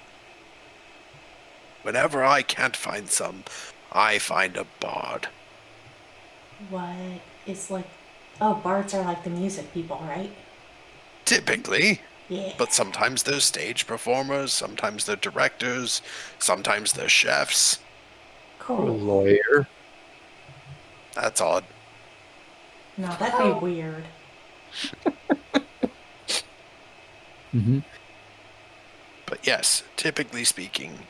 Whenever I can't find some, I find a bard. What is Oh, bards are like the music people, right? Typically. Yeah. But sometimes they're stage performers, sometimes they're directors, sometimes they're chefs. A Cool. lawyer. That's odd. No, that'd be weird. Mm-hmm. But yes, typically speaking,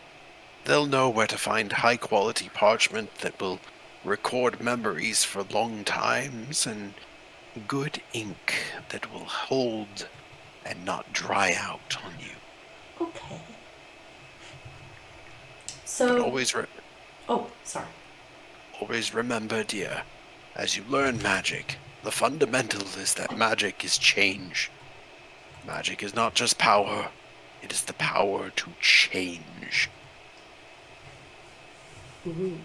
they'll know where to find high-quality parchment that will record memories for long times, and good ink that will hold and not dry out on you. Okay. But So... Oh, sorry. Always remember, dear, as you learn magic, the fundamental is that magic is change. Magic is not just power, it is the power to change. Ooh.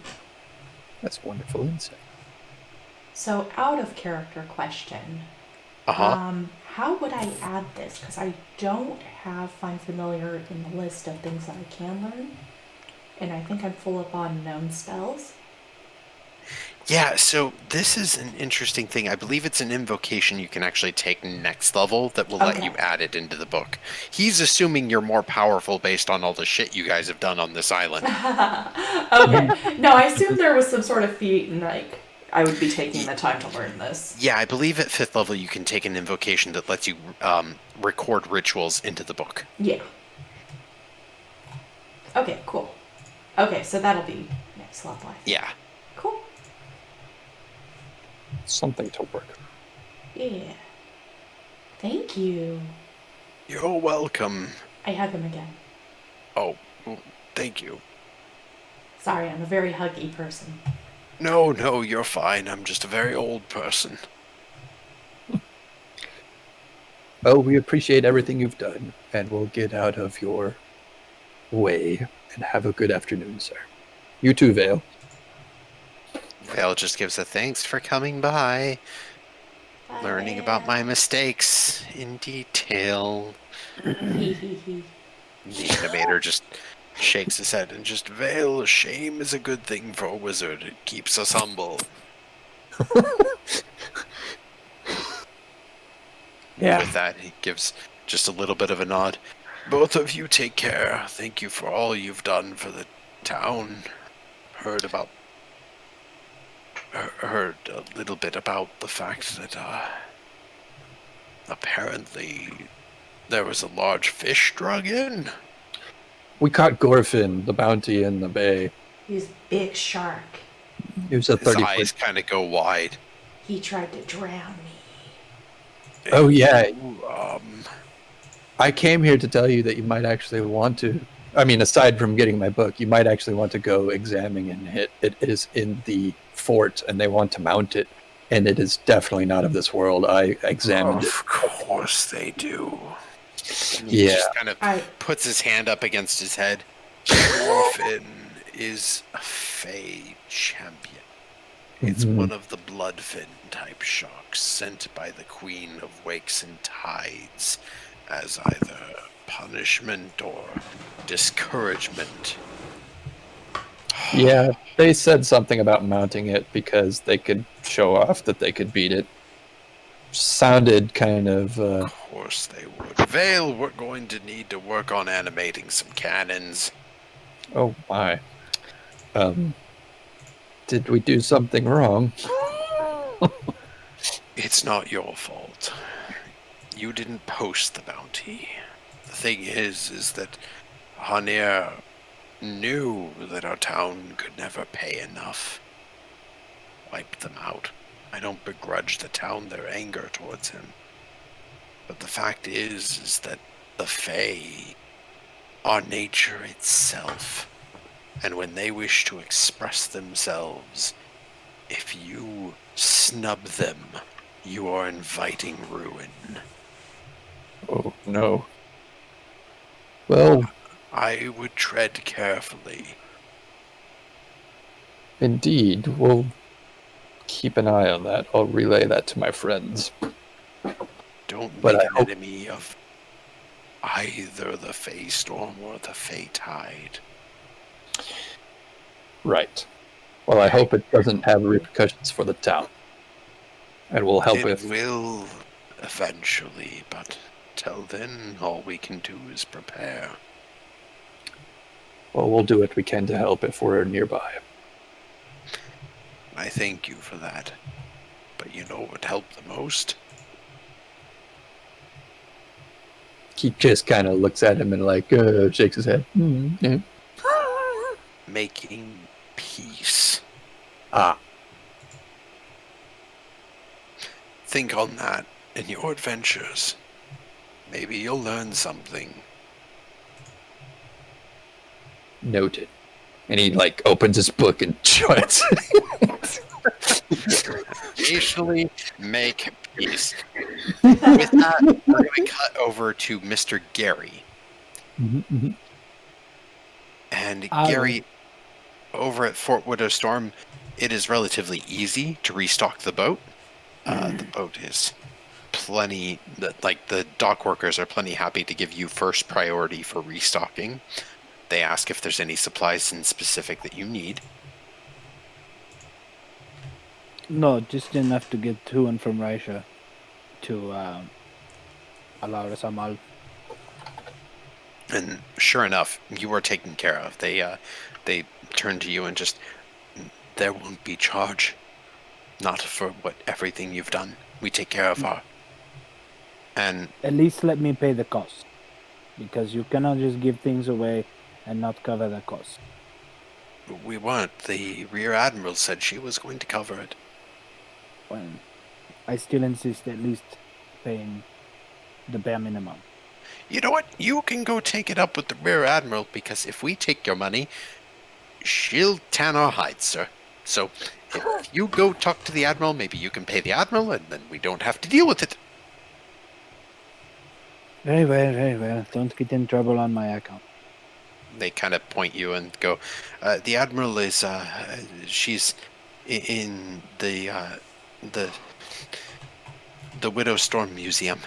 That's wonderful insight. So, out of character question. How would I add this? Because I don't have Find Familiar in the list of things that I can learn. And I think I'm full up on known spells. Yeah, so this is an interesting thing. I believe it's an invocation you can actually take next level that will let you add it into the book. He's assuming you're more powerful based on all the shit you guys have done on this island. Okay. No, I assumed there was some sort of feat and I would be taking the time to learn this. Yeah, I believe at 5th level you can take an invocation that lets you record rituals into the book. Yeah. Okay, cool. Okay, so that'll be next level. Yeah. Cool. Something to work. Yeah. Thank you. You're welcome. I hug him again. Oh, well, thank you. Sorry, I'm a very huggy person. No, you're fine. I'm just a very old person. Well, we appreciate everything you've done, and we'll get out of your way, and have a good afternoon, sir. You too, Vale. Vale just gives a thanks for coming by, learning about my mistakes in detail. The animator just shakes his head and just, Vale, shame is a good thing for a wizard. It keeps us humble. Yeah. With that, he gives just a little bit of a nod. Both of you take care. Thank you for all you've done for the town. Heard a little bit about the fact that apparently there was a large fish drug in. We caught Gorfin, the bounty in the bay. He's big shark. He was a His 30 eyes foot. kind of go wide. He tried to drown me. Oh, yeah. You, I came here to tell you that you might actually want to. I mean, aside from getting my book, you might actually want to go examine it. It is in the fort, and they want to mount it, and it is definitely not of this world. I examined it. Of course they do. And Yeah. He just kind of puts his hand up against his head. Dwarfin is a Fey champion. It's one of the Bloodfin type sharks sent by the Queen of Wakes and Tides as either punishment or discouragement. Yeah, they said something about mounting it because they could show off that they could beat it. Sounded kind of... Of course they would. Vale, we're going to need to work on animating some cannons. Oh my. Did we do something wrong? It's not your fault. You didn't post the bounty. The thing is that Hanir knew that our town could never pay enough. Wiped them out. I don't begrudge the town their anger towards him. But the fact is that the Fae are nature itself. And when they wish to express themselves, if you snub them, you are inviting ruin. Oh, no. Well, I would tread carefully. indeed. We'll keep an eye on that. I'll relay that to my friends. Don't But make I an hope- enemy of either the Fey Storm or the Fey Tide. Right. Well, I hope it doesn't have repercussions for the town. And will help It if... will eventually, but till then, all we can do is prepare. Well, we'll do what we can to help if we're nearby. I thank you for that. But you know what would help the most? He just kind of looks at him and shakes his head. Yeah. Making peace. Ah. Think on that in your adventures. Maybe you'll learn something. Noted. And he opens his book and joins. Occasionally make peace. With that, we're going to cut over to Mr. Gary. And Gary, over at Fort Widowstorm, it is relatively easy to restock the boat. The boat is plenty, the dock workers are plenty happy to give you first priority for restocking. They ask if there's any supplies in specific that you need. No, just enough to get to and from Raisha to allow us Amal. And sure enough, you are taken care of. They turn to you and just, there won't be charge. Not for everything you've done. We take care of her. And At least let me pay the cost, because you cannot just give things away and not cover the cost. we weren't. The Rear Admiral said she was going to cover it. Well, I still insist at least paying the bare minimum. You know what? You can go take it up with the Rear Admiral, because if we take your money, she'll tan our hides, sir. So if you go talk to the Admiral, maybe you can pay the Admiral, and then we don't have to deal with it. Very well, very well. Don't get in trouble on my account. They kind of point you and go, the Admiral is, she's in the Widowstorm Museum.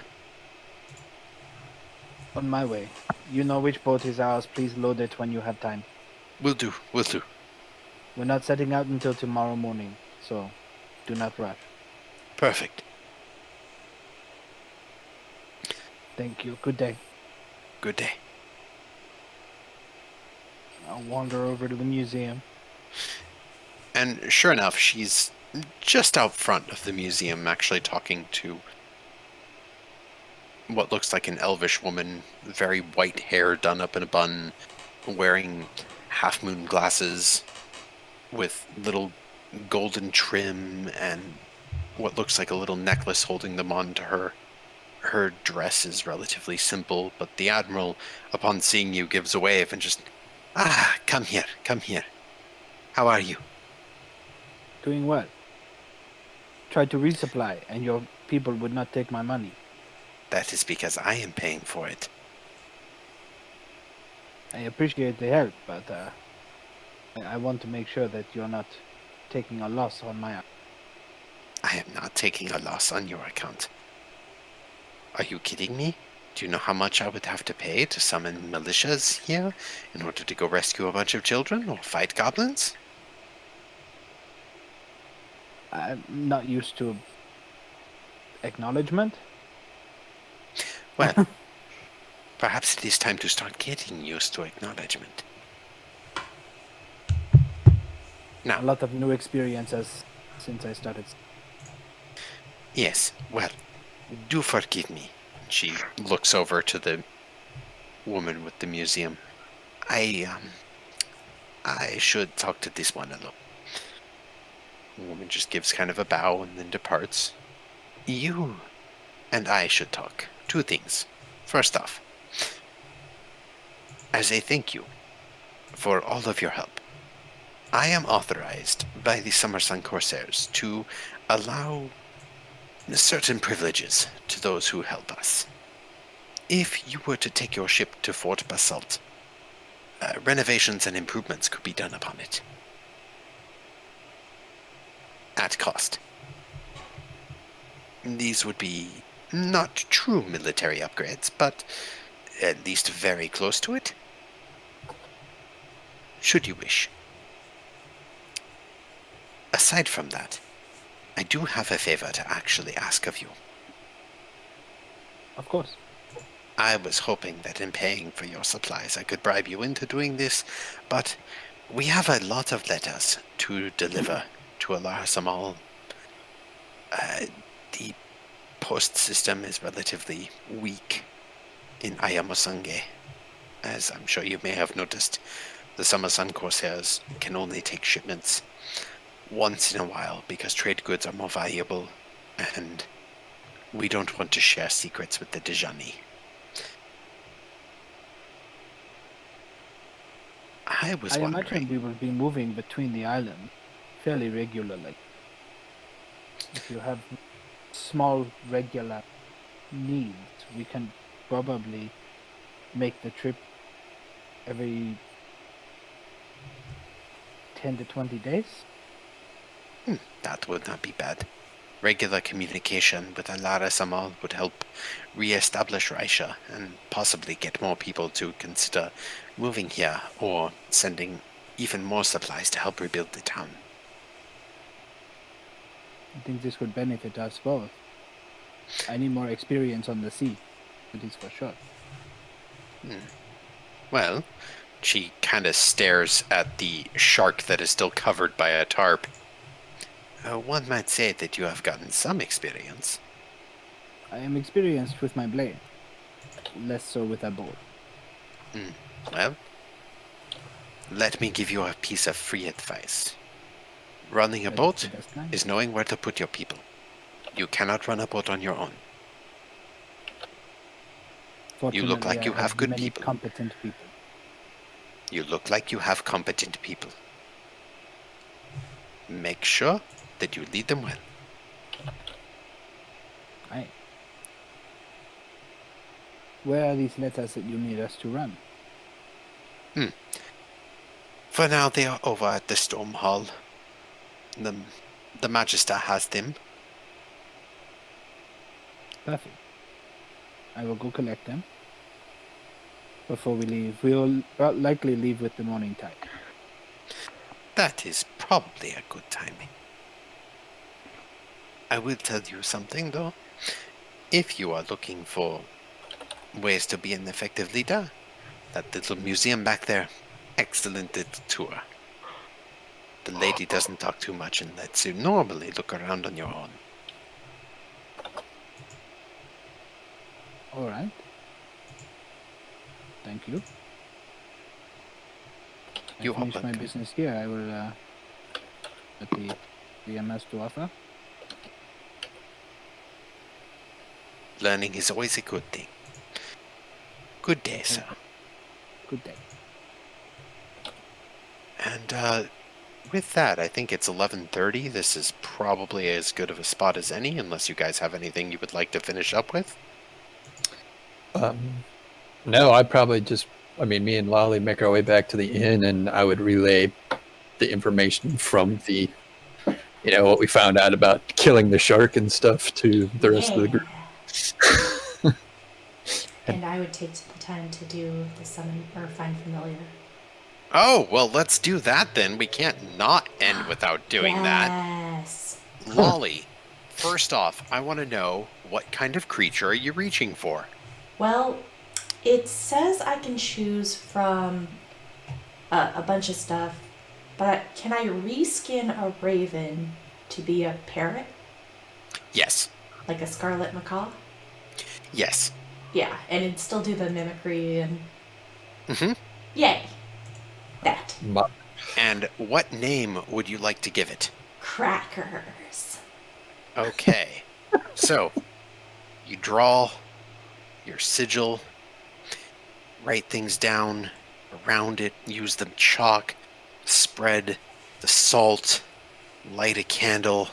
On my way. You know which boat is ours. Please load it when you have time. Will do. Will do. We're not setting out until tomorrow morning, so do not rush. Perfect. Thank you. Good day. Good day. I'll wander over to the museum. And sure enough, she's just out front of the museum, actually talking to what looks like an elvish woman, very white hair done up in a bun, wearing half-moon glasses with little golden trim and what looks like a little necklace holding them on to her. Her dress is relatively simple, but the Admiral, upon seeing you, gives a wave and just, come here, come here. How are you? Doing what? Tried to resupply, and your people would not take my money. That is because I am paying for it. I appreciate the help, but I want to make sure that you're not taking a loss on my... I am not taking a loss on your account. Are you kidding me? Do you know how much I would have to pay to summon militias here in order to go rescue a bunch of children or fight goblins? I'm not used to acknowledgement. Well, perhaps it is time to start getting used to acknowledgement. Now, A lot of new experiences since I started. yes, well, do forgive me. She looks over to the woman with the museum. I should talk to this one alone. The woman just gives kind of a bow and then departs. You and I should talk. Two things. First off, as a thank you for all of your help, I am authorized by the Summer Sun Corsairs to allow certain privileges to those who help us. If you were to take your ship to Fort Basalt, renovations and improvements could be done upon it. At cost. These would be not true military upgrades, but at least very close to it. Should you wish. Aside from that, I do have a favor to actually ask of you. Of course. I was hoping that in paying for your supplies I could bribe you into doing this, but we have a lot of letters to deliver to Alarasamal. The post system is relatively weak in Ayamosange. As I'm sure you may have noticed, the Summer Sun Corsairs can only take shipments once in a while because trade goods are more valuable, and we don't want to share secrets with the Dejani. I imagine we will be moving between the islands fairly regularly. If you have small regular needs, we can probably make the trip every 10 to 20 days. That would not be bad. Regular communication with Alarasamal would help re-establish Raisha and possibly get more people to consider moving here or sending even more supplies to help rebuild the town. I think this would benefit us both. I need more experience on the sea, that is for sure. Well, she kind of stares at the shark that is still covered by a tarp. One might say that you have gotten some experience. I am experienced with my blade, less so with a bow. Well, let me give you a piece of free advice. Running a boat is knowing where to put your people. You cannot run a boat on your own. You look like you have good people. Competent people. You look like you have competent people. Make sure that you lead them well. Aye. Where are these letters that you need us to run? For now, they are over at the Storm Hall. The Magister has them. Perfect. I will go collect them. before we leave. We'll likely leave with the morning tide. That is probably a good timing. I will tell you something, though. If you are looking for ways to be an effective leader, that little museum back there, excellent little tour. The lady doesn't talk too much and lets you normally look around on your own. All right. Thank you. You I finish are my welcome. business here. I will let the DMS to offer. Learning is always a good thing. Good day, sir. Good day. And with that, I think it's 11:30. This is probably as good of a spot as any, unless you guys have anything you would like to finish up with. No, I'd probably me and Lolly make our way back to the inn, and I would relay the information from the, what we found out about killing the shark and stuff to the rest of the group. And I would take the time to do the summon or find familiar. Oh, well, let's do that then. We can't not end without doing that. Yes. Lolly, first off, I want to know, what kind of creature are you reaching for? Well, it says I can choose from a bunch of stuff, but can I reskin a raven to be a parrot? Yes. Like a scarlet macaw? Yes. Yeah, and it'd still do the mimicry and... Mm-hmm. Yay. That. And what name would you like to give it? Crackers. Okay. So, you draw your sigil, write things down around it, use the chalk, spread the salt, light a candle,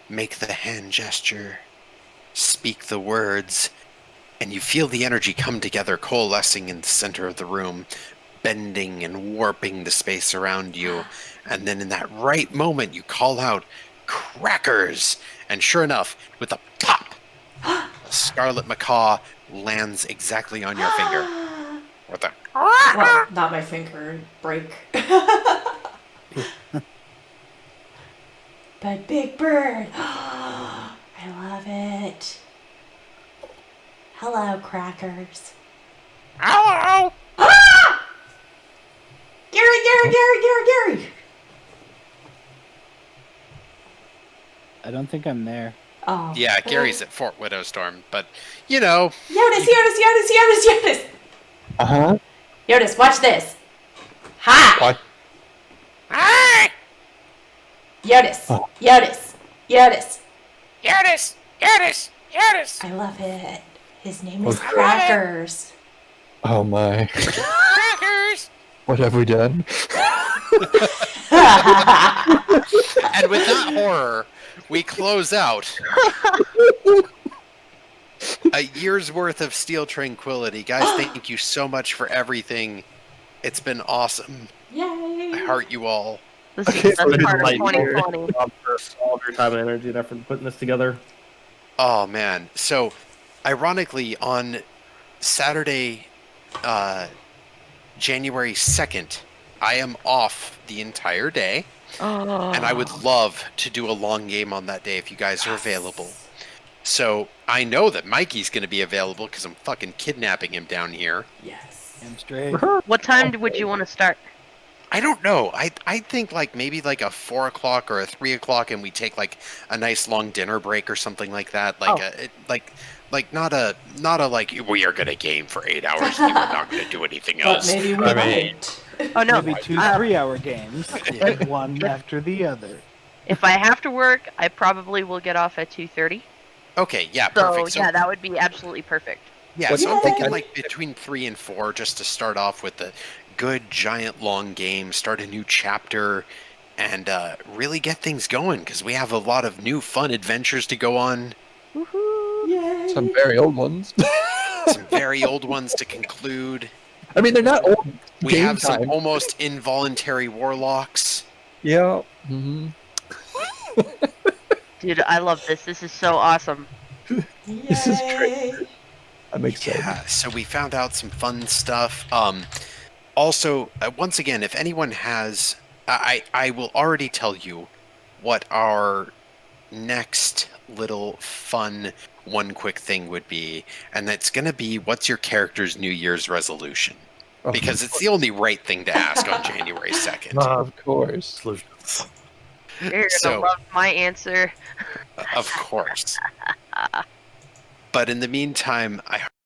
make the hand gesture, speak the words, and you feel the energy come together, coalescing in the center of the room, bending and warping the space around you. And then in that right moment, you call out, "Crackers!" And sure enough, with a pop, Scarlet Macaw lands exactly on your finger. With a... Well, not my finger. Break. But Big Bird. I love it. Hello, Crackers. Hello! Ah! Gary! I don't think I'm there. Oh. Yeah, Gary's at Fort Widowstorm, but, you know... Jyotis! Uh-huh. Jyotis, watch this. Hi! What? Hi! Jyotis! Oh. Jyotis! Jyotis! I love it. His name Oh. is Crackers. Oh my. Crackers! What have we done? And with that horror, we close out a year's worth of Steel Tranquility. Guys, thank you so much for everything. It's been awesome. Yay! I heart you all. This is Okay, the best so part of Light year. 2020. For all of your time and energy and effort in putting this together. Oh, man. So, ironically, on Saturday, January 2nd, I am off the entire day. Oh. And I would love to do a long game on that day if you guys are available. So I know that Mikey's going to be available because I'm fucking kidnapping him down here. Yes. I'm straight. What time would you want to start? I don't know. I think maybe a 4 o'clock or a 3 o'clock, and we take a nice long dinner break or something like that. Not a we are gonna game for 8 hours and we're not gonna do anything But else. maybe we might. Oh no. Maybe 2 3-hour games, one after the other. If I have to work, I probably will get off at 2:30. Okay, yeah, So perfect. yeah, that would be absolutely perfect. Yeah, so I'm thinking Yay! between 3 and 4 just to start off with a good giant long game, start a new chapter, and really get things going because we have a lot of new fun adventures to go on. Woohoo! Yay! Some very old ones. Some very old ones to conclude. I mean, they're not old. We game have some time. almost involuntary warlocks. Yeah. Mm-hmm. Dude, I love this. This is so awesome. Yay! This is great. I'm excited. Yeah, so we found out some fun stuff. Also, once again, if anyone has, I will already tell you what our next little fun one quick thing would be, and that's going to be, what's your character's New Year's resolution? Oh, Because it's the only right thing to ask on January 2nd. of course. Solutions. You're gonna So- love my answer. Of course. But in the meantime, I